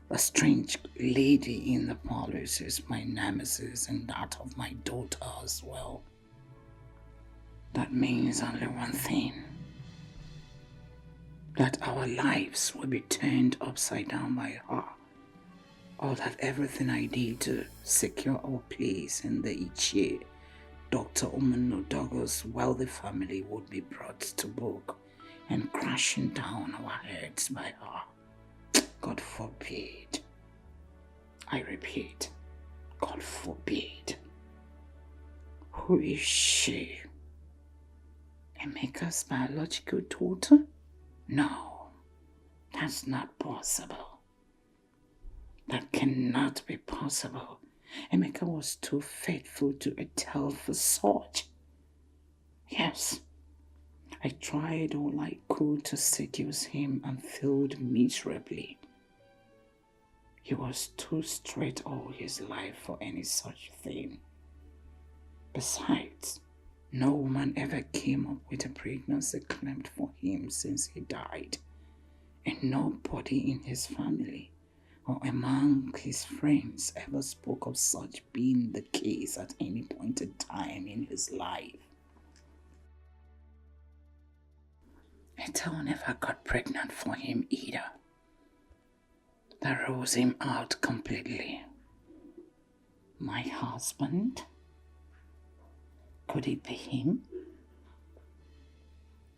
the strange lady in the parlors is my nemesis and that of my daughter as well. That means only one thing. That our lives will be turned upside down by her. Or that everything I did to secure our place in the Ichie, Dr. Umanodogo's wealthy family would be brought to book and crashing down our heads by her. God forbid. I repeat, God forbid. Who is she? Emeka's biological daughter? No, that's not possible. That cannot be possible. Emeka was too faithful to a tale for such. Yes, I tried all I could to seduce him and failed miserably. He was too straight all his life for any such thing. Besides, no woman ever came up with a pregnancy claimed for him since he died, and nobody in his family or among his friends ever spoke of such being the case at any point in time in his life. Ethel never got pregnant for him either. That rules him out completely. My husband? Could it be him?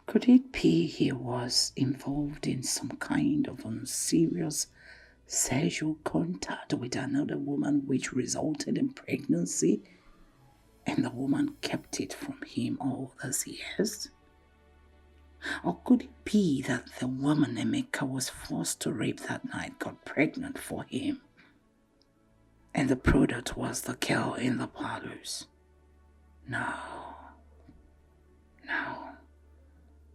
Could it be he was involved in some kind of unserious sexual contact with another woman which resulted in pregnancy, and the woman kept it from him all those years? Or could it be that the woman Emeka was forced to rape that night got pregnant for him, and the product was the girl in the parlors? No.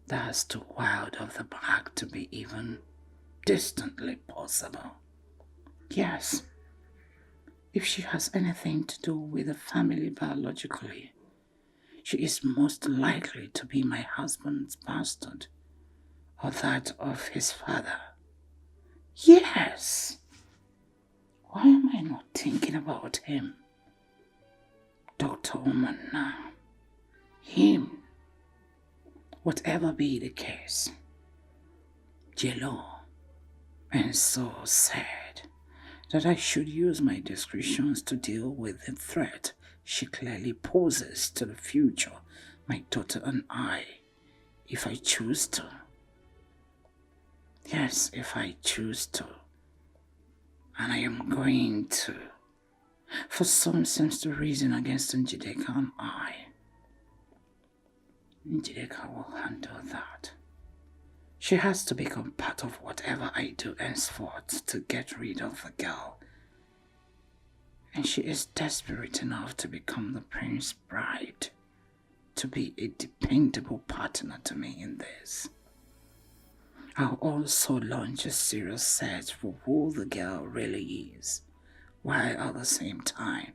That's too wild of the mark to be even distantly possible. Yes, if she has anything to do with the family biologically, she is most likely to be my husband's bastard or that of his father. Yes. Why am I not thinking about him? Dr. Oman now. Him. Whatever be the case. Jello. And so sad that I should use my discretions to deal with the threat she clearly poses to the future, my daughter and I, if I choose to. Yes, if I choose to. And I am going to. For some sinister reason against Njideka and I. Njideka will handle that. She has to become part of whatever I do henceforth to get rid of the girl. And she is desperate enough to become the prince's bride, to be a dependable partner to me in this. I'll also launch a serious search for who the girl really is, while at the same time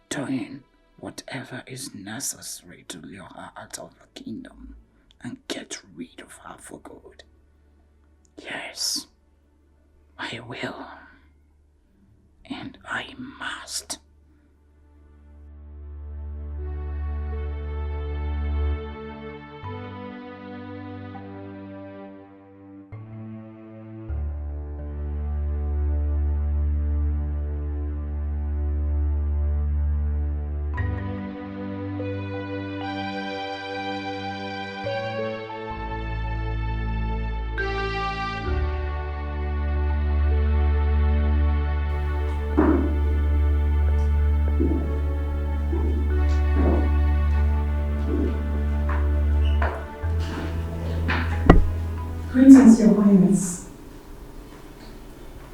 doing whatever is necessary to lure her out of the kingdom and get rid of her for good. Yes, I will. And I must. Greetings, Your Highness.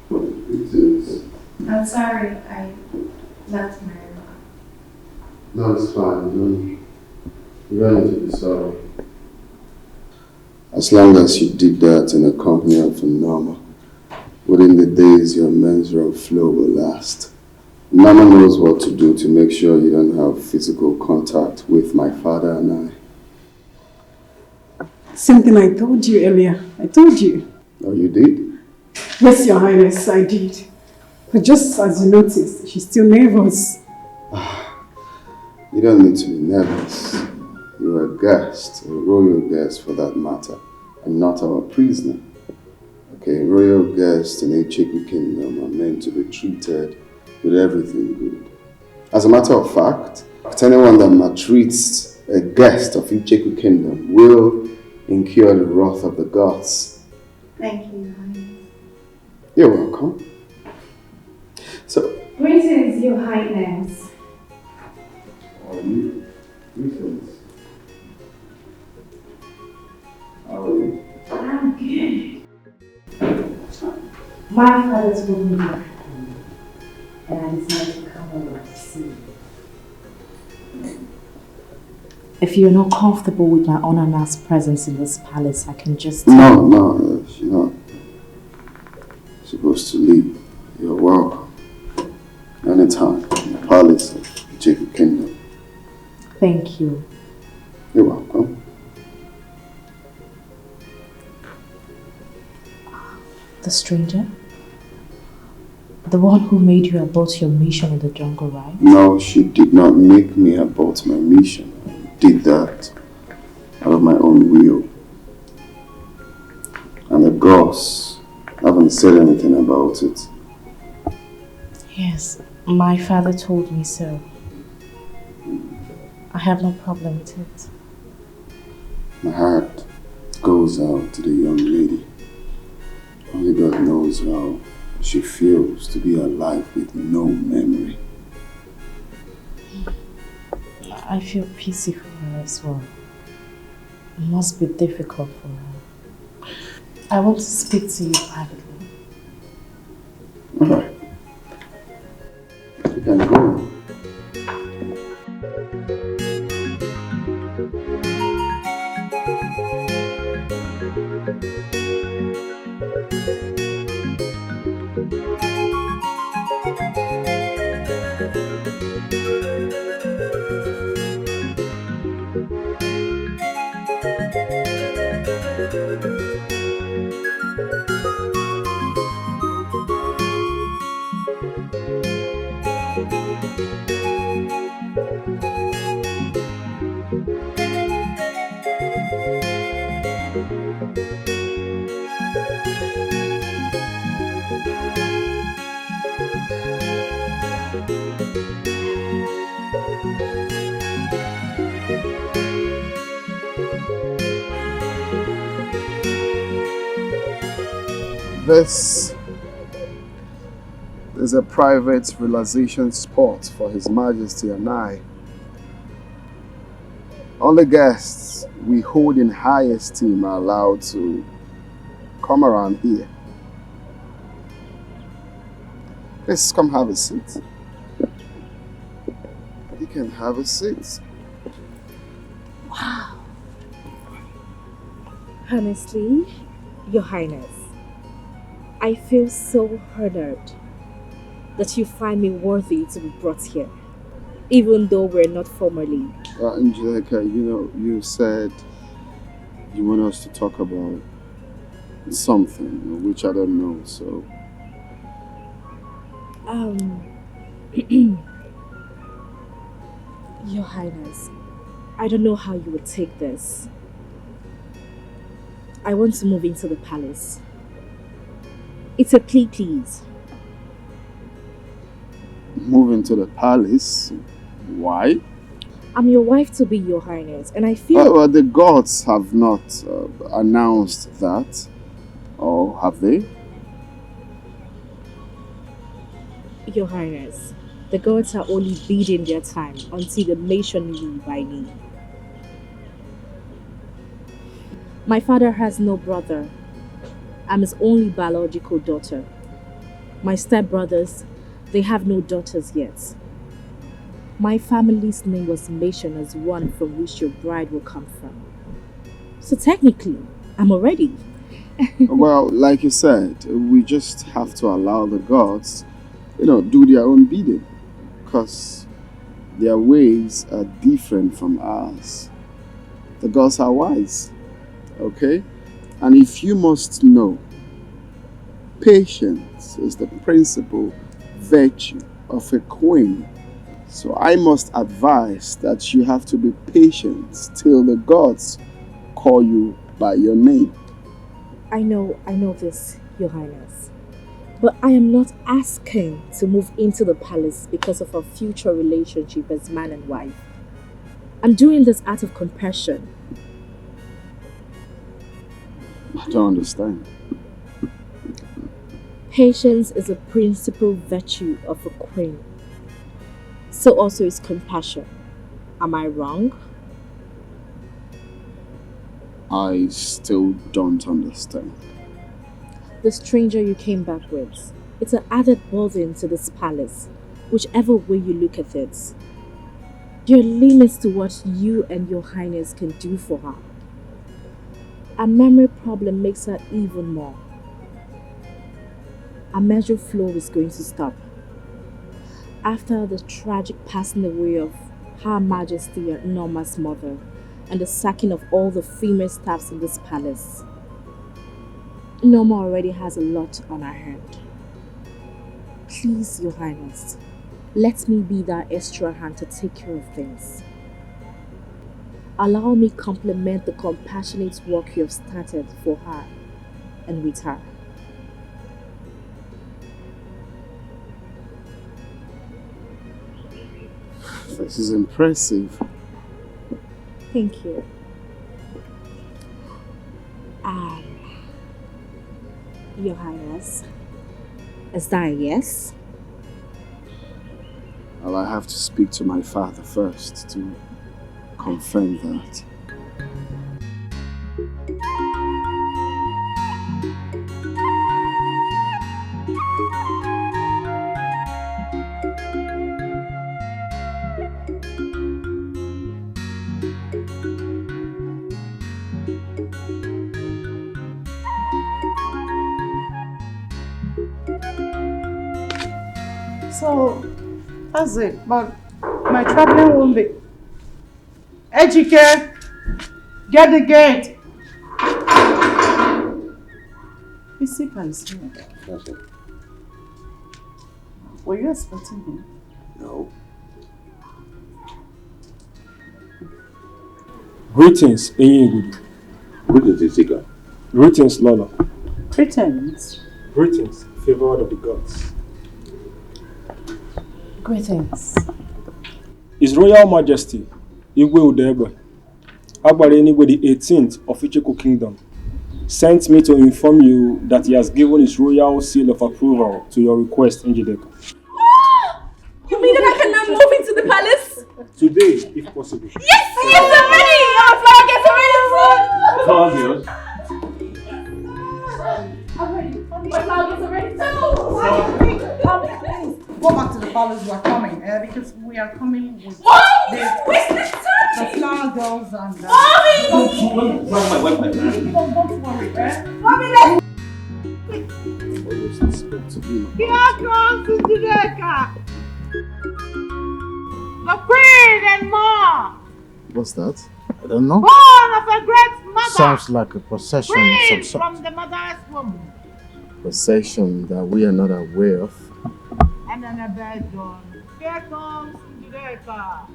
Greetings. I'm sorry, I left my room. No, it's fine. You don't need to be sorry. As long as you did that in the company of a Norma, within the days your menstrual flow will last. Mama knows what to do to make sure you don't have physical contact with my father and I. Same thing I told you earlier. I told you. Oh, you did? Yes, Your Highness, I did. But just as you noticed, she's still nervous. You don't need to be nervous. You're a guest, a royal guest for that matter, and not our prisoner. Okay, royal guests in a Icheku kingdom are meant to be treated with everything good. As a matter of fact, anyone that maltreats a guest of Icheku kingdom will incur the wrath of the gods. Thank you, Your Highness. You're welcome. So, Greetings, Your Highness. how are you? Greetings. How are you? I'm good. My father told me what happened, and I decided to come over to see you. If you're not comfortable with my unannounced presence in this palace, I can just... No, she's not supposed to leave. You're welcome. Anytime in the palace of the Icheku kingdom. Thank you. You're welcome. The stranger? The one who made you abort your mission in the jungle, right? No, she did not make me abort my mission. I did that out of my own will. And the gods haven't said anything about it. Yes, my father told me so. I have no problem with it. My heart goes out to the young lady. Only God knows how she feels to be alive with no memory. I feel pity for her as well. It must be difficult for her. I want to speak to you privately. Alright. You can go. This is a private relaxation spot for His Majesty and I. Only guests we hold in high esteem are allowed to come around here. Please come have a seat. You can have a seat. Wow. Honestly, Your Highness, I feel so honored that you find me worthy to be brought here, even though we're not formally. Angelica, you said you want us to talk about something, which I don't know, so... Your Highness, I don't know how you would take this. I want to move into the palace. It's a plea, please. Move into the palace? Why? I'm your wife to be, Your Highness, and I feel... Well, the gods have not announced that. Or have they? Your Highness, the gods are only biding their time until the nation rule by me. My father has no brother. I'm his only biological daughter. My stepbrothers, they have no daughters yet. My family's name was mentioned as one from which your bride will come from. So technically, I'm already. Well, like you said, we just have to allow the gods, do their own bidding. Because their ways are different from ours. The gods are wise. Okay? And if you must know, patience is the principal virtue of a queen. So I must advise that you have to be patient till the gods call you by your name. I know this, Your Highness. But I am not asking to move into the palace because of our future relationship as man and wife. I'm doing this out of compassion. I don't understand. Patience is a principal virtue of a queen. So also is compassion. Am I wrong? I still don't understand. The stranger you came back with, it's an added burden to this palace, whichever way you look at it. There are limits to what you and Your Highness can do for her. A memory problem makes her even more. A measure flow is going to stop. After the tragic passing away of Her Majesty and Norma's mother and the sacking of all the female staffs in this palace, Norma already has a lot on her hand. Please, Your Highness, let me be that extra hand to take care of things. Allow me complement the compassionate work you have started for her and with her. This is impressive. Thank you. Your Highness, is that a yes? Well, I have to speak to my father first to confirm that. So, that's it. But my traveling won't be. Ejike, get the gate. Physically, That's it. were you expecting him? No. Greetings, Ini Edo. Greetings, Isika. Greetings, Lola. Greetings. Greetings, favored of the gods. Greetings. His Royal Majesty, Igwe Udegbe, Agbareni with the 18th of Icheko Kingdom, sent me to inform you that he has given his royal seal of approval to your request, Njideka. You mean that I can now move into the palace? Today, if possible. Yes, I'm ready! Our flower gets ready soon! I'm ready. My flower gets ready too! Go back to the palace, we are coming, because we are coming with the flower girls and... Don't worry, Mommy, let's... Here comes Njideka! The queen and more! What's that? I don't know. Born of a great mother! Sounds like a possession of some Queen sort. from the mother's womb. Possession that we are not aware of. And then a bed gone. Here comes Njideka,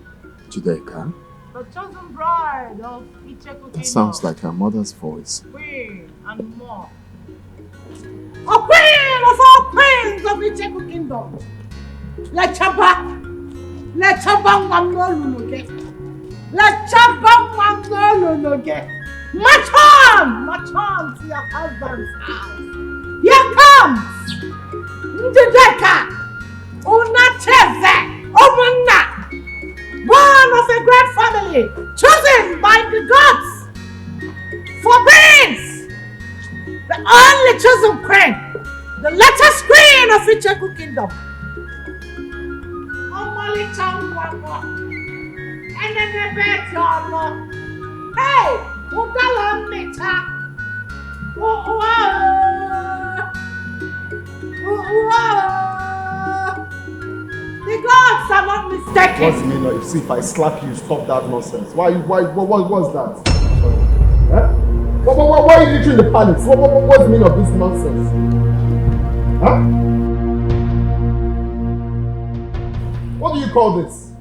Judeka? the chosen bride of Icheku That sounds like her mother's voice. Queen and more. A queen of all queens of Icheku Kingdom. Lechaba Wamnologe. Lechaba Wamnologe. March on to your husband's house. Here comes Njideka Unacheze Omuna, born of a great family, chosen by the gods for queens, the only chosen queen, the latest queen of Icheku Kingdom. Omali Changwako, and then the bed yolo. Hey, Udala Mita. The gods are not mistaken. What's the meaning of see if I slap you, stop that nonsense? What's that? Huh? Why are you literally in the palace? What's the meaning of this nonsense? Huh? What do you call this?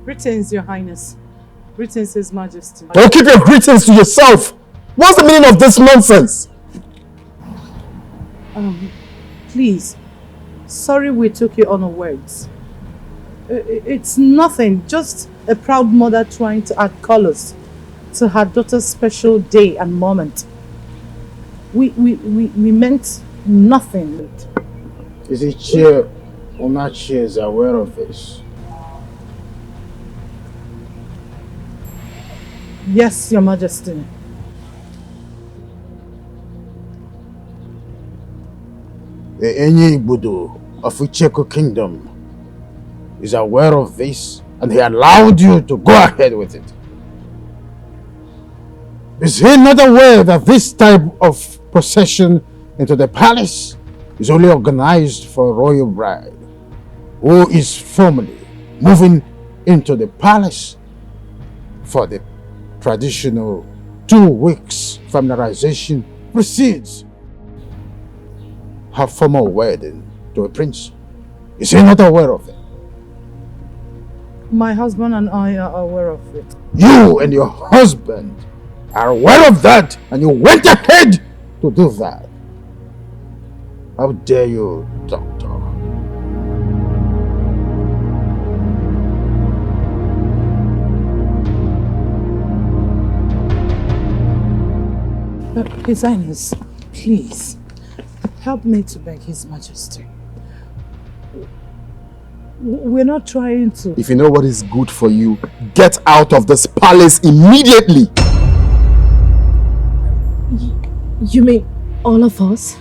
Greetings, Your Highness. Greetings, His Majesty. Don't keep your greetings to yourself. What's the meaning of this nonsense? Please. Sorry we took you unawares. It's nothing, just a proud mother trying to add colors to her daughter's special day and moment. We meant nothing. Is it Chair Onachi is aware of this? Yes, Your Majesty. The Ini Edo of Icheku Kingdom is aware of this and he allowed you to go ahead with it. Is he not aware that this type of procession into the palace is only organized for a royal bride who is formally moving into the palace for the traditional 2 weeks familiarization precedes her formal wedding to a prince? Is he not aware of it? My husband and I are aware of it. You and your husband are aware of that and you went ahead to do that. How dare you, Doctor? His Highness, please, help me to beg His Majesty. We're not trying to... If you know what is good for you, get out of this palace immediately! You mean all of us?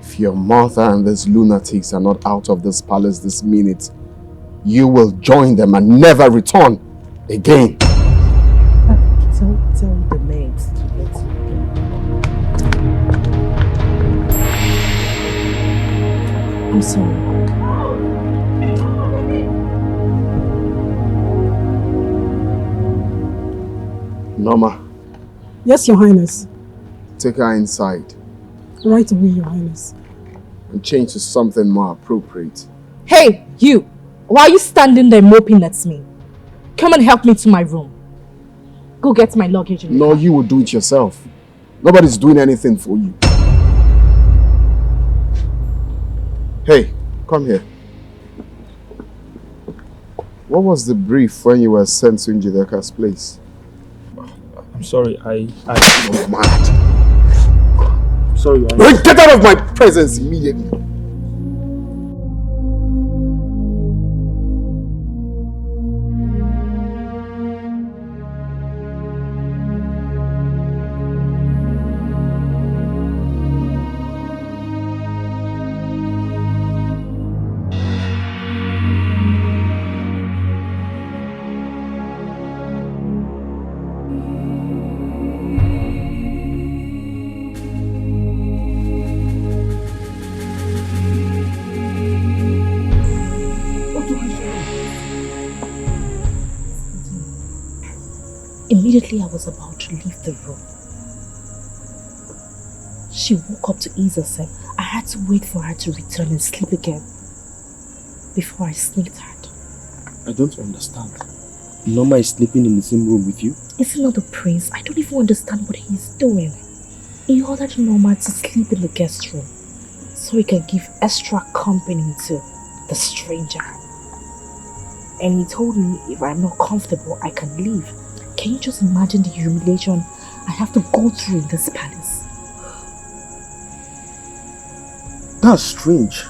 If your mother and these lunatics are not out of this palace this minute, you will join them and never return again. Tell the maids to let you go. I'm sorry. Norma, Yes, Your Highness. take her inside Right away, Your Highness. and change to something more appropriate. Hey, you! Why are you standing there moping at me? Come and help me to my room. Go get my luggage. No, you will do it yourself. Nobody's doing anything for you. Hey, come here. What was the brief when you were sent to Njideka's place? I'm sorry, I was mad. Sorry, get out of my presence immediately. Immediately I was about to leave the room, she woke up to ease herself. I had to wait for her to return and sleep again before I sneaked out. I don't understand. Norma is sleeping in the same room with you? Is he not the prince? I don't even understand what he's doing. He ordered Norma to sleep in the guest room so he can give extra company to the stranger. And he told me if I'm not comfortable, I can leave. Can you just imagine the humiliation I have to go through in this palace? That's strange.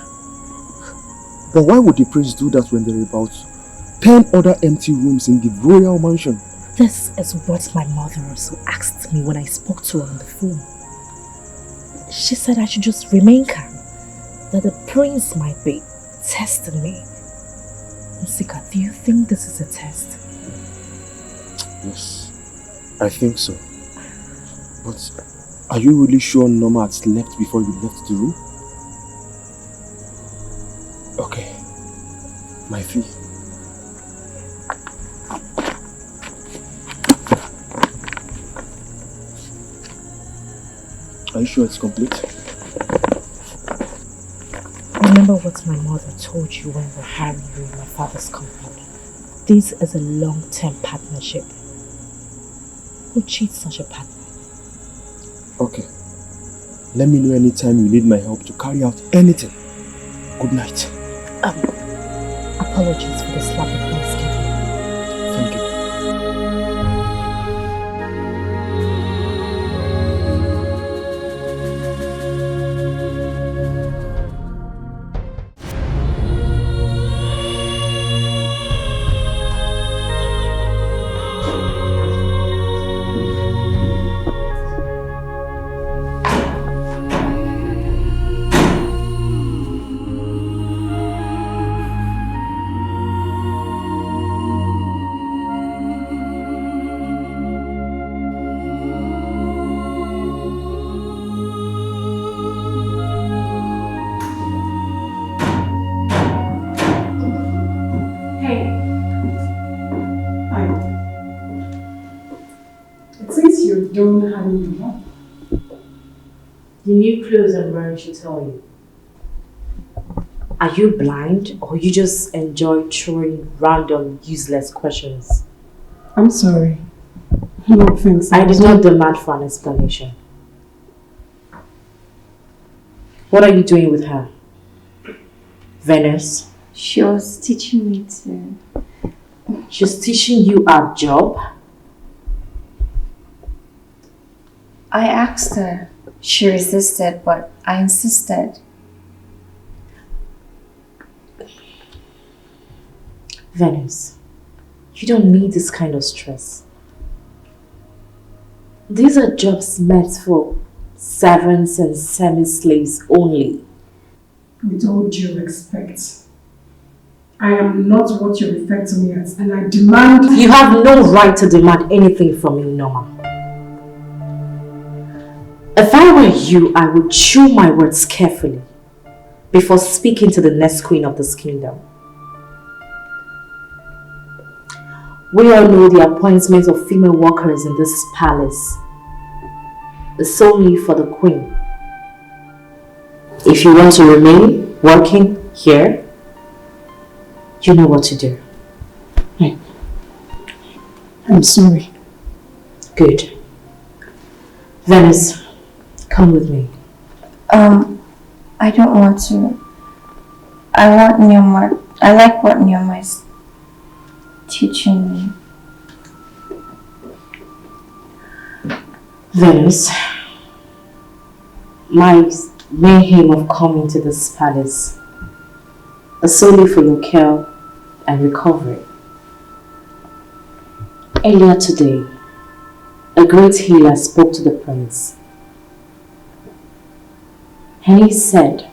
But why would the prince do that when there are about 10 other empty rooms in the royal mansion? This is what my mother also asked me when I spoke to her on the phone. She said I should just remain calm, that the prince might be testing me. Nsika, do you think this is a test? Yes, I think so. But are you really sure Norma had slept before you left the room? Okay, my fee. Are you sure it's complete? Remember what my mother told you when we were hiring you in my father's company. This is a long-term partnership. Who cheats such a partner? Okay. Let me know anytime you need my help to carry out anything. Good night. Apologies for the slap the prince gave you. Thank you. Don't hang you up. The new clothes I'm wearing should tell you. Are you blind or you just enjoy throwing random, useless questions? I'm sorry. No offense. I did not demand for an explanation. What are you doing with her? Venice? She was teaching me to... She's teaching you our job? I asked her. She resisted, but I insisted. Venice, you don't need this kind of stress. These are jobs meant for servants and semi-slaves only. With all due respect, I am not what you refer to me as, and I demand... You have no right to demand anything from me, Norma. If I were you, I would chew my words carefully before speaking to the next queen of this kingdom. We all know the appointment of female workers in this palace is solely for the queen. If you want to remain working here, you know what to do. I'm sorry. Good. Venice, come with me. I don't want to. I want Nyoma. I like what Nyoma is teaching me. Venice, my main aim of coming to this palace is solely for your care and recovery. Earlier today, a great healer spoke to the prince, and he said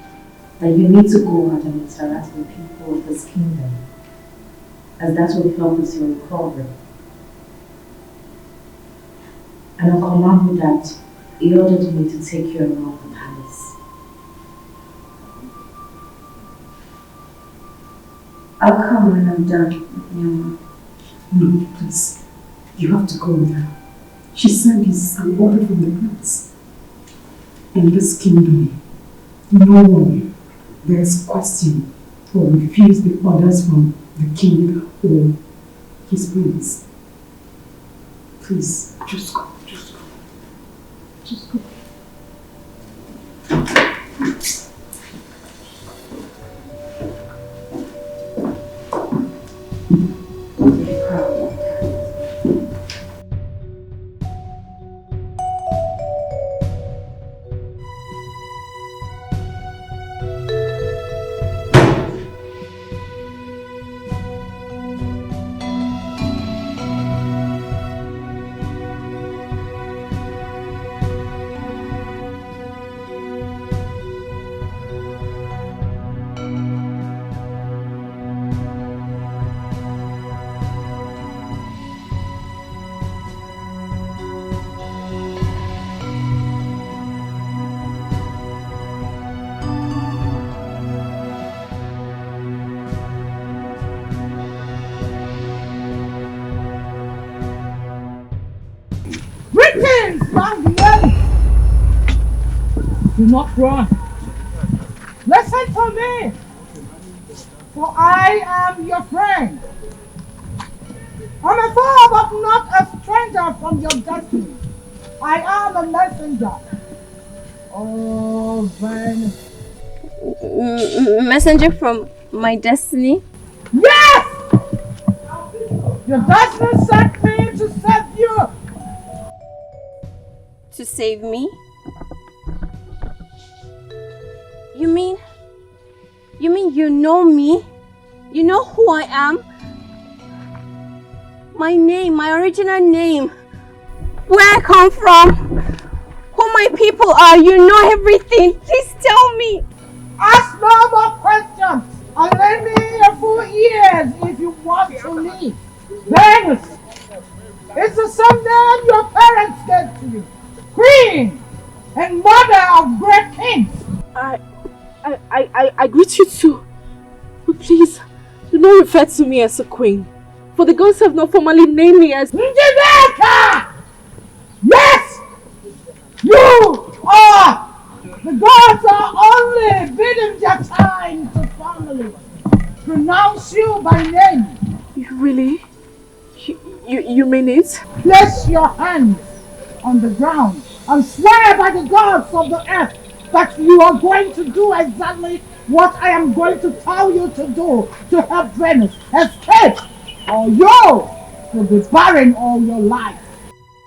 that you need to go out and interact with people of this kingdom, as that will help with your recovery. And on command of that, he ordered me to take you around the palace. I'll come when I'm done with Nyama. No, please. You have to go now. She said it's an order from the prince. In this kingdom, no one dares question or refuse the orders from the king or his prince. Please, just go, just go. Just go. Do not run. Listen to me, for I am your friend. I'm a foe, but not a stranger from your destiny. I am a messenger. Oh, Venice. Messenger from my destiny? Yes! Your destiny sent me to save you. To save me? You mean you know me? You know who I am? My name, my original name. Where I come from? Who my people are? You know everything. Please tell me. Ask no more questions and lend me a full ears if you want to leave. Venus! It's the same name your parents gave to you. Queen and mother of great kings. I greet you too. But please, do not refer to me as a queen. For the gods have not formally named me as Dikeh! Yes! You are! The gods are only bidding their time to formally pronounce you by name. Really? You mean it? Place your hands on the ground and swear by the gods of the earth that you are going to do exactly what I am going to tell you to do to help Venus escape, or you will be barren all your life.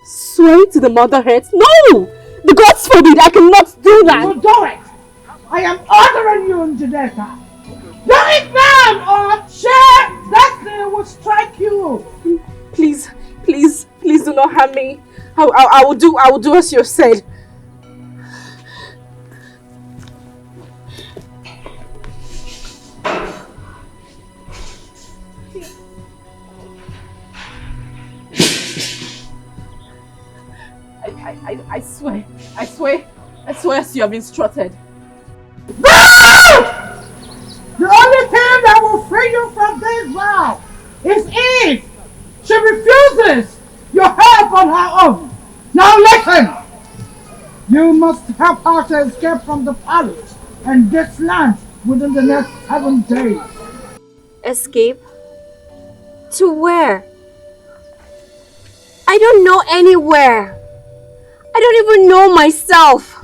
Swear to the mother earth? No! The gods forbid, I cannot do that! You will do it! I am ordering you, Dikeh. Do it now, or sheer destiny will strike you! Please do not harm me. I will do as you said. I swear as you have instructed. No! The only thing that will free you from this vow is if she refuses your help on her own. Now listen! You must help her to escape from the palace and this land within the next 7 days. Escape? To where? I don't know anywhere. I don't even know myself.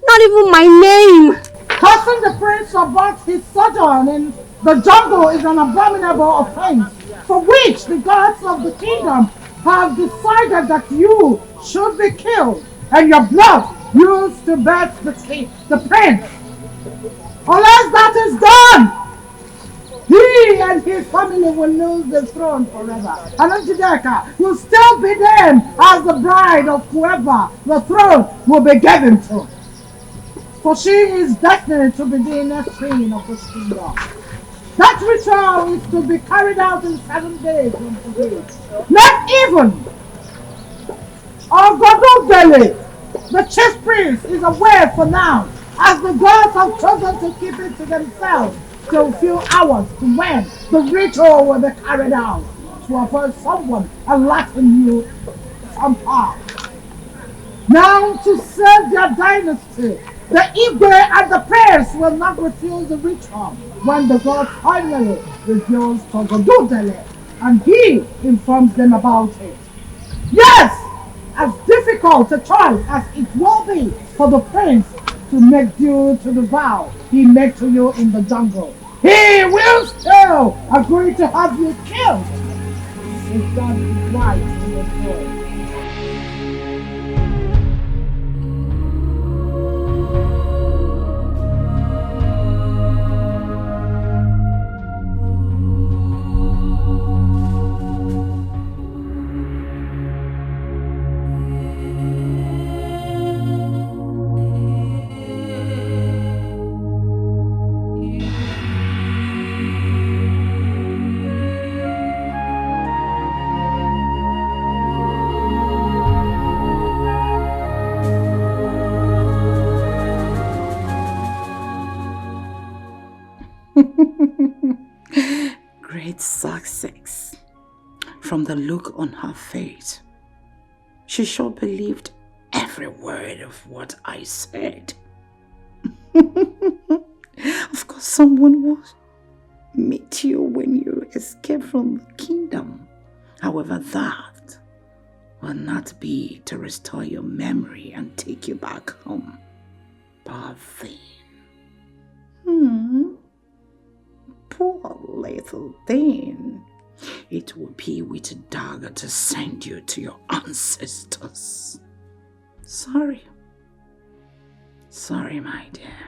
Not even my name. Causing the prince about his sojourn in the jungle is an abominable offense, for which the gods of the kingdom have decided that you should be killed, and your blood used to birth the prince. Unless that is done, he and his family will lose the throne forever. And Njideka will still be named as the bride of whoever the throne will be given to. For she is destined to be the next queen of this kingdom. That ritual is to be carried out in 7 days from today. Not even Ogododele, the chief priest, is aware for now, as the gods have chosen to keep it to themselves till a few hours to when the ritual will be carried out, to avoid someone alerting you somehow. Now, to save their dynasty, the Igwe and the priests will not refuse the ritual when the god finally reveals Togododele and he informs them about it. Yes, as difficult a choice as it will be for the prince to make due to the vow he made to you in the jungle, he will still agree to have you killed if that is right in your soul. Great success. From the look on her face, she sure believed every word of what I said. Of course, someone will meet you when you escape from the kingdom. However, that will not be to restore your memory and take you back home. Poor thing. Poor little thing. It will be with a dagger to send you to your ancestors. Sorry. Sorry, my dear.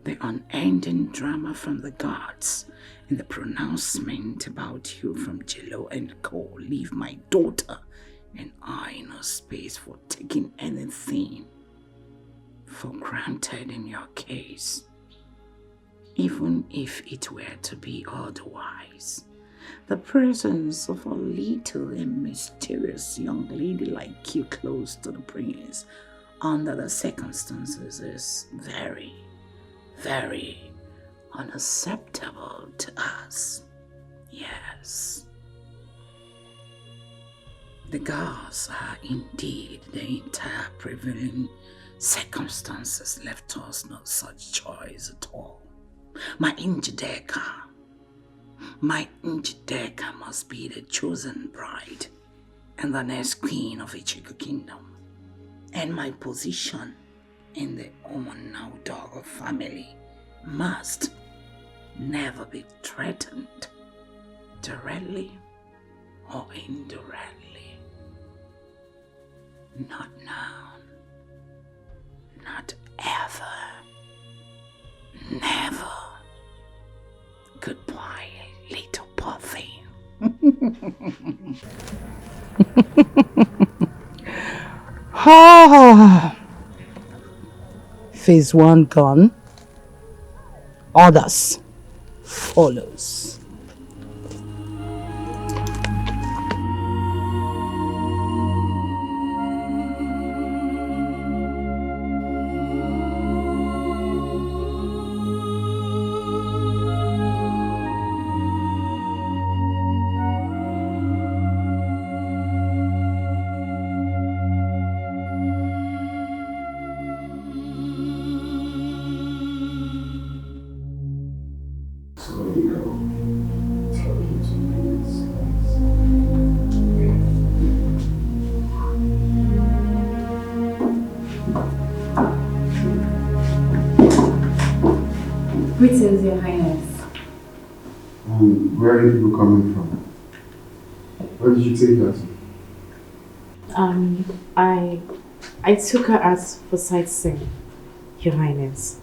The unending drama from the gods and the pronouncement about you from Jello and Co. leave my daughter and I no space for taking anything for granted in your case. Even if it were to be otherwise, the presence of a little and mysterious young lady like you close to the prince under the circumstances is very, very unacceptable to us. Yes. The gods are indeed the entire prevailing circumstances left us no such choice at all. My Njideka must be the chosen bride and the next queen of Ichigo kingdom. And my position in the Omonaudogo family must never be threatened, directly or indirectly. Not now. Not ever. Never. Goodbye, little puppy. Phase 1 gone. Others follows. Greetings, Your Highness. Where are you people coming from? Where did you take her to? I I took her out for sightseeing, Your Highness.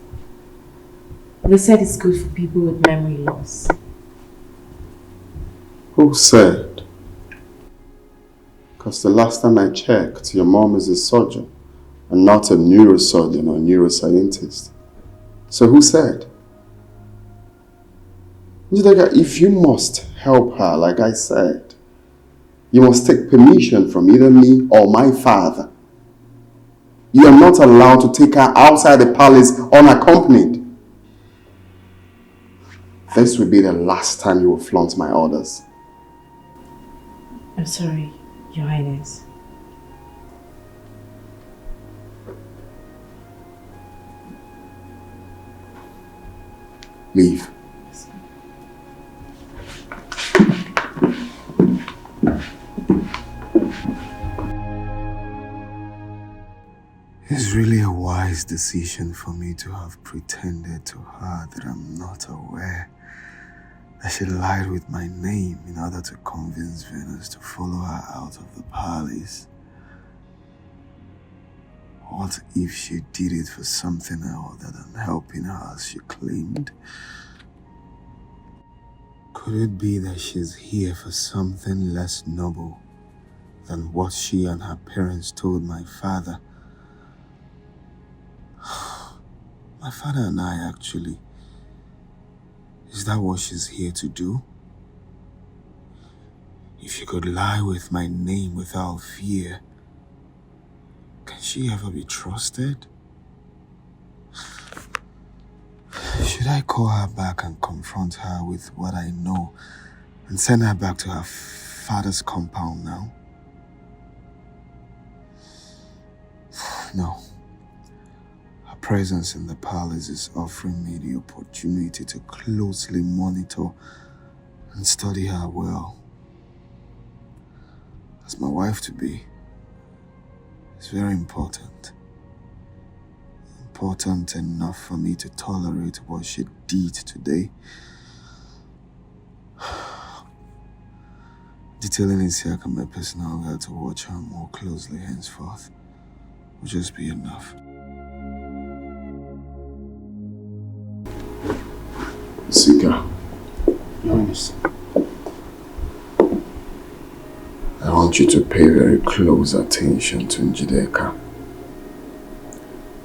They said it's good for people with memory loss. Who said? Because the last time I checked, your mom is a surgeon and not a neurosurgeon or neuroscientist. So who said? If you must help her, like I said, you must take permission from either me or my father. You are not allowed to take her outside the palace unaccompanied. This will be the last time you will flaunt my orders. I'm sorry, Your Highness. Leave. It's really a wise decision for me to have pretended to her that I'm not aware that she lied with my name in order to convince Venus to follow her out of the palace. What if she did it for something other than helping her as she claimed? Could it be that she's here for something less noble than what she and her parents told my father? My father and I, actually. Is that what she's here to do? If she could lie with my name without fear, can she ever be trusted? Should I call her back and confront her with what I know and send her back to her father's compound now? No. Her presence in the palace is offering me the opportunity to closely monitor and study her well. As my wife-to-be, it's very important. Important enough for me to tolerate what she did today. Detailing Isiaka, my personal guide, to watch her more closely henceforth will just be enough. Sika, Yes. I want you to pay very close attention to Njideka.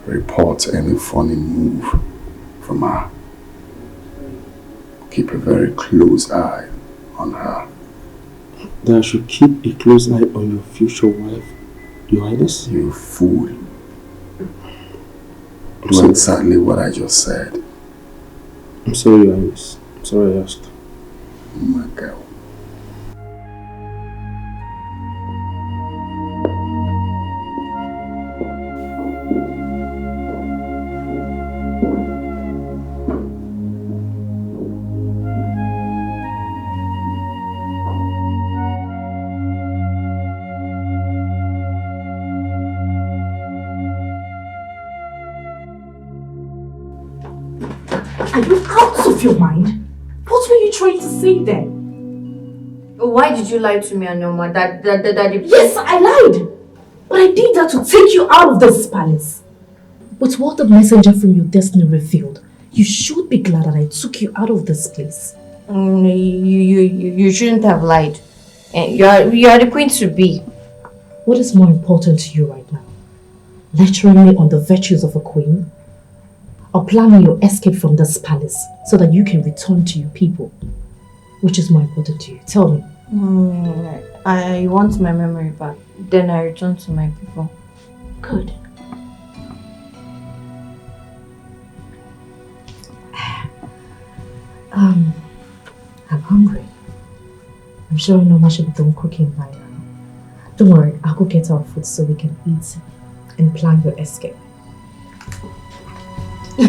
Report any funny move from her. Keep a very close eye on her. Then I should keep a close eye on your future wife, Your Highness? You fool. Do exactly what I just said. I'm sorry, Your Highness. I'm sorry I asked. My girl. Are you out of your mind? What were you trying to say then? Why did you lie to me and Norma? That Yes, I lied! But I did that to take you out of this palace. But what the messenger from your destiny revealed, you should be glad that I took you out of this place. You shouldn't have lied. You are the queen to be. What is more important to you right now? Lecturing me on the virtues of a queen? Or planning your escape from this palace so that you can return to your people? Which is more important to you? Tell me. I want my memory back. Then I return to my people. Good. I'm hungry. I'm sure Norma should be done cooking by now. Don't worry, I'll go get our food so we can eat and plan your escape. Sit.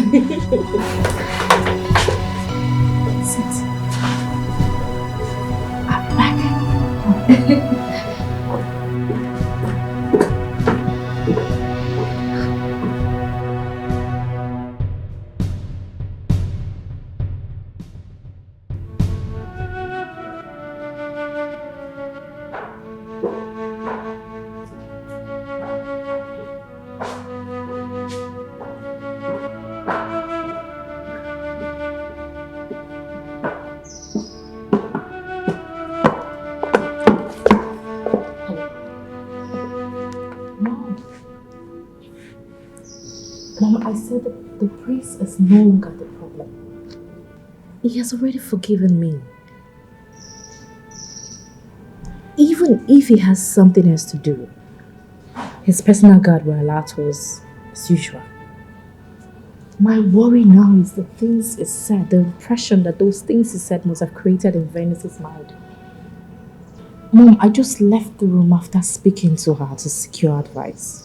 I'm back. said that the priest is no longer the problem. He has already forgiven me. Even if he has something else to do, his personal guard will alert us as usual. My worry now is the things he said, the impression that those things he said must have created in Venice's mind. Mom, I just left the room after speaking to her to secure advice.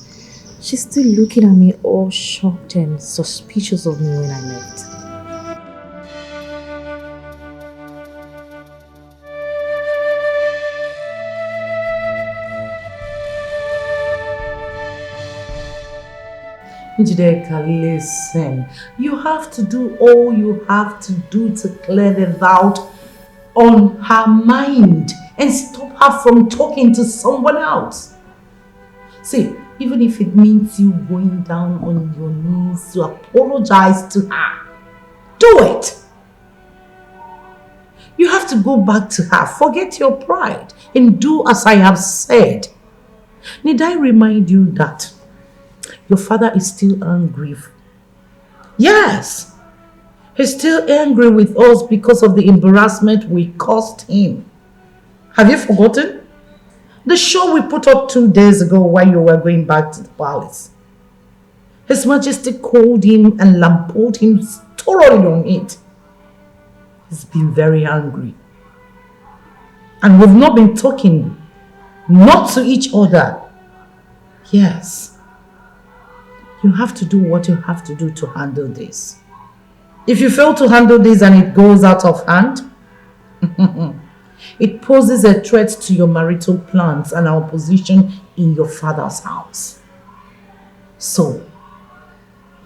She's still looking at me all shocked and suspicious of me when I left. Njideka, listen. You have to do all you have to do to clear the doubt on her mind and stop her from talking to someone else. See, even if it means you going down on your knees to apologize to her, do it. You have to go back to her, forget your pride, and do as I have said. Need I remind you that your father is still angry? Yes, he's still angry with us because of the embarrassment we caused him. Have you forgotten? The show we put up 2 days ago while you were going back to the palace. His Majesty called him and lampooned him thoroughly on it. He's been very angry. And we've not been talking, not to each other. Yes. You have to do what you have to do to handle this. If you fail to handle this and it goes out of hand, it poses a threat to your marital plans and our position in your father's house. So,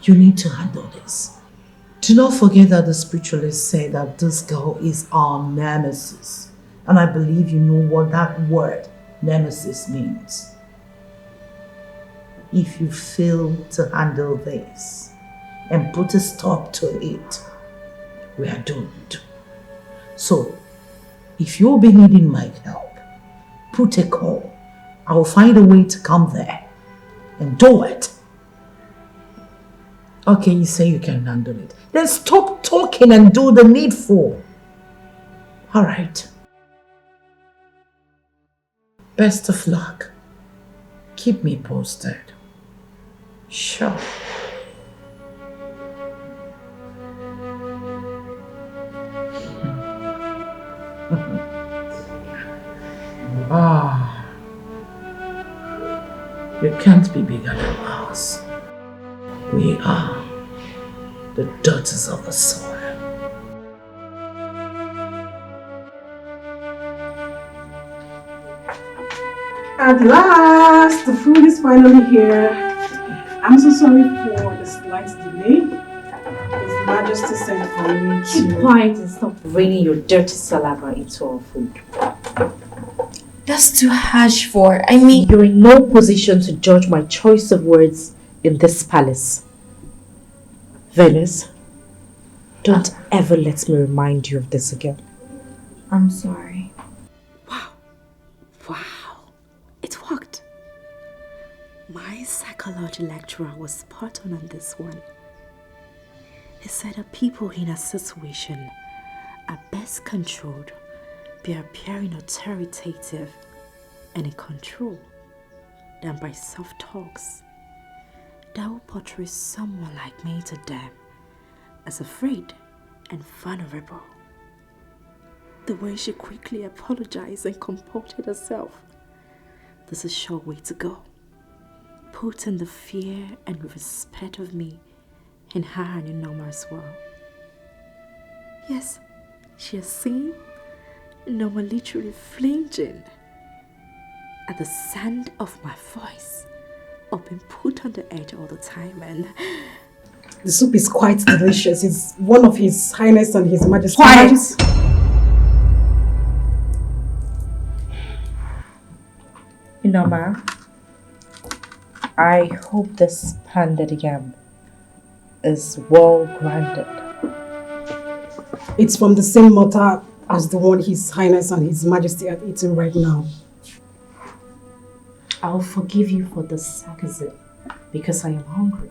you need to handle this. Do not forget that the spiritualists say that this girl is our nemesis. And I believe you know what that word, nemesis, means. If you fail to handle this and put a stop to it, we are doomed. So, if you'll be needing my help, put a call. I will find a way to come there and do it. Okay, you say you can handle it. Then stop talking and do the needful. All right. Best of luck. Keep me posted. Sure. Ah, you can't be bigger than us. We are the daughters of the soil. At last, the food is finally here. I'm so sorry for the slight delay. His Majesty sent for me to... Keep quiet and stop raining your dirty saliva into our food. That's too harsh for, I mean... You're in no position to judge my choice of words in this palace. Venice, don't ever let me remind you of this again. I'm sorry. Wow, it worked. My psychology lecturer was spot on this one. He said that people in a situation are best controlled by appearing authoritative and in control than by soft talks that will portray someone like me to them as afraid and vulnerable. The way she quickly apologized and comported herself. This is a sure way to go. Putting the fear and respect of me in her and in Norma as well. Yes, she has seen Norma literally flinching at the sound of my voice or being put on the edge all the time, and the soup is quite delicious. It's one of His Highness and His Majesty. Quiet! Norma, I hope this pounded yam is well grounded. It's from the same mortar as the one His Highness and His Majesty are eating right now. I'll forgive you for the sarcasm because I am hungry.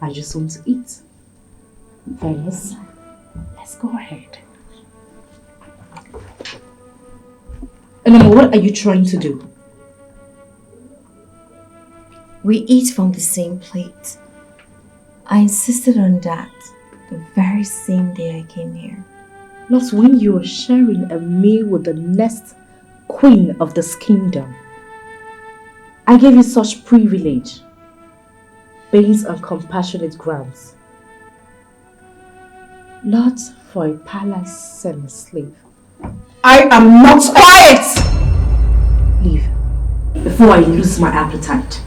I just want to eat. Fellas, let's go ahead. And what are you trying to do? We eat from the same plate. I insisted on that the very same day I came here. Not when you were sharing a meal with the next queen of this kingdom. I gave you such privilege based on compassionate grounds. Not for a palace and a slave. I am not quiet! Leave before I lose my appetite.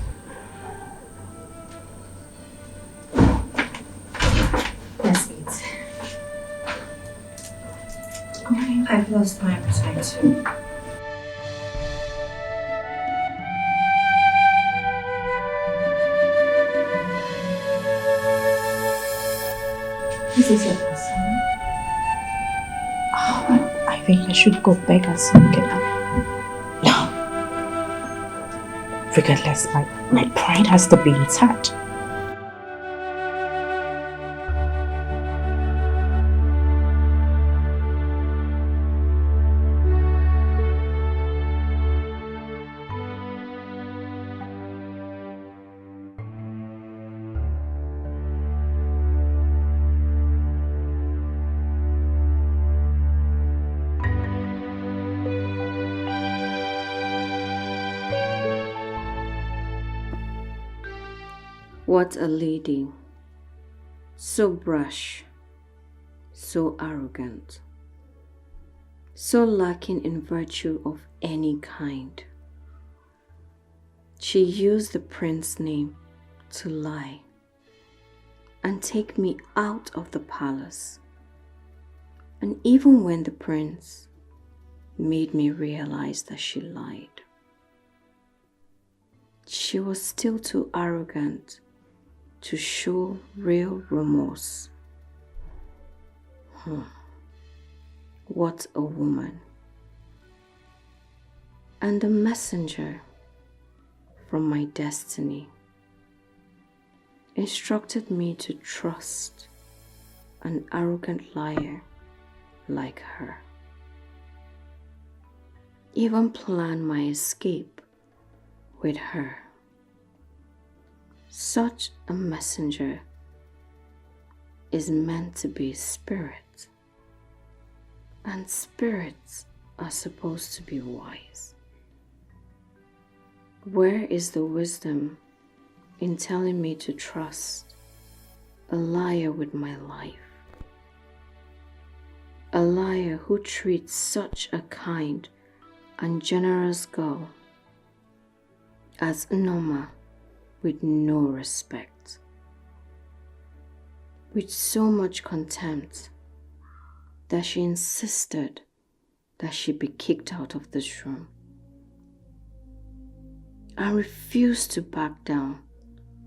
Let's eat. I've lost my appetite too. This is your first time. Oh, I think I should go beg her so we can have. No. Regardless, my pride has to be intact. What a lady, so brash, so arrogant, so lacking in virtue of any kind. She used the prince's name to lie and take me out of the palace. And even when the prince made me realize that she lied, she was still too arrogant to show real remorse. What a woman. And the messenger from my destiny instructed me to trust an arrogant liar like her. Even plan my escape with her. Such a messenger is meant to be a spirit, and spirits are supposed to be wise. Where is the wisdom in telling me to trust a liar with my life? A liar who treats such a kind and generous girl as Noma with no respect, with so much contempt that she insisted that she be kicked out of this room. I refused to back down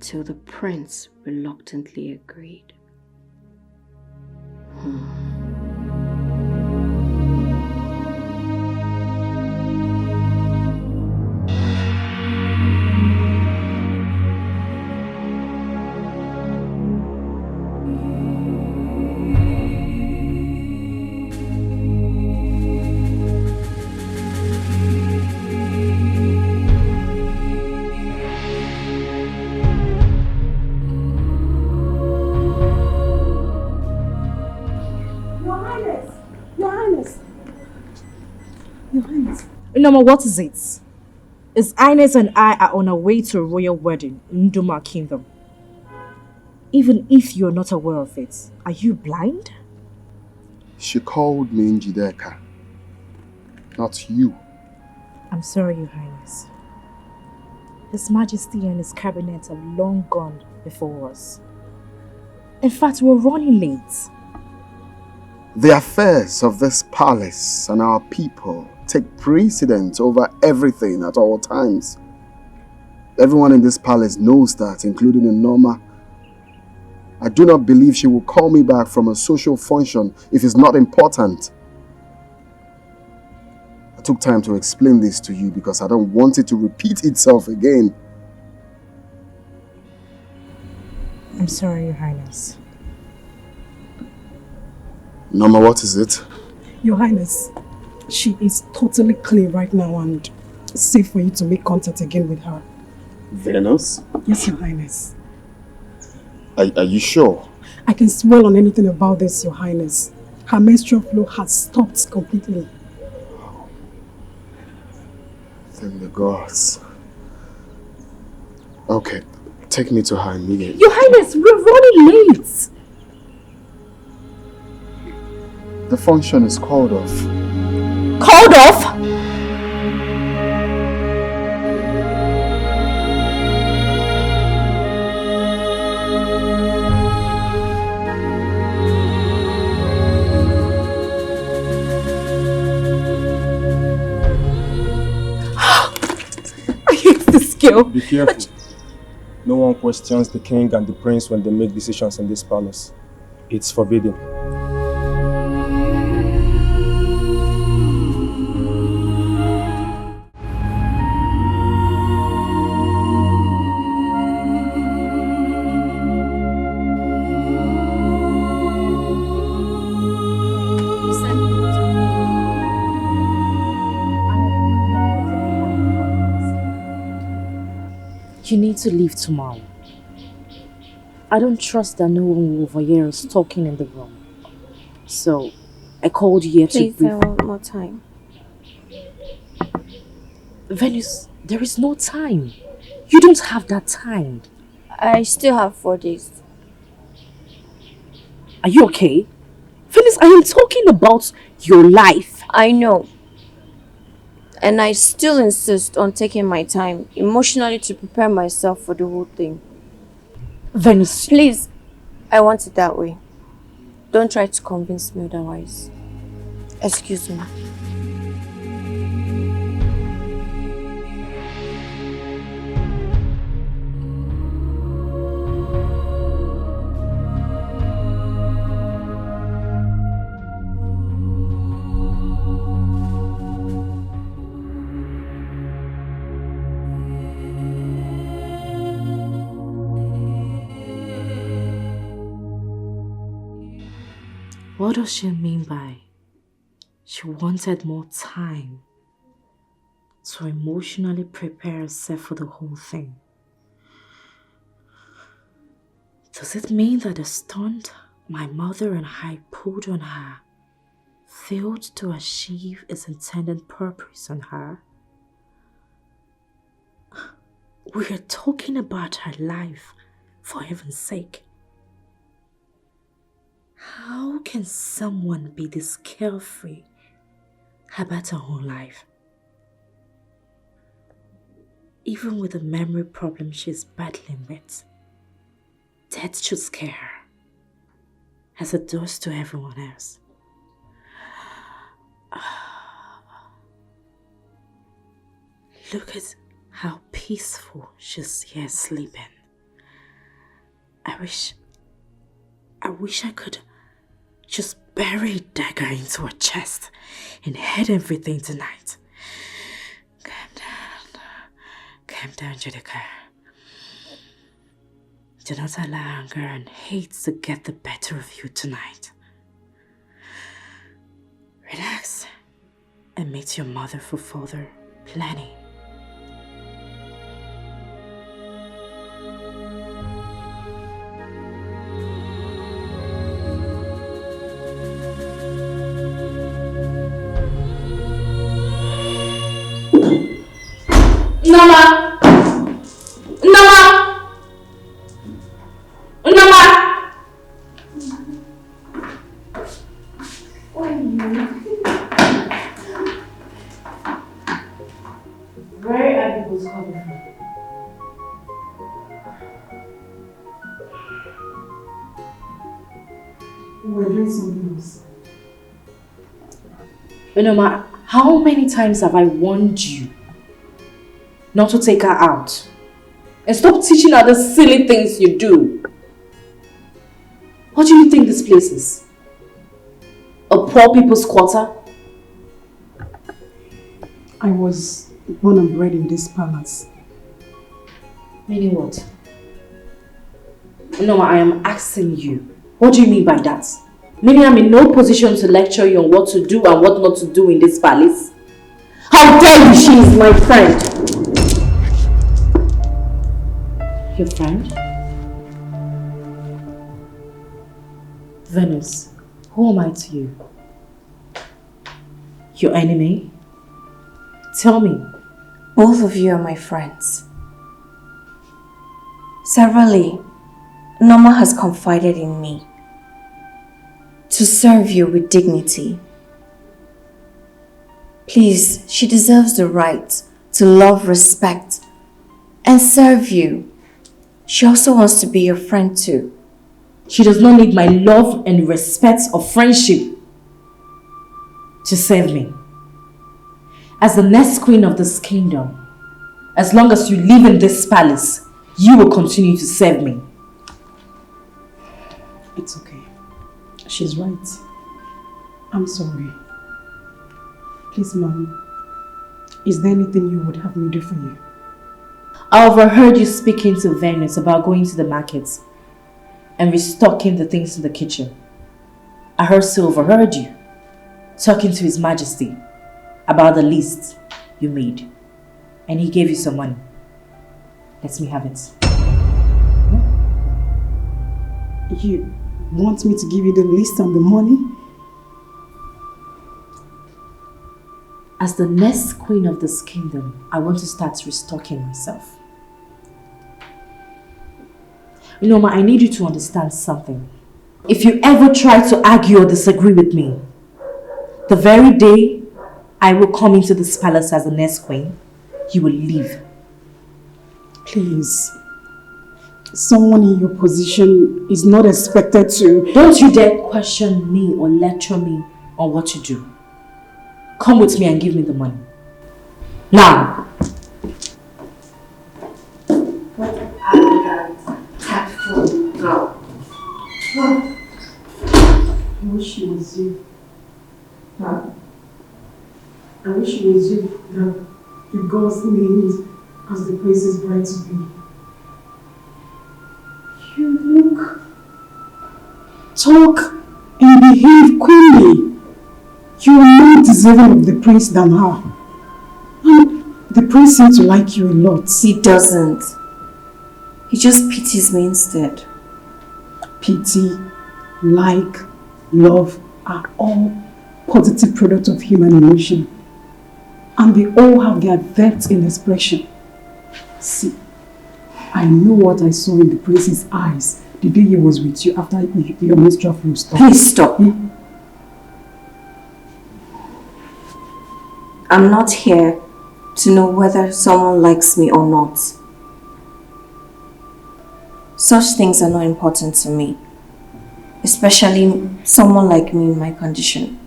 till the prince reluctantly agreed. Noma, what is it? His Highness and I are on our way to a royal wedding in Nduma Kingdom. Even if you're not aware of it, are you blind? She called me Njideka, not you. I'm sorry, Your Highness. His Majesty and his cabinet have long gone before us. In fact, we're running late. The affairs of this palace and our people take precedence over everything at all times. Everyone in this palace knows that, including Noma. I do not believe she will call me back from a social function if it's not important. I took time to explain this to you because I don't want it to repeat itself again. I'm sorry, Your Highness. Norma, what is it? Your Highness, she is totally clear right now and safe for you to make contact again with her. Venus? Yes, Your Highness. Are you sure? I can swear on anything about this, Your Highness. Her menstrual flow has stopped completely. Thank the gods. Okay, take me to her immediately. Your Highness, we're running late. The function is called off. Called off? Be careful. No one questions the king and the prince when they make decisions in this palace. It's forbidden. You need to leave tomorrow. I don't trust that no one will overhear us talking in the room. So, I called you here to Please, brief. I want more time. Venus, there is no time. You don't have that time. I still have 4 days. Are you okay? Venus, I am talking about your life. I know. And I still insist on taking my time emotionally to prepare myself for the whole thing. Venus. Please, I want it that way. Don't try to convince me otherwise. Excuse me. What does she mean by she wanted more time to emotionally prepare herself for the whole thing? Does it mean that the stunt my mother and I pulled on her failed to achieve its intended purpose on her? We are talking about her life, for heaven's sake. How can someone be this carefree about her whole life? Even with the memory problem she's battling with, death should scare her, as it does to everyone else. Look at how peaceful she's here sleeping. I wish I could just bury a dagger into her chest and hide everything tonight. Calm down, Dikeh. Do not allow anger and hate to get the better of you tonight. Relax and meet your mother for further planning. Nama! Nama! Nama! Where are you? Where are people coming from? We're doing something else. Nama, how many times have I warned you not to take her out? And stop teaching her the silly things you do. What do you think this place is? A poor people's quarter? I was born and bred in this palace. Meaning what? No, I am asking you. What do you mean by that? Maybe I'm in no position to lecture you on what to do and what not to do in this palace. How dare you? She is my friend. Your friend? Venus, who am I to you? Your enemy? Tell me. Both of you are my friends. Severally, Norma has confided in me to serve you with dignity. Please, she deserves the right to love, respect, and serve you. She also wants to be your friend too. She does not need my love and respect or friendship to serve me. As the next queen of this kingdom, as long as you live in this palace, you will continue to serve me. It's okay. She's right. I'm sorry. Please, Mom, is there anything you would have me do for you? I overheard you speaking to Venus about going to the markets and restocking the things in the kitchen. I also overheard you talking to His Majesty about the list you made, and he gave you some money. Let me have it. You want me to give you the list and the money? As the next queen of this kingdom, I want to start restocking myself. You know, I need you to understand something. If you ever try to argue or disagree with me, the very day I will come into this palace as the next queen, you will leave. Please. Someone in your position is not expected to... Don't you dare question me or lecture me on what to do. Come with me and give me the money. Now! What an arrogant, tactful girl. I wish it was you. I wish it was you that the gods named as the prince's bride to be. You look, talk, and behave queenly. You are more deserving of the prince than her. And the prince seems to like you a lot. He doesn't. He just pities me instead. Pity, like, love are all positive products of human emotion. And they all have their depth in expression. See, I know what I saw in the prince's eyes the day he was with you after your menstrual flow stopped. Please stop. I'm not here to know whether someone likes me or not. Such things are not important to me, especially someone like me in my condition.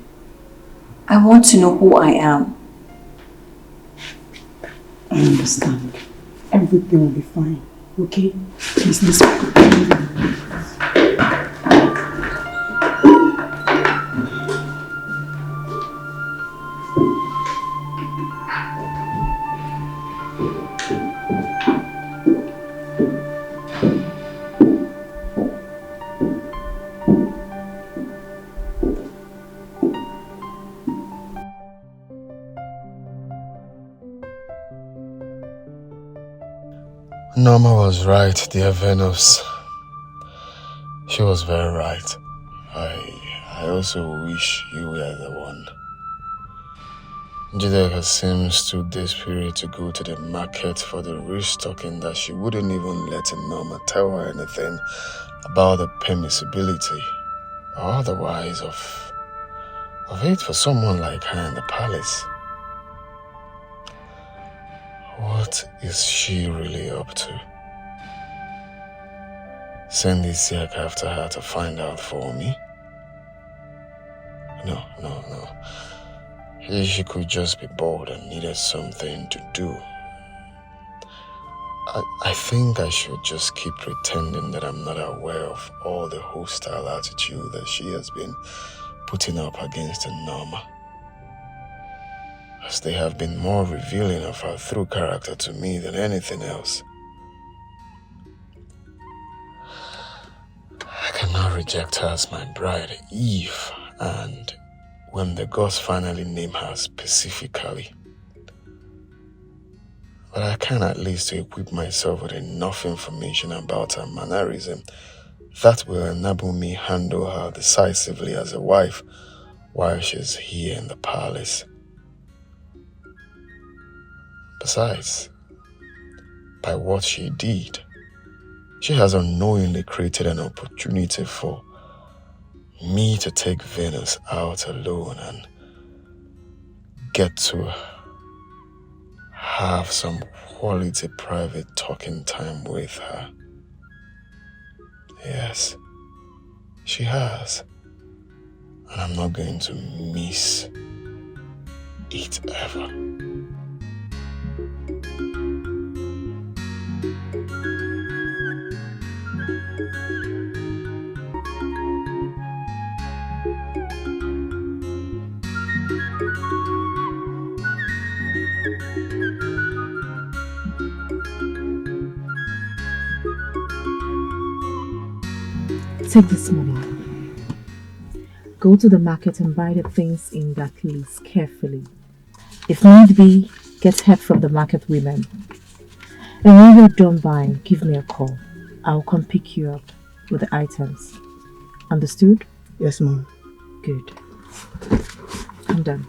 I want to know who I am. I understand. Everything will be fine. Okay? Please listen. Norma was right, dear Venus. She was very right. I also wish you were the one. Dikeh seems too desperate to go to the market for the restocking that she wouldn't even let Norma tell her anything about the permissibility or otherwise of it for someone like her in the palace. What is she really up to? Send this yak after her to find out for me? No. She could just be bored and needed something to do. I think I should just keep pretending that I'm not aware of all the hostile attitude that she has been putting up against Norma, as they have been more revealing of her true character to me than anything else. cannot reject her as my bride if and when the gods finally name her specifically. But I can at least equip myself with enough information about her mannerism that will enable me handle her decisively as a wife while she's here in the palace. Besides, by what she did, she has unknowingly created an opportunity for me to take Venus out alone and get to have some quality private talking time with her. Yes, she has. And I'm not going to miss it ever. Take this money. Go to the market and buy the things in that list carefully. If need be, get help from the market women. And when you're done buying, give me a call. I'll come pick you up with the items. Understood? Yes, Mom. Good. I'm done.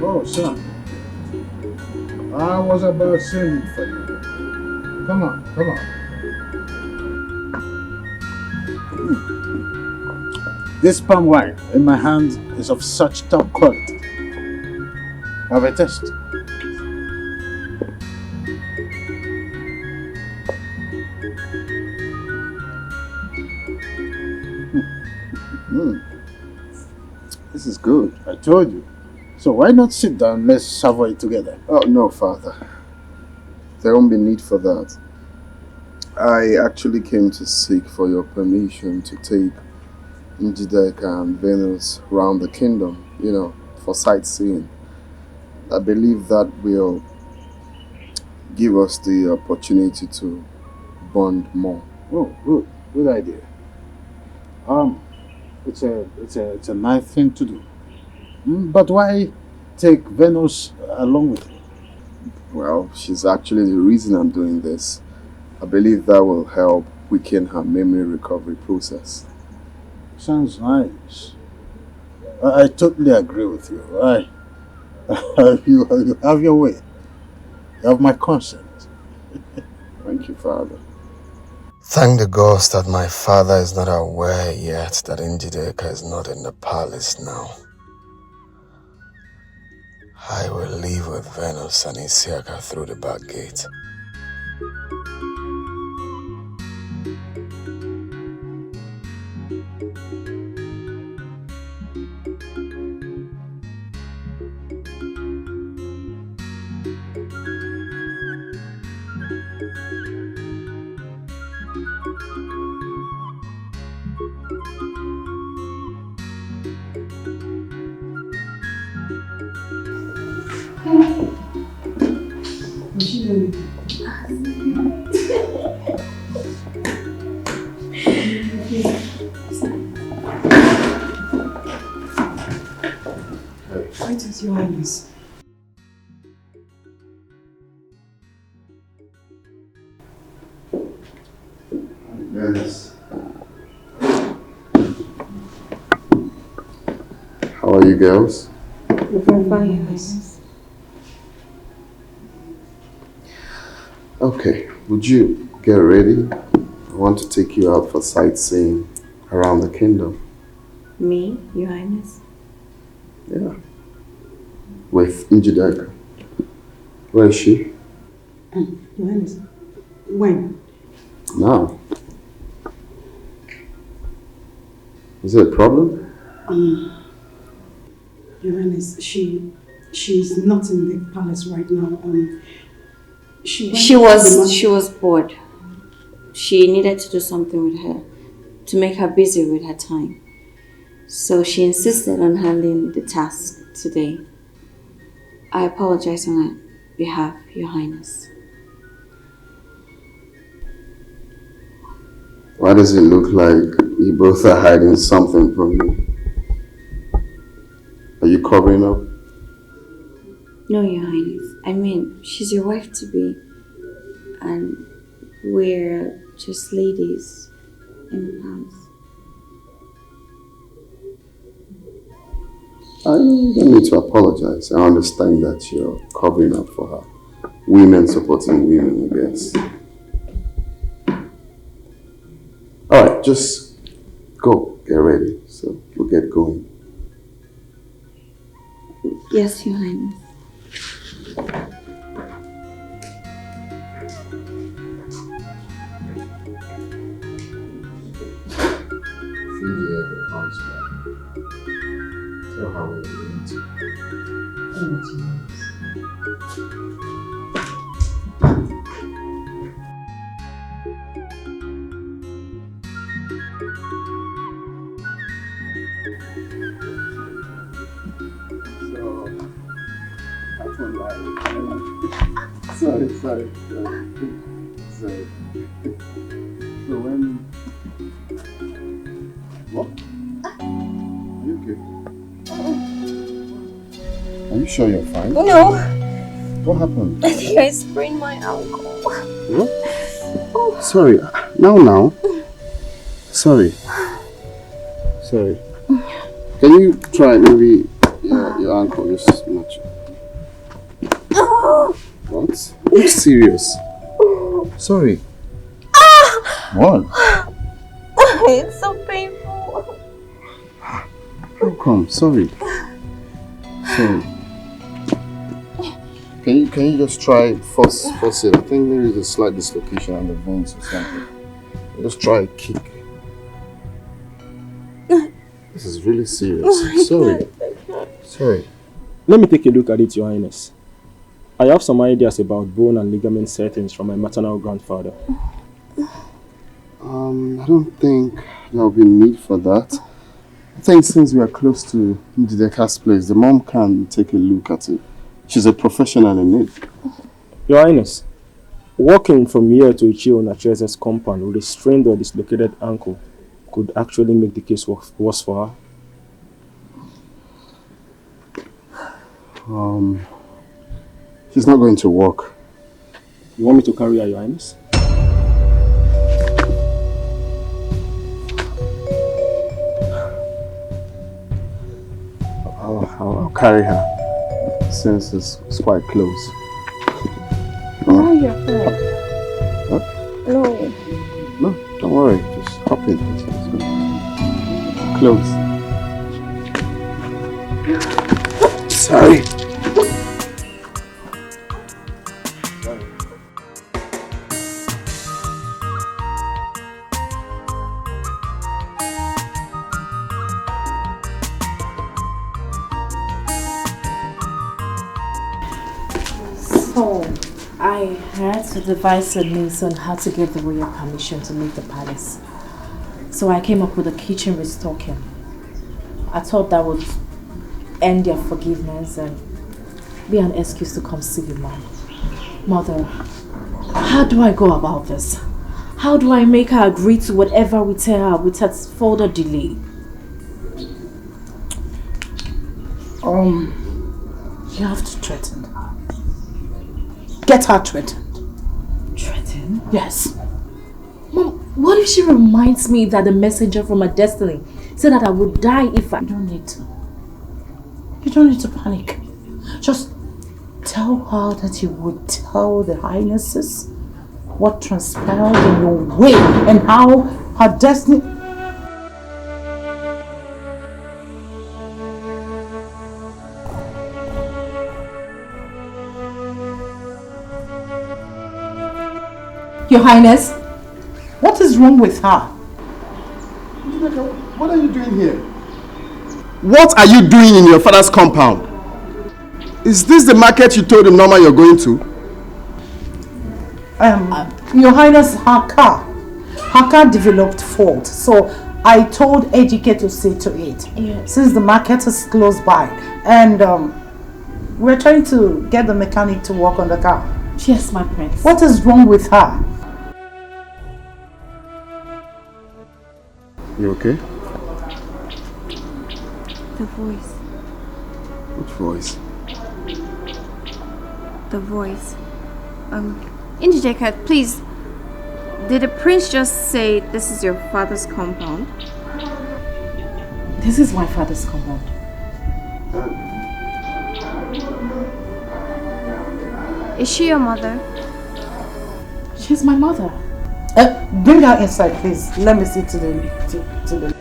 Oh, son. I was about sending for you. Come on, come on. This palm wine in my hand is of such top quality. Have a taste. This is good. I told you. So why not sit down? Let's savour it together. Oh, no, Father. There won't be need for that. I actually came to seek for your permission to take Dikeh and Venus around the kingdom, for sightseeing. I believe that will give us the opportunity to bond more. Oh, good idea. It's a nice thing to do. But why take Venus along with you? Well, she's actually the reason I'm doing this. I believe that will help weaken her memory recovery process. Sounds nice. I totally agree with you. You have your way. You have my consent. Thank you, Father. Thank the gods that my father is not aware yet that Dikeh is not in the palace now. I will leave with Venus and Isiaka through the back gate. Why does your Highness? Yes. are you girls? We're fine, yes. Okay, would you get ready? I want to take you out for sightseeing around the kingdom. Me, Your Highness? Yeah. With Dagger. Where is she? Your Highness, when? Now. Is there a problem? Your Highness, she's not in the palace right now. She was bored. She needed to do something with her to make her busy with her time. So she insisted on handling the task today. I apologize on her behalf, Your Highness. Why does it look like you both are hiding something from me? Are you covering up? No, Your Highness. I mean, she's your wife-to-be. And we're just ladies in the palace. I don't need to apologize. I understand that you're covering up for her. Women supporting women, I guess. Alright, just go, get ready. So we'll get going. Yes, Your Highness. If Ini ever comes back, tell her we're going to. Sorry. So when... What? Are you okay? Are you sure you're fine? No. What happened? I think I sprained my ankle. What? Oh. Sorry. Now. Sorry. Can you try maybe your ankle just much? What? Are you serious? Sorry. What? It's so painful. How come? Sorry. Can you just try force it? I think there is a slight dislocation on the bones or something. Just try a kick. This is really serious. Sorry. Let me take a look at it, Your Highness. I have some ideas about bone and ligament settings from my maternal grandfather. I don't think there will be need for that. I think since we are close to Dikeh's place, the mom can take a look at it. She's a professional in it. Your Highness, walking from here to Ichio Nachese's compound with a strained or dislocated ankle could actually make the case worse for her. She's not going to walk. You want me to carry her, Your Highness? I'll carry her since it's quite close. No, you're fine. What? No, don't worry. Just hop in. Close. Sorry. So, I had to devise a means on how to get the royal permission to leave the palace. So I came up with a kitchen restocking. I thought that would end their forgiveness and be an excuse to come see you, Mom. Mother, how do I go about this? How do I make her agree to whatever we tell her without further delay? You have to threaten her. Get her threatened. Threatened? Yes. Mom, what if she reminds me that the messenger from her destiny said that I would die if I... You don't need to. You don't need to panic. Just tell her that you would tell the Highnesses what transpired in your way and how her destiny... Your Highness, what is wrong with her? What are you doing here? What are you doing in your father's compound? Is this the market you told him Norma you're going to? Your Highness, her car developed fault, so I told Dikeh to see to it. Yes. Since the market is close by, and we're trying to get the mechanic to work on the car. Yes, my prince. What is wrong with her? You okay? The voice. Which voice? The voice. Dikeh, please. Did the prince just say this is your father's compound? This is my father's compound. Is she your mother? She's my mother. Bring her inside, please. Let me see to the...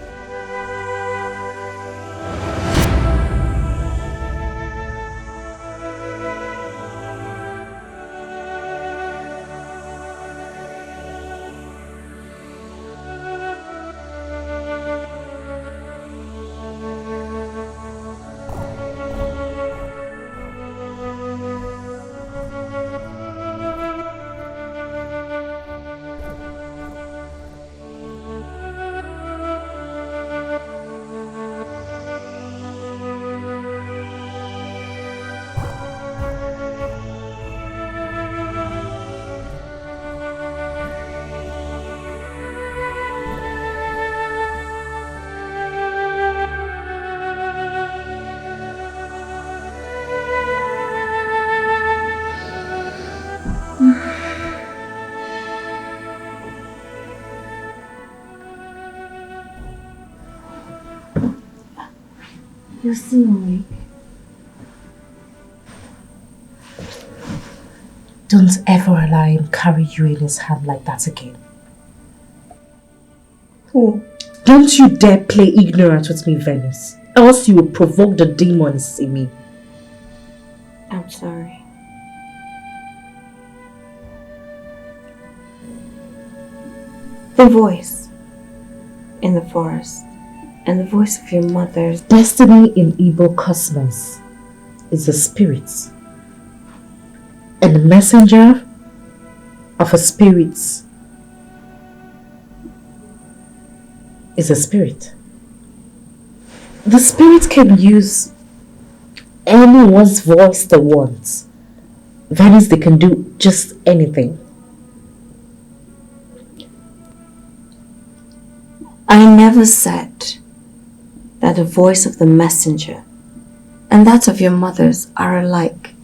You're still awake. Don't ever allow him carry you in his hand like that again. Who? Don't you dare play ignorant with me, Venice. Else you will provoke the demons in me. I'm sorry. The voice in the forest and the voice of your mother's destiny in Igbo cosmos is a spirit. And the messenger of a spirit is a spirit. The spirit can use anyone's voice they want. That is, they can do just anything. I never said that the voice of the messenger and that of your mother's are alike.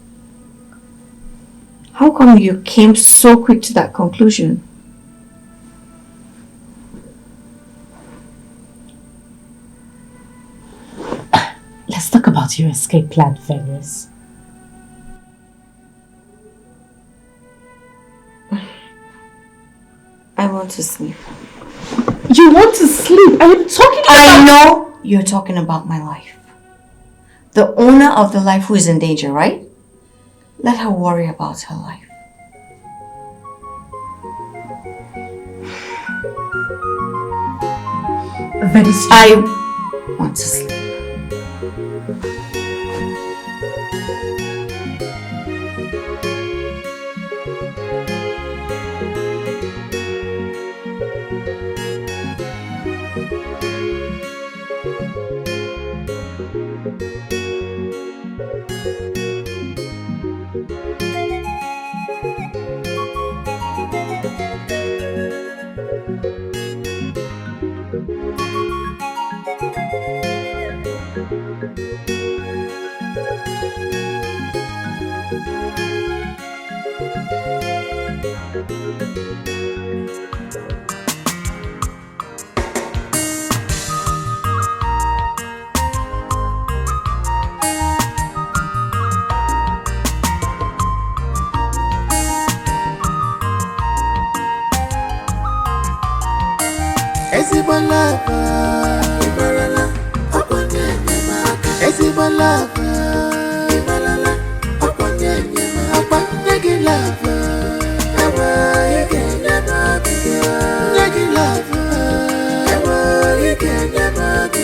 How come you came so quick to that conclusion? Let's talk about your escape plan, Venice. I want to sleep. You want to sleep? I am talking about... I know you're talking about my life. The owner of the life who is in danger, right? Let her worry about her life. Venice, I want to sleep. Ezimo lover, Ibarala, Oponye Nyemaka. Ezimo lover, Ibarala, Oponye Nyemaka. Nyegi lover, Ewa Ike Nyemaka. Nyegi lover, Ewa Ike Nyemaka.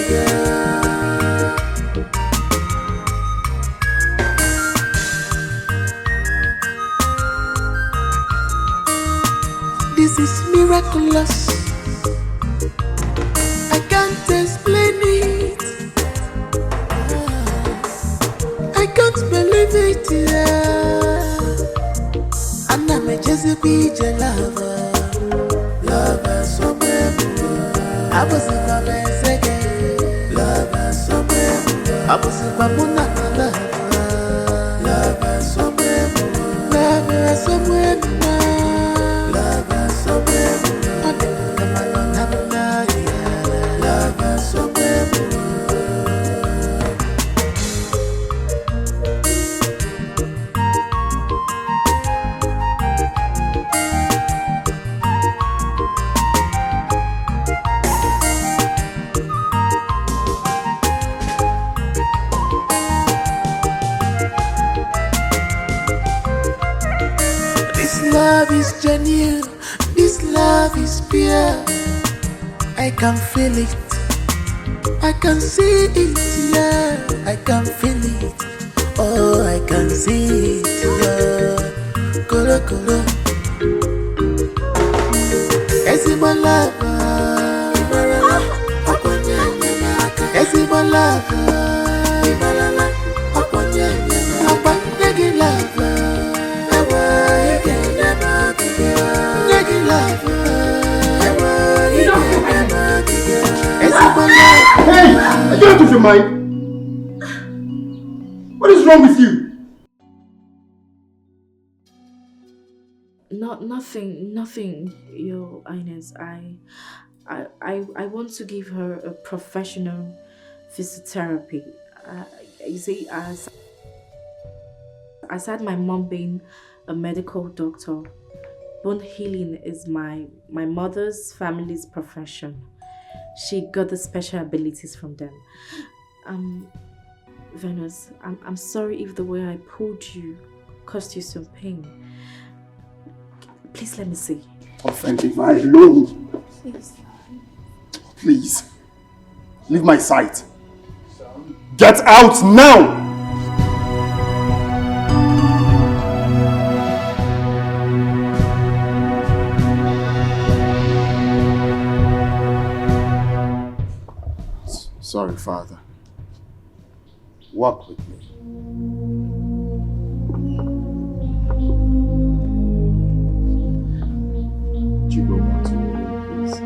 This is miraculous. I can't explain it. I can't believe it. Yeah. And I'm a Jezebel lover. Lover somewhere. I was in my message. Lover somewhere. I was in my monaka. Lover somewhere. Lover somewhere. Lover somewhere. Lover somewhere. This love is genuine, this love is pure. I can feel it, I can see it, yeah. I can feel it, oh I can see it, yeah. Kolo kolo, Ezimo lover, Ibarala, Oponye Nyemaka. Ezimo lover, Ibarala, Oponye Nyemaka. Nyegi lover, Ewa Ike Nyemaka. Nyegi lover, Ewa Ike Nyemaka. Ezimo lover. Hey! Are you out of your mind? What is wrong with you? Nothing, Your Highness. I want to give her a professional physiotherapy. You see, aside my mom being a medical doctor, bone healing is my mother's family's profession. She got the special abilities from them. Venus, I'm sorry if the way I pulled you caused you some pain. Please let me see. Offending my alone. Please. Please. Leave my sight. Get out now! Sorry, Father. Walk with me. Would you go back to your room, please?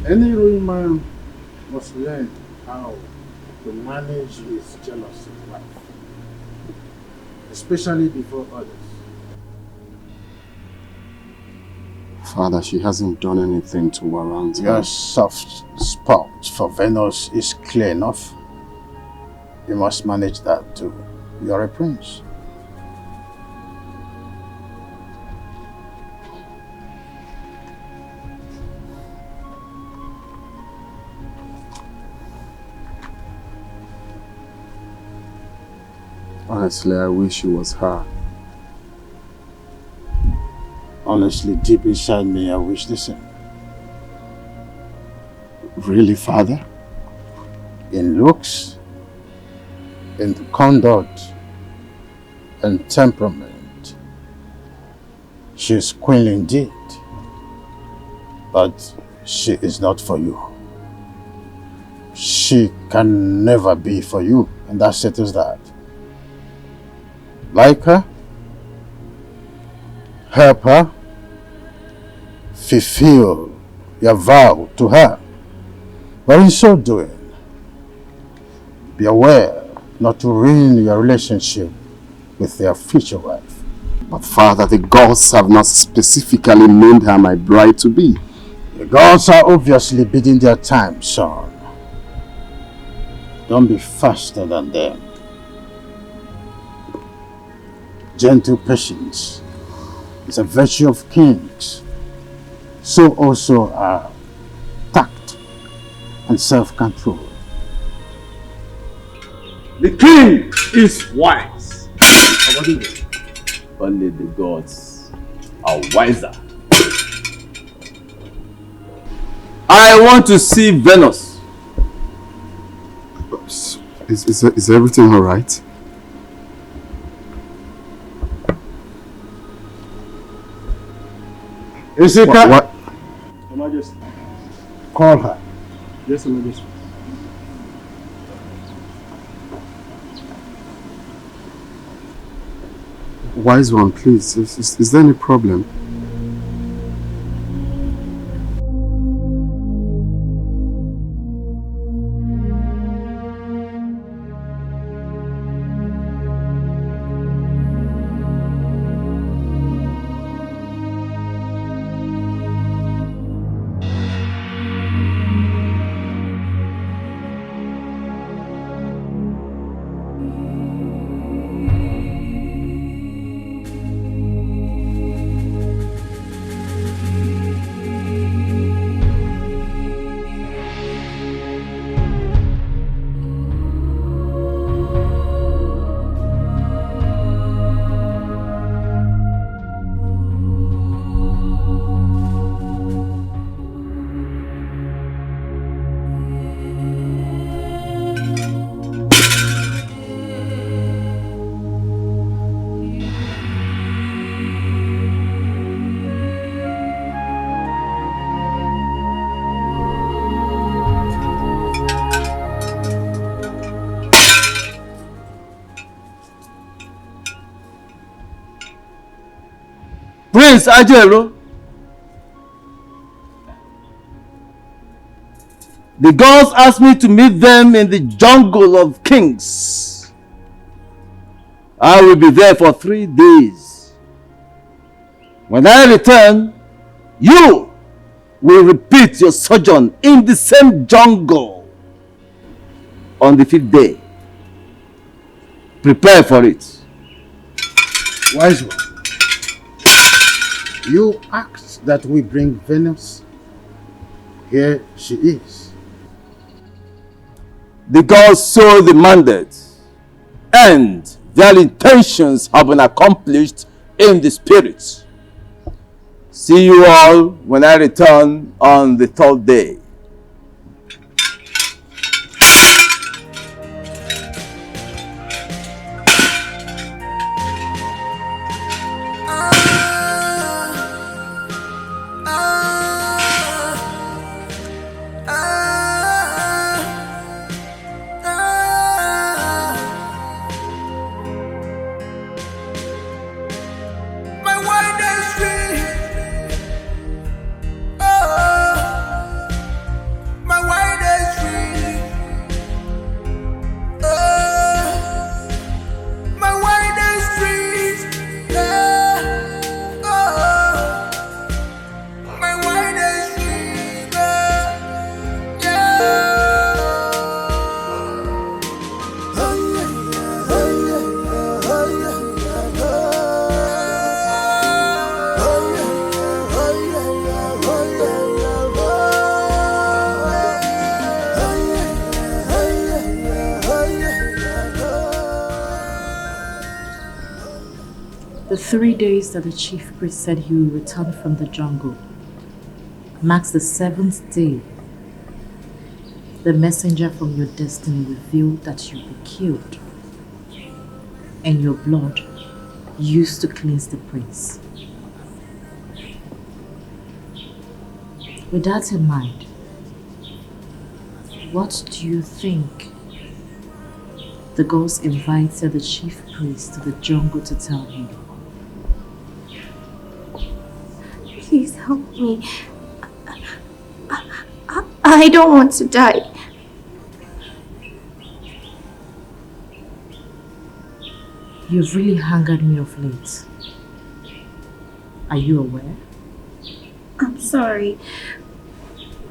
Any ruling man must learn how to manage his jealous wife, especially before others. Father, she hasn't done anything to warrant Your her. soft spot for Venus is clear enough. You must manage that too. You are a prince. Honestly, I wish it was her. Honestly, deep inside me, I wish the same. Really, Father? In looks, in conduct, and temperament, she is queen indeed. But she is not for you. She can never be for you, and that settles that. Like her, help her, fulfill your vow to her. But in so doing, be aware not to ruin your relationship with their future wife. But Father, the gods have not specifically named her my bride to be. The gods are obviously biding their time, son. Don't be faster than them. Gentle patience is a virtue of kings. So also are tact and self-control. The king is wise. Only the gods are wiser. I want to see Venus. Is everything all right? Isika, What? Your Majesty. Call her. Yes, Your Majesty. Wise one, please. Is there any problem? Prince Ajero. The gods asked me to meet them in the jungle of kings. I will be there for 3 days. When I return, you will repeat your sojourn in the same jungle on the 5th day. Prepare for it. Wise one, you asked that we bring Venus. Here she is. The gods so demanded, and their intentions have been accomplished in the spirit. See you all when I return on the 3rd day. The 3 days that the chief priest said he will return from the jungle marks the 7th day. The messenger from your destiny revealed that you'll be killed, and your blood used to cleanse the prince. With that in mind, what do you think the gods invited the chief priest to the jungle to tell him? Please help me. I don't want to die. You've really angered me of late. Are you aware? I'm sorry.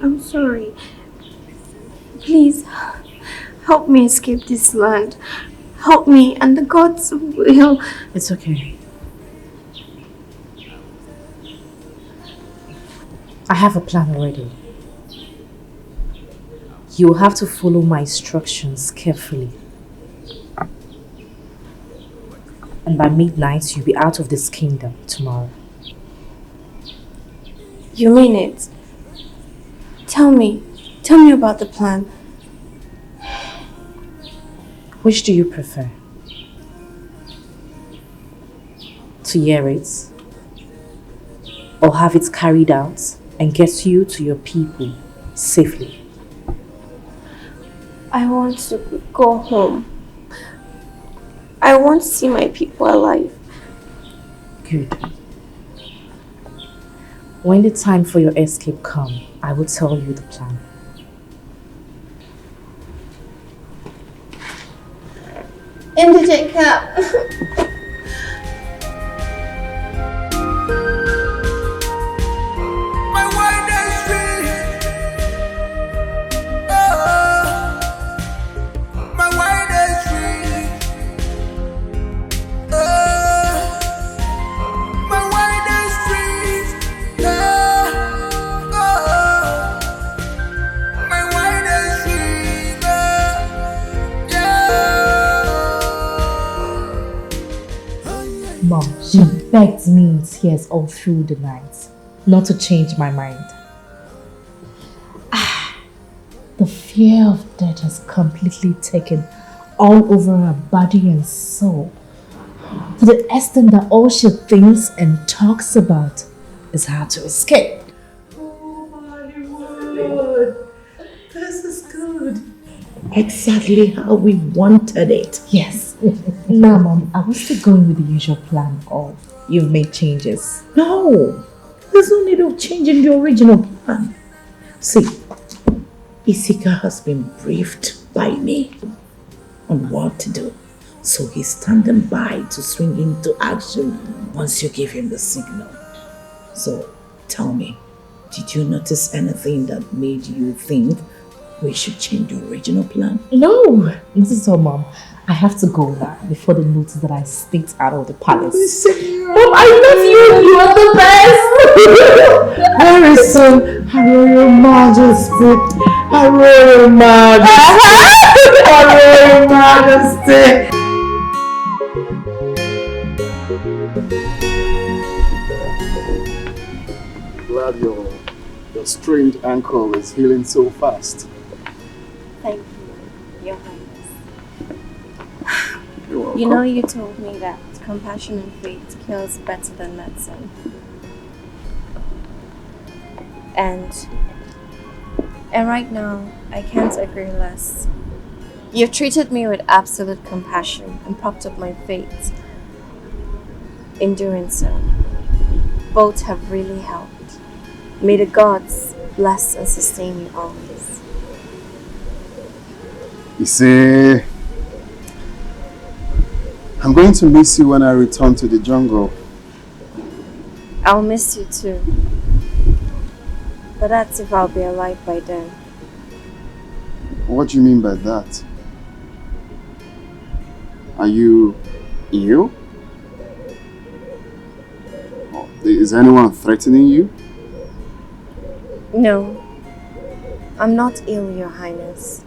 I'm sorry. Please, help me escape this land. Help me, and the gods will. It's okay. I have a plan already. You will have to follow my instructions carefully. And by midnight, you'll be out of this kingdom tomorrow. You mean it? Tell me about the plan. Which do you prefer? To hear it? Or have it carried out and get you to your people safely? I want to go home. I want to see my people alive. Good. When the time for your escape comes, I will tell you the plan. Indigent cap. Mom, she begged me in tears all through the night not to change my mind. The fear of death has completely taken all over her body and soul, to the extent that all she thinks and talks about is how to escape. Good. This is good. Exactly how we wanted it. Yes. Now, Mom, are we still going with the usual plan or you've made changes? No, there's no need of changing the original plan. See, Isika has been briefed by me on what to do. So he's standing by to swing into action once you give him the signal. So tell me, did you notice anything that made you think we should change the original plan? No, not at all, Mom. I have to go now before they notice that I sneaked out of the palace. Mom, I love you! You are the best! Very soon, Her Royal Majesty! Her Royal Majesty! Her Royal Majesty! Glad your strained ankle is healing so fast. Thank you, Your Highness. You're welcome. You know, you told me that compassion and faith kills better than medicine. And right now, I can't agree less. You've treated me with absolute compassion and propped up my faith. In doing so, both have really helped. May the gods bless and sustain you always. You see, I'm going to miss you when I return to the jungle. I'll miss you too. But that's if I'll be alive by then. What do you mean by that? Are you ill? Is anyone threatening you? No, I'm not ill, Your Highness.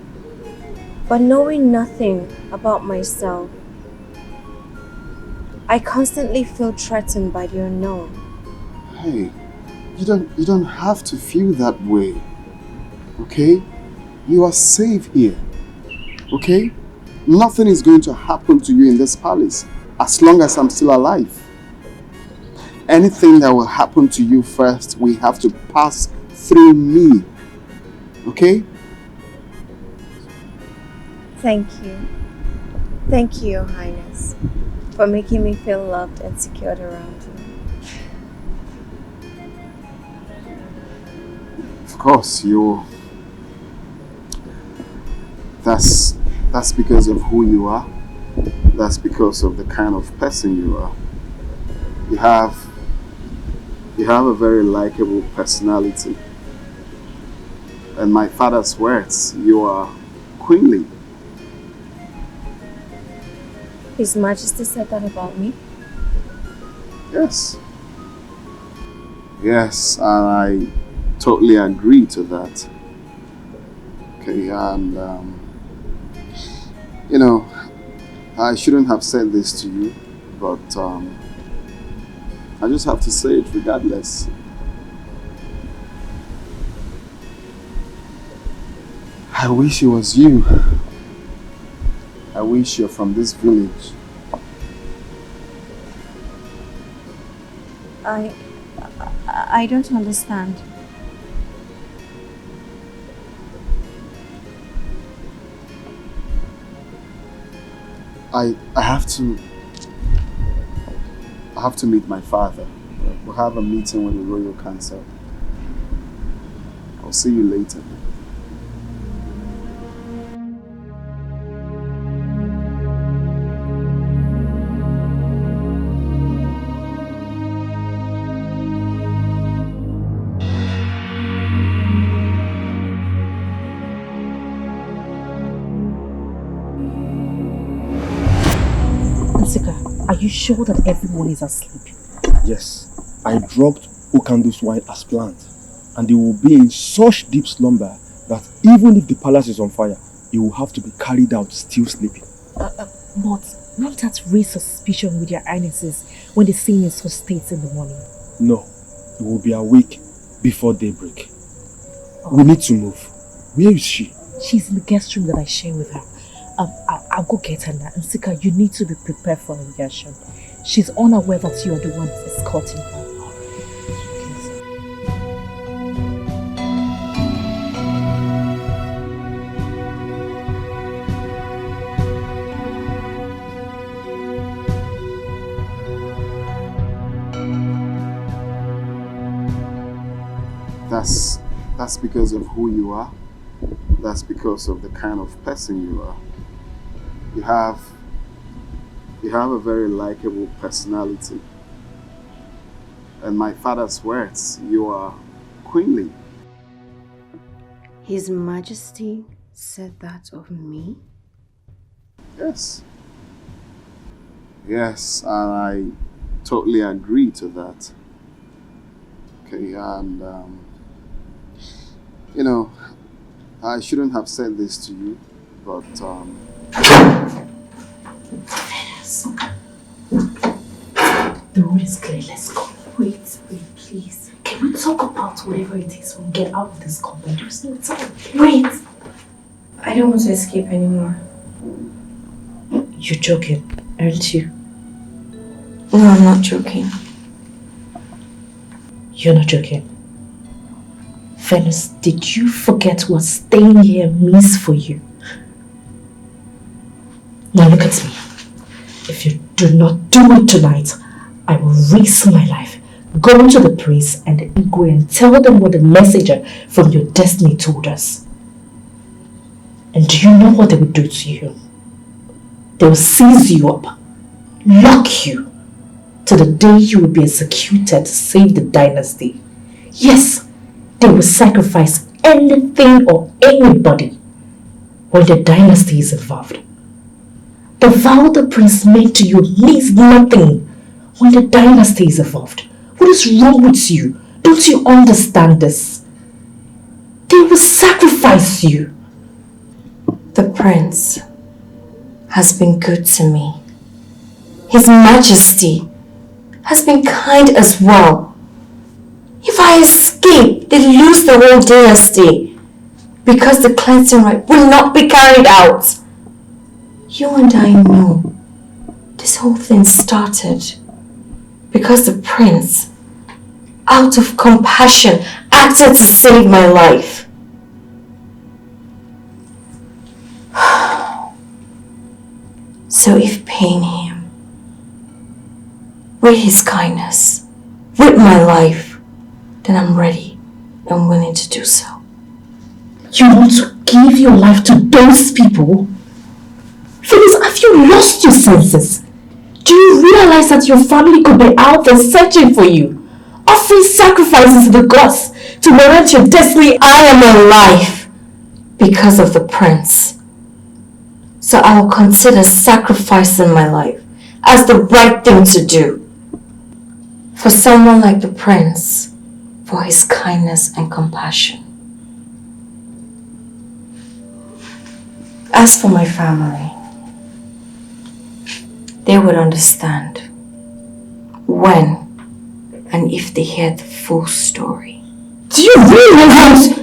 But knowing nothing about myself, I constantly feel threatened by the unknown. Hey, you don't have to feel that way. Okay? You are safe here. Okay? Nothing is going to happen to you in this palace as long as I'm still alive. Anything that will happen to you first, we have to pass through me. Okay? Thank you. Thank you, Your Highness, for making me feel loved and secured around you. Of course, that's because of who you are That's because of the kind of person you are. You have a very likable personality. And my father's words, you are queenly. His Majesty said that about me? Yes. Yes, and I totally agree to that. Okay, and you know, I shouldn't have said this to you, but I just have to say it regardless. I wish it was you. I wish you're from this village. I don't understand. I have to meet my father. We'll have a meeting with the Royal Council. I'll see you later. Are you sure that everyone is asleep? Yes, I drugged Okando's wine as planned, and they will be in such deep slumber that even if the palace is on fire, it will have to be carried out still sleeping. But won't that raise suspicion with your highnesses when they see me in such states in the morning? No, it will be awake before daybreak. We need to move. Where is she? She's in the guest room that I share with her. I'll go get her now. And Sika, you need to be prepared for her reaction. She's unaware that you are the one escorting her. That's because of who you are. That's because of the kind of person you are. You have a very likable personality. And my father's words, you are queenly. His Majesty said that of me? Yes. Yes, and I totally agree to that. Okay, and you know, I shouldn't have said this to you, but The road is clear, let's go. Wait, please. Can we talk about whatever it is when we get out of this compound? There's no time. Wait! I don't want to escape anymore. You're joking, aren't you? No, I'm not joking. You're not joking. Venus, did you forget what staying here means for you? Now look at me. If you do not do it tonight, I will risk my life. Go to the priest and the Igwe and tell them what the messenger from your destiny told us. And do you know what they will do to you? They will seize you up, lock you, to the day you will be executed to save the dynasty. Yes, they will sacrifice anything or anybody when the dynasty is involved. The vow the prince made to you means nothing when the dynasty is involved. What is wrong with you? Don't you understand this? They will sacrifice you. The prince has been good to me. His Majesty has been kind as well. If I escape, they lose the whole dynasty because the cleansing rite will not be carried out. You and I know this whole thing started because the prince, out of compassion, acted to save my life. So if paying him with his kindness, with my life, then I'm ready and willing to do so. You want to give your life to those people? Phyllis, have you lost your senses? Do you realize that your family could be out there searching for you? Offering sacrifices to the gods to warrant your destiny? I am alive because of the prince. So I will consider sacrificing my life as the right thing to do. For someone like the prince, for his kindness and compassion. As for my family, they would understand when and if they hear the full story. Do you realize?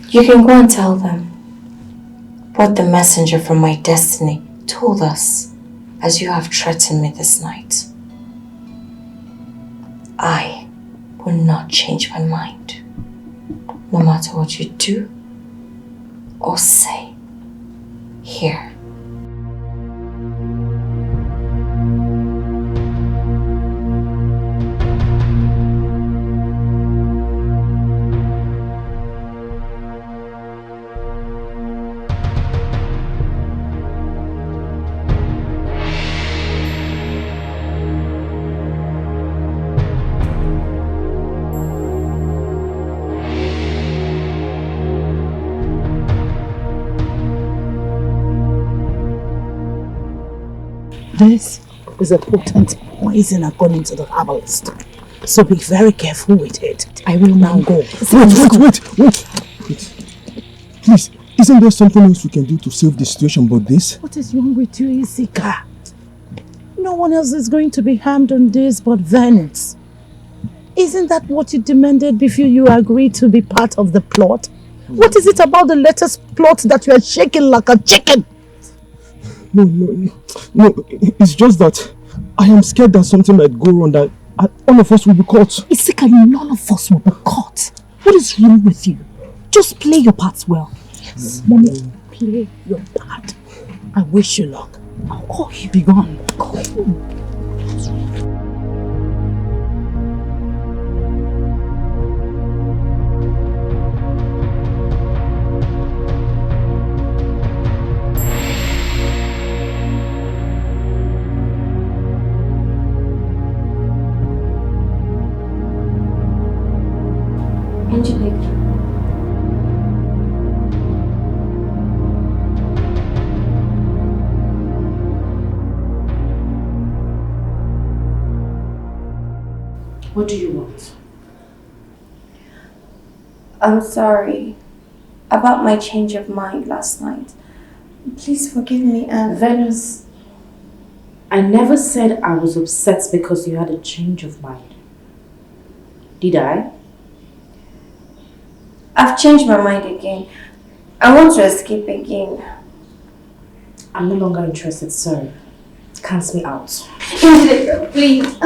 You can go and tell them what the messenger from my destiny told us as you have threatened me this night. I will not change my mind, no matter what you do or say here. This is a potent poison according to the herbalist. So be very careful with it. I will now go. Wait. Please, isn't there something else we can do to save the situation but this? What is wrong with you, Isika? No one else is going to be harmed on this but Venice. Isn't that what you demanded before you agreed to be part of the plot? What is it about the latest plot that you are shaking like a chicken? No, it's just that I am scared that something might go wrong, that all of us will be caught. Isika, none of us will be caught. What is wrong with you? Just play your parts well. Yes, Mommy, play your part. I wish you luck. I'll call you. Be gone. Call you. Angelica. What do you want? I'm sorry about my change of mind last night. Please forgive me, and Venus, I never said I was upset because you had a change of mind. Did I? I've changed my mind again. I want to escape again. I'm no longer interested, sir. Cancel me out. Angelica, please.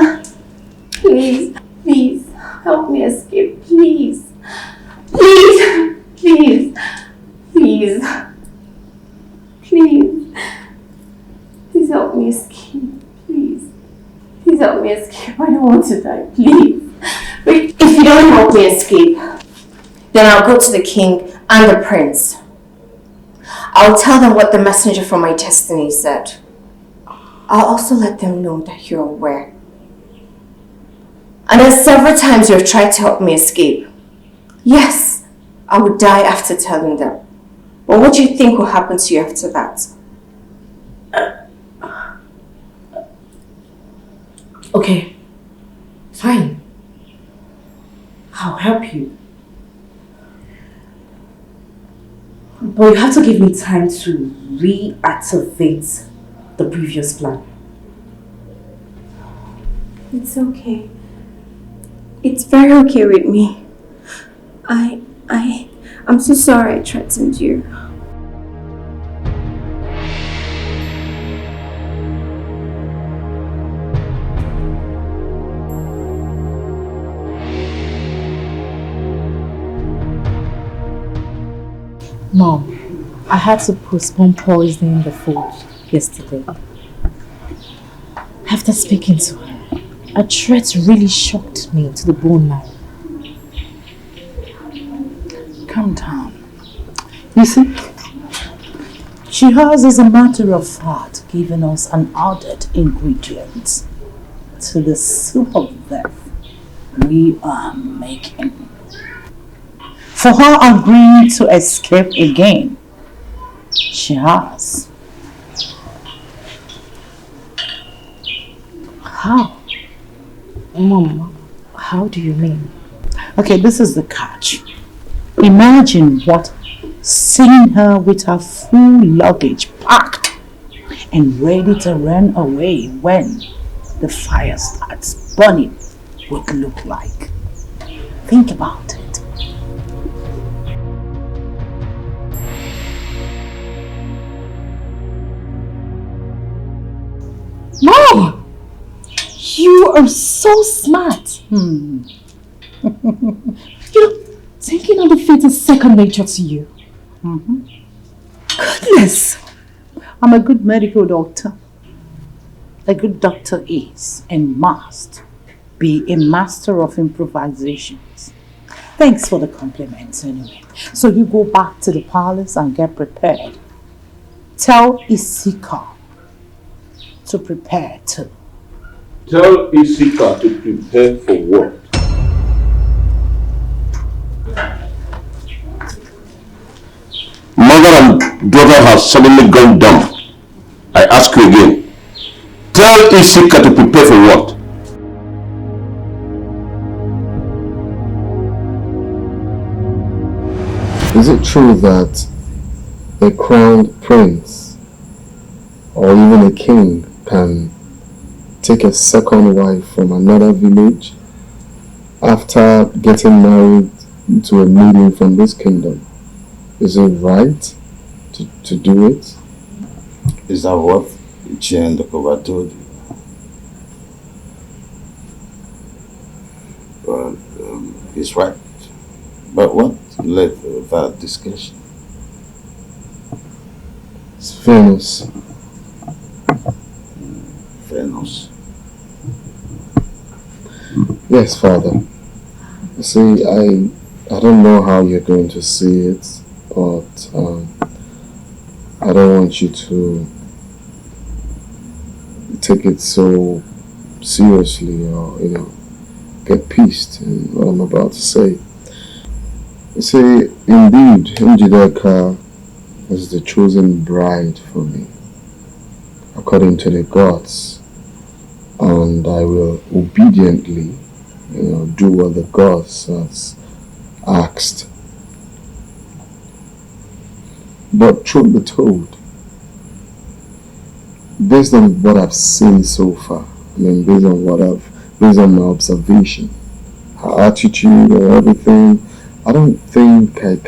Please, help me escape, please. Please help me escape, please help me escape. I don't want to die, please. But if you don't help me escape, then I'll go to the king and the prince. I'll tell them what the messenger from my destiny said. I'll also let them know that you're aware. And that several times you have tried to help me escape. Yes, I would die after telling them. But what do you think will happen to you after that? Okay, fine. I'll help you. But you have to give me time to reactivate the previous plan. It's okay. It's very okay with me. I'm so sorry I threatened you. Mom, I had to postpone poisoning the food yesterday. After speaking to her, a threat really shocked me to the bone marrow. Calm down. You see, She has, as a matter of fact, given us an added ingredient to the soup of death we are making. For her agreeing to escape again, she has. How? Mom, how do you mean? Okay, this is the catch. Imagine seeing her with her full luggage packed and ready to run away when the fire starts burning would look like. Think about it. Mom! You are so smart. Thinking on the fate is second nature to you. Goodness! I'm a good medical doctor. A good doctor is and must be a master of improvisations. Thanks for the compliments anyway. So you go back to the palace and get prepared. Tell Isika to prepare too. Tell Isika to prepare for what? Mother and daughter have suddenly gone dumb. I ask you again. Tell Isika to prepare for what? Is it true that a crowned prince or even a king can take a second wife from another village after getting married to a maiden from this kingdom? Is it right to do it? Is that what Chen Dokova told you? Well, he's right. But what led to that discussion? It's Venus. Venus? Yes, Father. You see, I don't know how you're going to see it, but I don't want you to take it so seriously or, get pissed in what I'm about to say. You see, indeed, Njideka is the chosen bride for me, according to the gods, and I will obediently, do what the gods has asked. But truth be told, based on what I've seen so far, based on my observation, her attitude or everything, I don't think I'll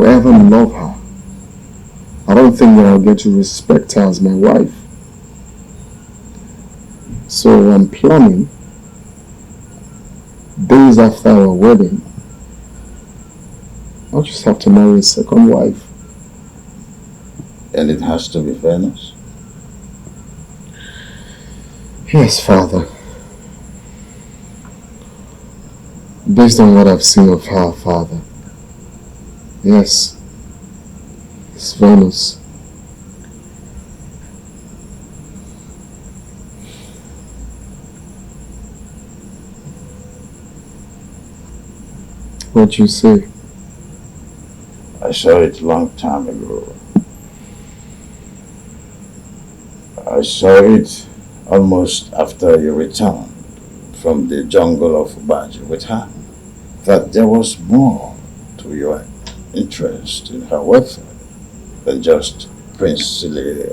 ever love her. I don't think that I'll get to respect her as my wife. So I'm planning, days after our wedding, I'll just have to marry a second wife. And it has to be Venus? Yes, Father. Based on what I've seen of her, Father. Yes, it's Venus. What you say? I saw it long time ago. I saw it almost after you returned from the jungle of Ubaji with her. That there was more to your interest in her welfare than just princely,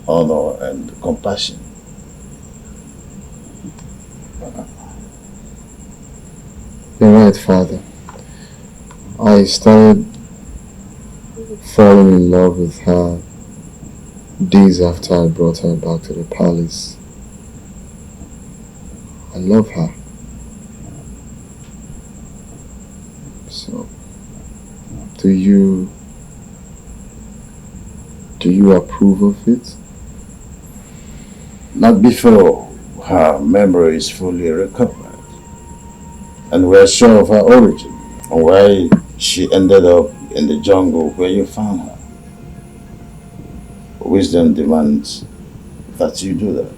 honor and compassion. You're right, Father. I started falling in love with her days after I brought her back to the palace. I love her. So, do you approve of it? Not before her memory is fully recovered and we're sure of her origin. and why she ended up in the jungle where you found her. Wisdom demands that you do that.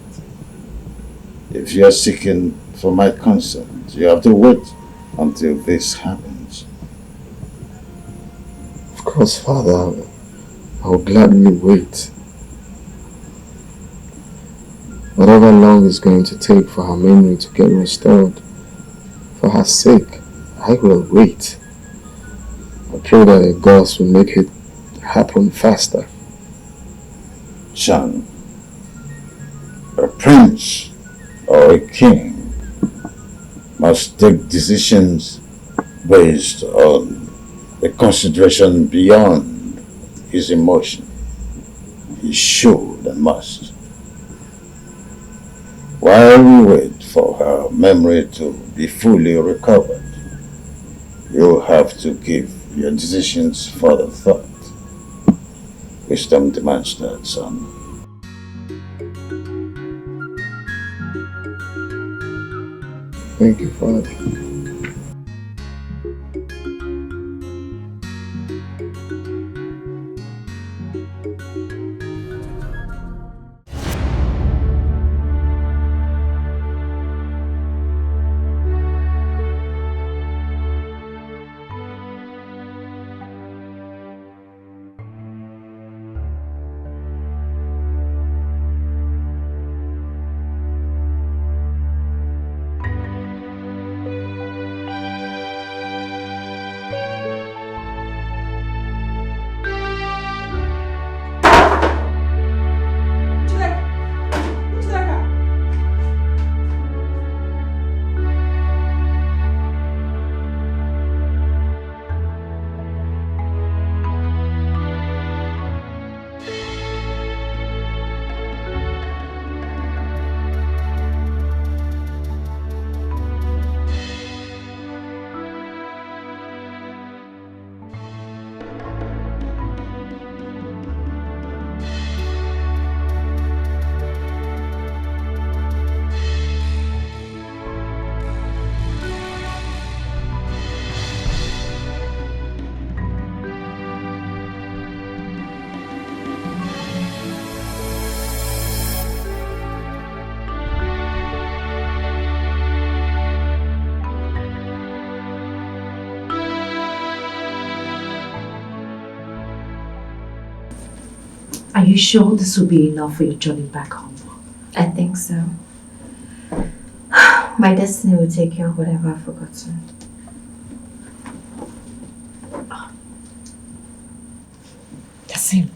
If you are seeking for my consent, you have to wait until this happens. Of course, Father, I will gladly wait. Whatever long it's going to take for her memory to get restored, for her sake, I will wait. I pray that the gods will make it happen faster. Son, a prince or a king must take decisions based on a consideration beyond his emotion. He should and must. While we wait for her memory to be fully recovered, you have to give your decisions further thought. Wisdom demands that, son. Thank you, Father. Are you sure this will be enough for your journey back home? I think so. My destiny will take care of whatever I've forgotten. That's him.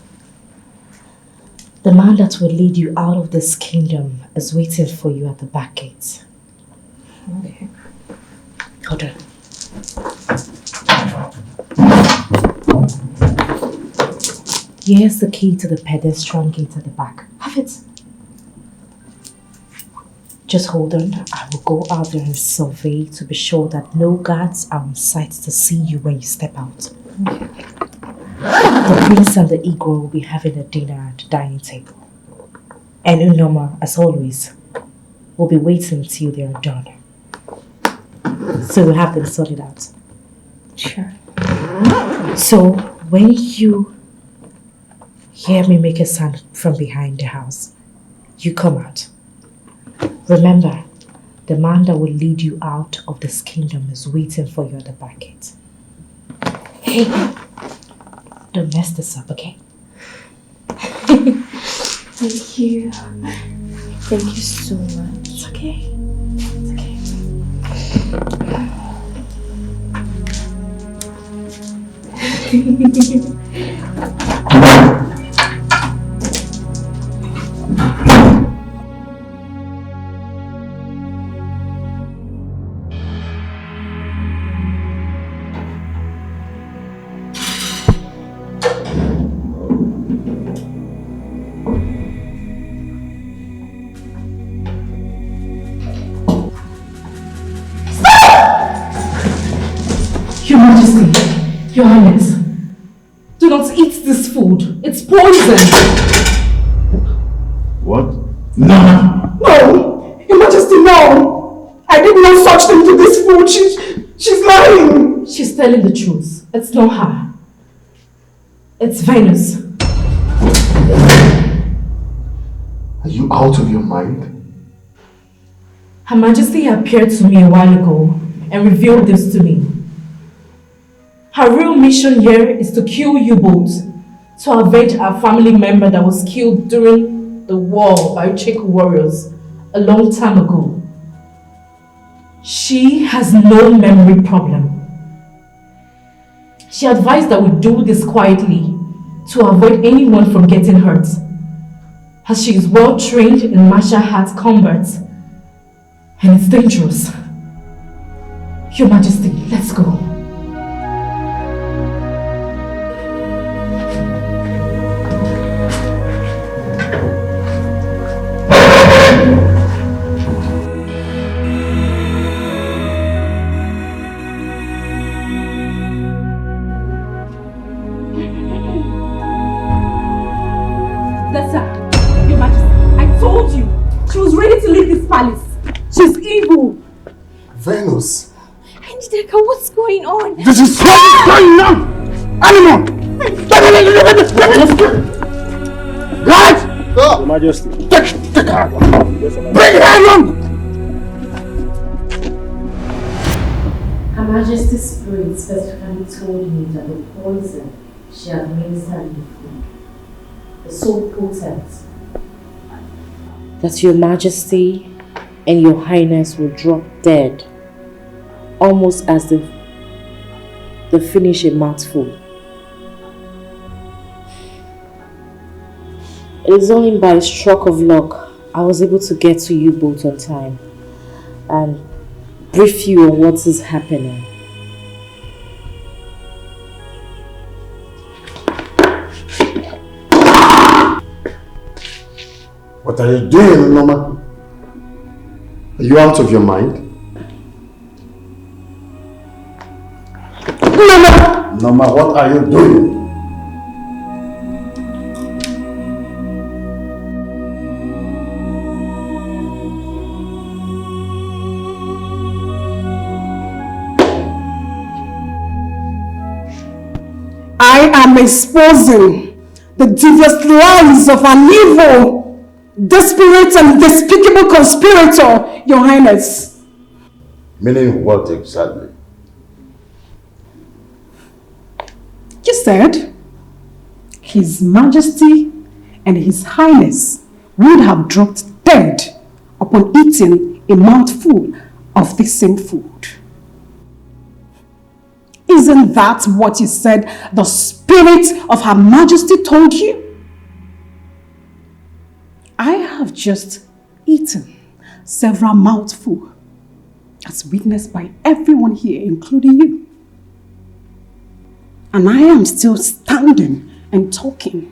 The man that will lead you out of this kingdom is waiting for you at the back gate. Okay. Hold on. Here's the key to the pedestrian gate at the back. Have it. Just hold on. I will go out there and survey to be sure that no guards are on sight to see you when you step out. The prince and the eagle will be having a dinner at the dining table. And Unoma, as always, will be waiting until they are done. So we'll have them sorted out. Sure. So when you hear me make a sound from behind the house, you come out. Remember, the man that will lead you out of this kingdom is waiting for you at the back gate. Hey, don't mess this up, okay? Thank you. Thank you so much. It's okay. It's okay. Your Majesty, Your Highness, do not eat this food. It's poison. What? No! No! Your Majesty, no! I did no such thing to this food. She's lying! She's telling the truth. It's not her. It's Venus. Are you out of your mind? Her Majesty appeared to me a while ago and revealed this to me. Her real mission here is to kill you both, to avenge our family member that was killed during the war by Ucheku warriors a long time ago. She has no memory problem. She advised that we do this quietly to avoid anyone from getting hurt, as she is well trained in martial arts combat and it's dangerous. Your Majesty, let's go. Your Majesty, I told you, she was ready to leave this palace. She's evil. Venus. Dikeh, what's going on? This is what's going on! Animal! Right? Your Majesty. Take her! Bring her along! Her Majesty's spirit specifically told me that the poison she administered in the food is so potent that Your Majesty and Your Highness will drop dead almost as they finish a mouthful. It is only by a stroke of luck I was able to get to you both on time and brief you on what is happening. What are you doing, Noma? Are you out of your mind? Noma, what are you doing? I am exposing the devious lies of an evil, desperate and despicable conspirator, Your Highness. Meaning what exactly? You said His Majesty and His Highness would have dropped dead upon eating a mouthful of the same food. Isn't that what you said the spirit of Her Majesty told you? I have just eaten several mouthfuls, as witnessed by everyone here, including you. And I am still standing and talking.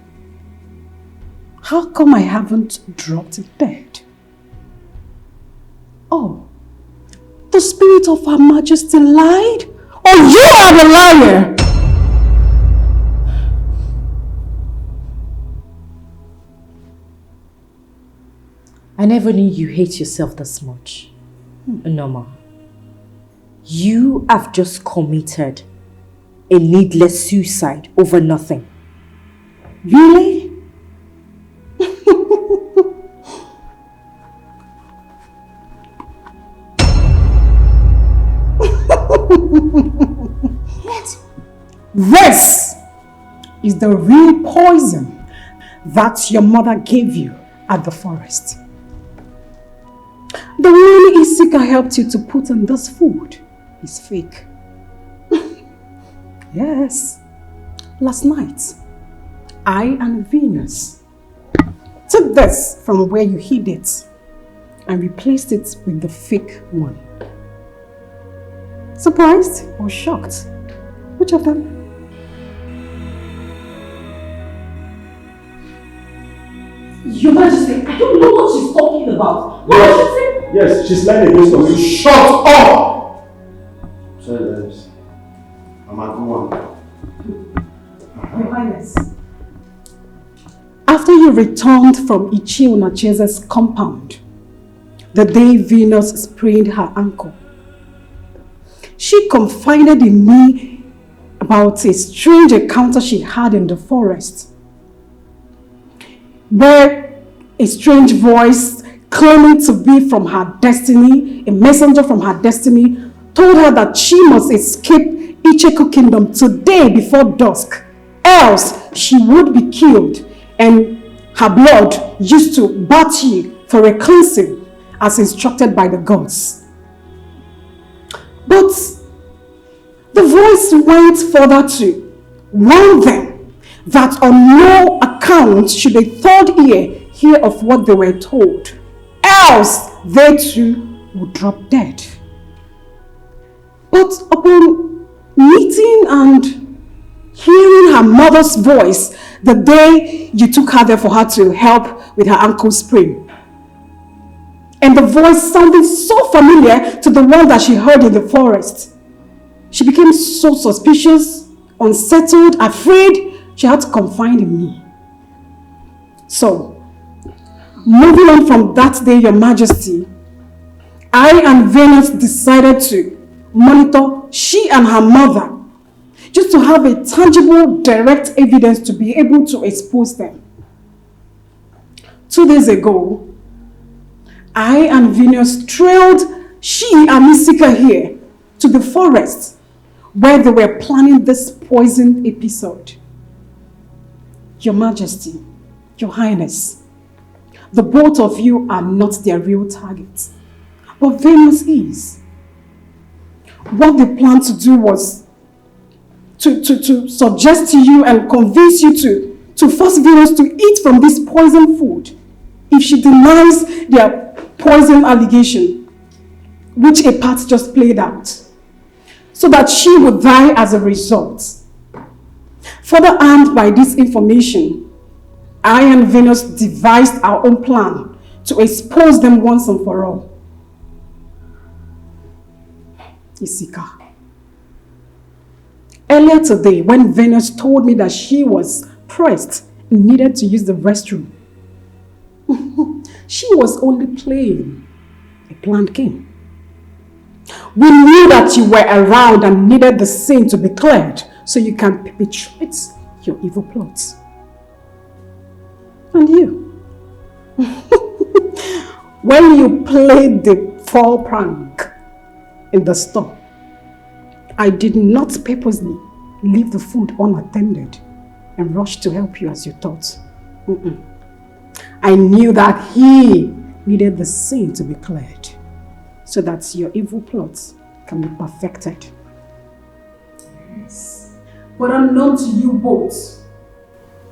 How come I haven't dropped dead? Oh, the spirit of Her Majesty lied? Or you are the liar? I never knew you hate yourself this much, Noma. You have just committed a needless suicide over nothing. Really? This is the real poison that your mother gave you at the forest. The one Isika helped you to put in this food is fake. Yes. Last night, I and Venus took this from where you hid it and replaced it with the fake one. Surprised or shocked? Which of them? Your Majesty, I don't know what she's talking about. What did she say? Yes, she's lying against us. You shut up! Sorry, guys. I'm at one. Your Highness. After you returned from Ichie Unachese's compound, the day Venus sprained her ankle, she confided in me about a strange encounter she had in the forest, where a strange voice claiming to be from her destiny, a messenger from her destiny, told her that she must escape Icheku kingdom today before dusk, else she would be killed and her blood used to Bachi for a cleansing as instructed by the gods. But the voice went further to warn them that on no account should a third ear hear of what they were told, else they too would drop dead. But upon meeting and hearing her mother's voice the day you took her there for her to help with her ankle sprain, and the voice sounded so familiar to the one that she heard in the forest, she became so suspicious, unsettled, afraid. She had to confide in me. So, moving on from that day, Your Majesty, I and Venus decided to monitor she and her mother, just to have a tangible, direct evidence to be able to expose them. 2 days ago, I and Venus trailed she and Misika here to the forest where they were planning this poison episode. Your Majesty, Your Highness, the both of you are not their real targets, but Venus is. What they planned to do was to suggest to you and convince you to force Venus to eat from this poison food if she denies their poison allegation, which a part just played out, so that she would die as a result. Further armed by this information, I and Venus devised our own plan to expose them once and for all. Isika. Earlier today, when Venus told me that she was pressed and needed to use the restroom, she was only playing a planned game. We knew that you were around and needed the sin to be cleared so you can perpetrate your evil plots. And you, when you played the fall prank in the store, I did not purposely leave the food unattended and rush to help you as you thought. I knew that he needed the sin to be cleared so that your evil plots can be perfected. Yes. But unknown to you both,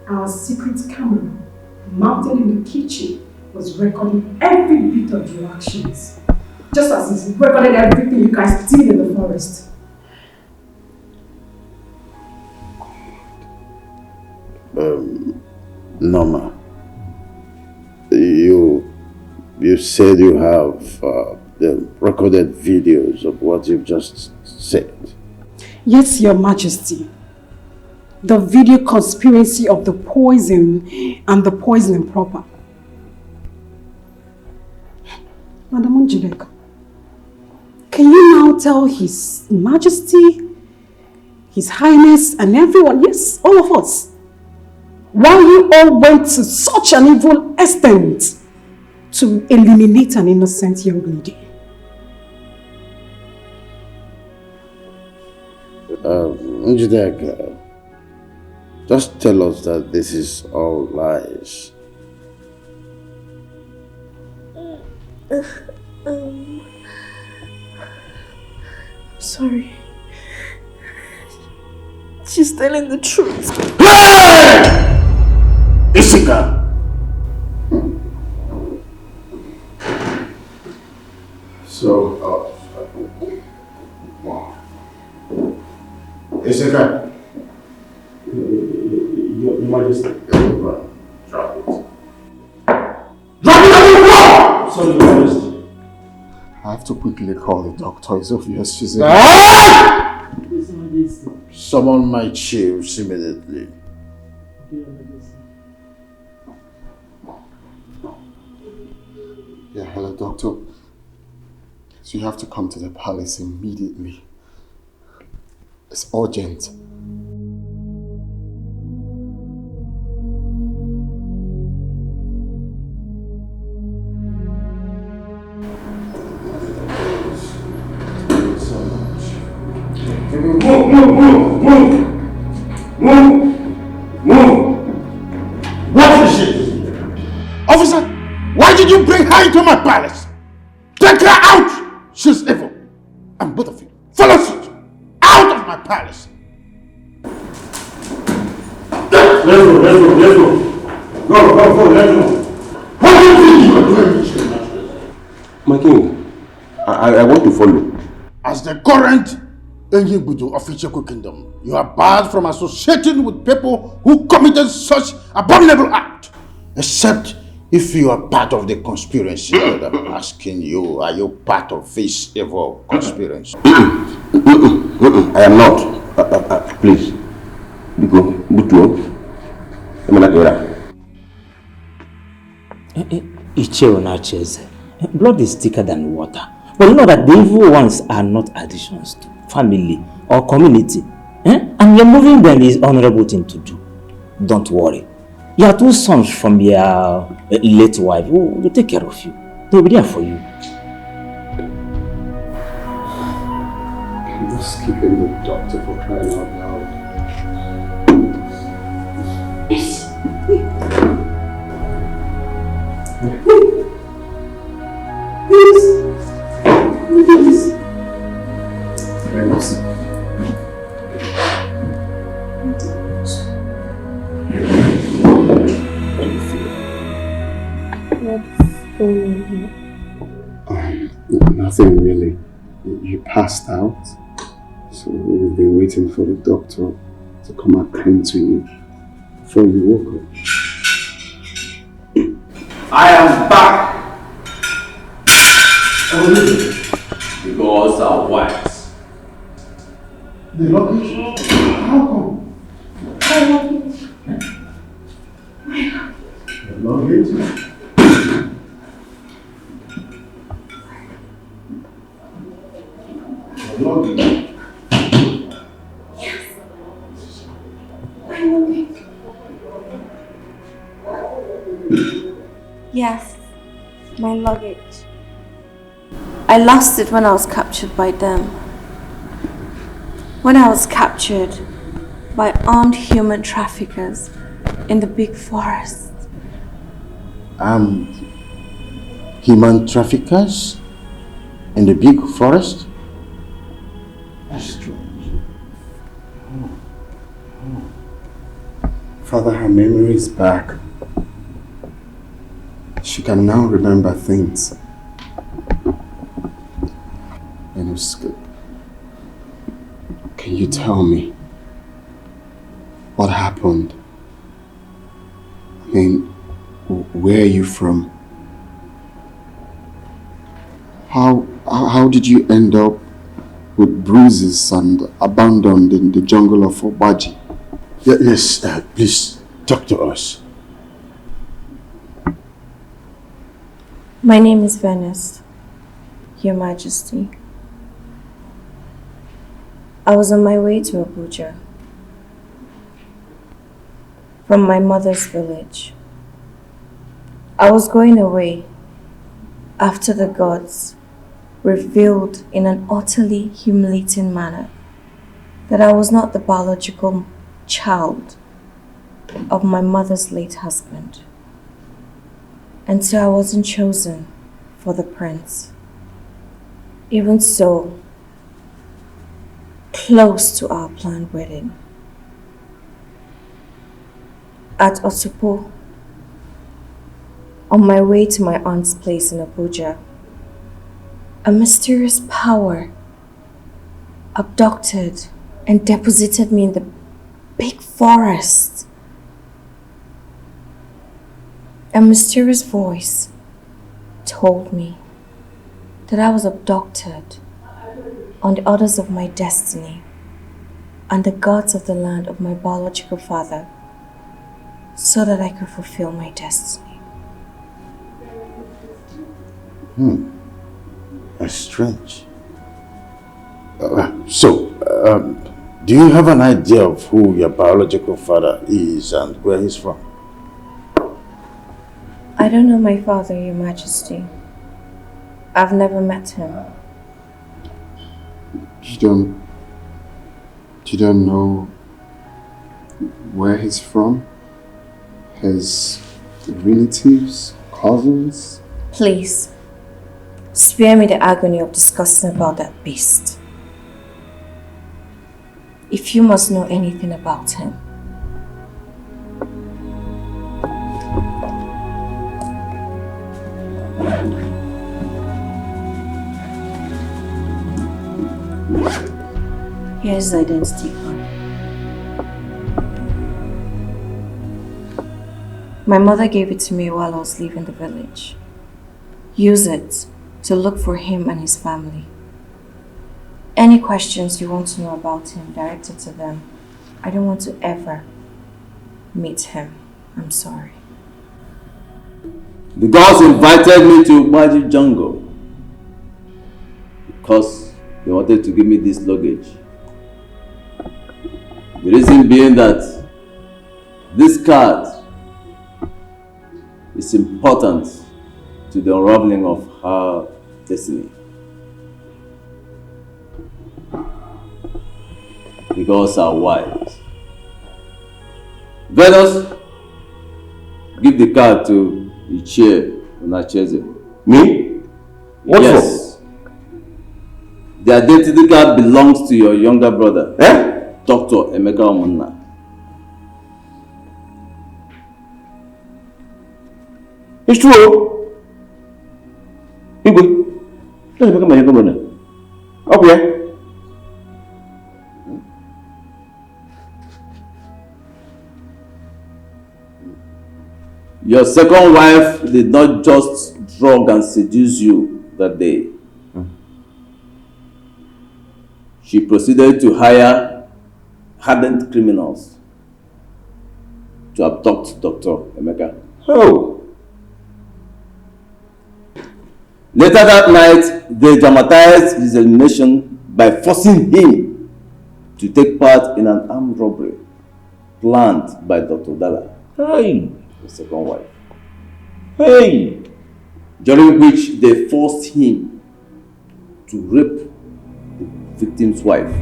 our secret camera mounted in the kitchen was recording every bit of your actions, just as it recorded everything you guys did in the forest. Norma, you said you have the recorded videos of what you've just said. Yes, Your Majesty. The video conspiracy of the poison and the poisoning proper. Madam Njideka, can you now tell His Majesty, His Highness and everyone, yes, all of us, why you all went to such an evil extent to eliminate an innocent young lady? Njideka, just tell us that this is all lies. I'm sorry. She's telling the truth. Isika! So, Isika. Your Majesty. Drop it. Drop it on the floor! Sorry, Your Majesty. I have to quickly call the doctor. It's obvious she's in. Summon my chiefs immediately. Yeah, hello, doctor. So you have to come to the palace immediately. It's urgent. Move! What is it? Officer, why did you bring her into my palace? Take her out! She's evil. And both of you, follow suit. Out of my palace. Let's go. Go, let's go. What do you think you are doing? My king, I want to follow. As the current Enyibudu of Icheku Kingdom, you are barred from associating with people who committed such abominable act. Except if you are part of the conspiracy that I'm asking you, are you part of this evil conspiracy? I am not. Please. Biko, Butuo. Blood is thicker than water. But you know that the evil ones are not additions to family or community. And you're moving them is honorable thing to do. Don't worry. Your two sons from your late wife will take care of you. They'll be there for you. I'm just keeping the doctor for crying out loud. Yes. Very nice. What's going on here? Nothing really. You passed out, so we've been waiting for the doctor to come attend to you before you woke up. I am back. The gods are wise. The luggage? How come? The luggage? Yes, my luggage. I lost it when I was captured by them. When I was captured by armed human traffickers in the big forest. Human traffickers in the big forest? That's strange. Father, her memory is back. She can now remember things. And it's good. Can you tell me what happened? I mean, where are you from? How did you end up with bruises and abandoned in the jungle of Obaji? Yes, please talk to us. My name is Venice, Your Majesty. I was on my way to Abuja from my mother's village. I was going away after the gods revealed in an utterly humiliating manner that I was not the biological child of my mother's late husband. And so I wasn't chosen for the prince. Even so, close to our planned wedding, at Osupo, on my way to my aunt's place in Abuja, a mysterious power abducted and deposited me in the big forest. A mysterious voice told me that I was abducted on the orders of my destiny and the gods of the land of my biological father so that I could fulfill my destiny. That's strange. Do you have an idea of who your biological father is and where he's from? I don't know my father, Your Majesty. I've never met him. You don't know where he's from? His relatives, cousins? Please, spare me the agony of discussing about that beast. If you must know anything about him. Here's his identity card. My mother gave it to me while I was leaving the village. Use it to look for him and his family. Any questions you want to know about him, direct it to them. I don't want to ever meet him. I'm sorry. The gods invited me to Magic Jungle because they wanted to give me this luggage. The reason being that this card is important to the unraveling of her destiny. The gods are wise. Venus, give the card to Ichie Onacheze. Me? What yes. The identity card belongs to your younger brother, Dr. Emeka Omunna. It's true. Igwe, let's become my younger brother. Okay. Your second wife did not just drug and seduce you that day. She proceeded to hire hardened criminals to abduct Dr. Emeka. Oh. Later that night, they dramatized his elimination by forcing him to take part in an armed robbery planned by Dr. Dala, Hey. the second wife. Hey. During which they forced him to rape the victim's wife.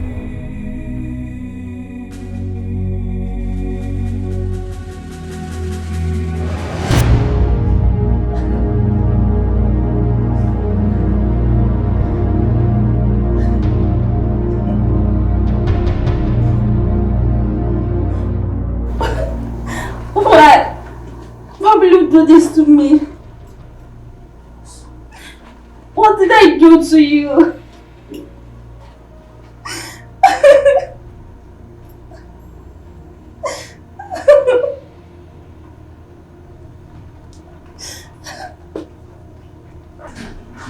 Why will you do this to me? What did I do to you?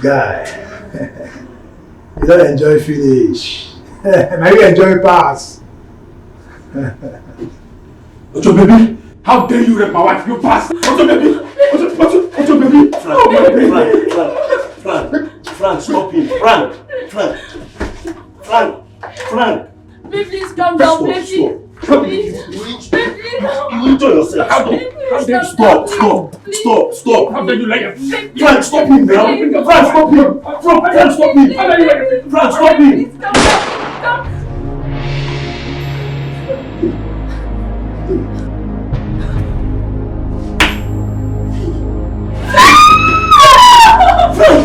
Guy, you don't enjoy finish. Now you enjoy pass. Ojo baby, how dare you rape my wife? You pass. Ojo baby, Ojo baby. Frank, stop him. Frank. Baby, please calm down, please. Please. You enjoy yourself. How dare you? Stop. How dare you lie? Frank, stop him now. Frank, stop him. Frank, stop him. How dare you lie? Frank, stop him. Please calm down. Frank,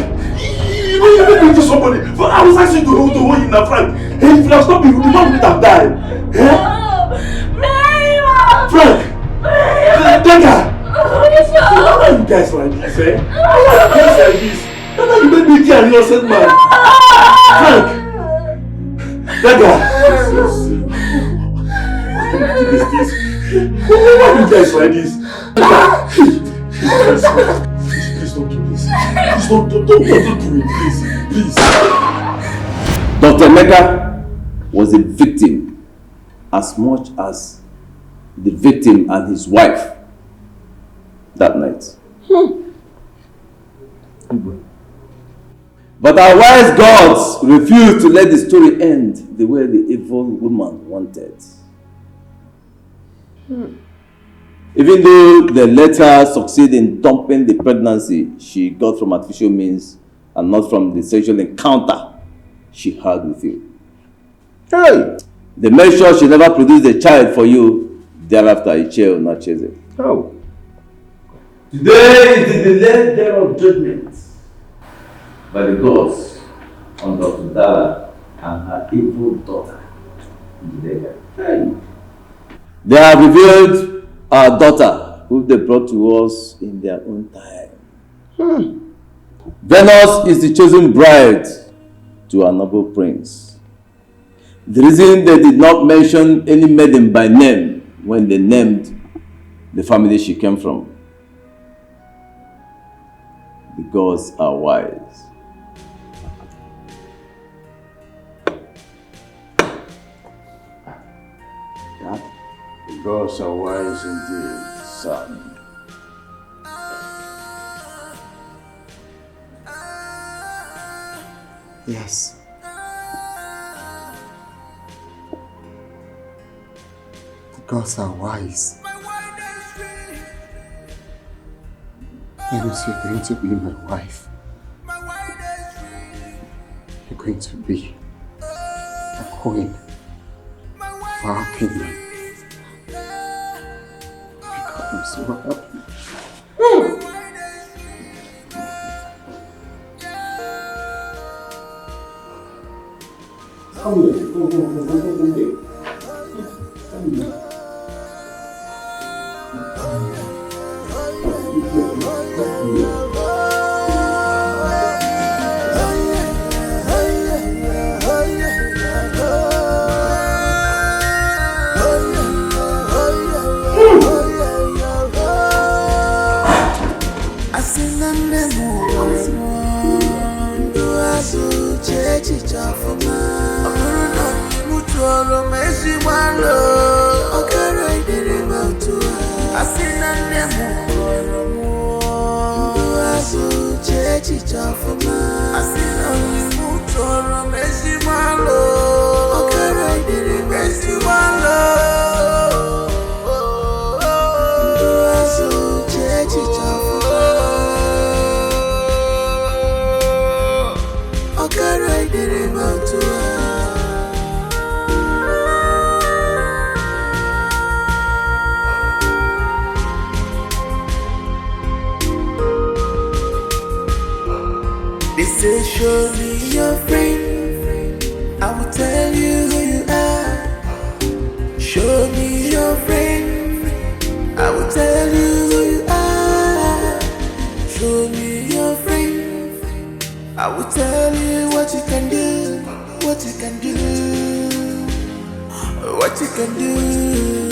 you made me to somebody. I was asking to hold him now, Frank. Hey, if you have stopped him, the man would have died. Frank! Dagger! Why are you guys like this, eh? Why are you guys like this? Now you made me kill an innocent man. Frank! Dagger! Why are you guys like this? Please don't do this. Please don't do it, please. Dr. Emeka was a victim as much as the victim and his wife that night. But our wise gods refused to let the story end the way the evil woman wanted. Even though they let her succeed in dumping the pregnancy she got from artificial means and not from the sexual encounter she had with you. Hey! They made sure she never produced a child for you. Thereafter, a child will not chase it. Oh. Today is the delayed day of judgment by the gods on Dr. Dala and her evil daughter. Hey. They have revealed our daughter, who they brought to us in their own time. Venus is the chosen bride to our noble prince. The reason they did not mention any maiden by name when they named the family she came from. The gods are wise. The gods are wise indeed, son. Yes. The gods are wise. That means you're going to be my wife. You're going to be a queen for our kingdom. God, I'm so happy. They say show me your friend, I will tell you who you are. Show me your friend, I will tell you who you are. Show me your friend, I will tell you what you can do, what you can do, what you can do.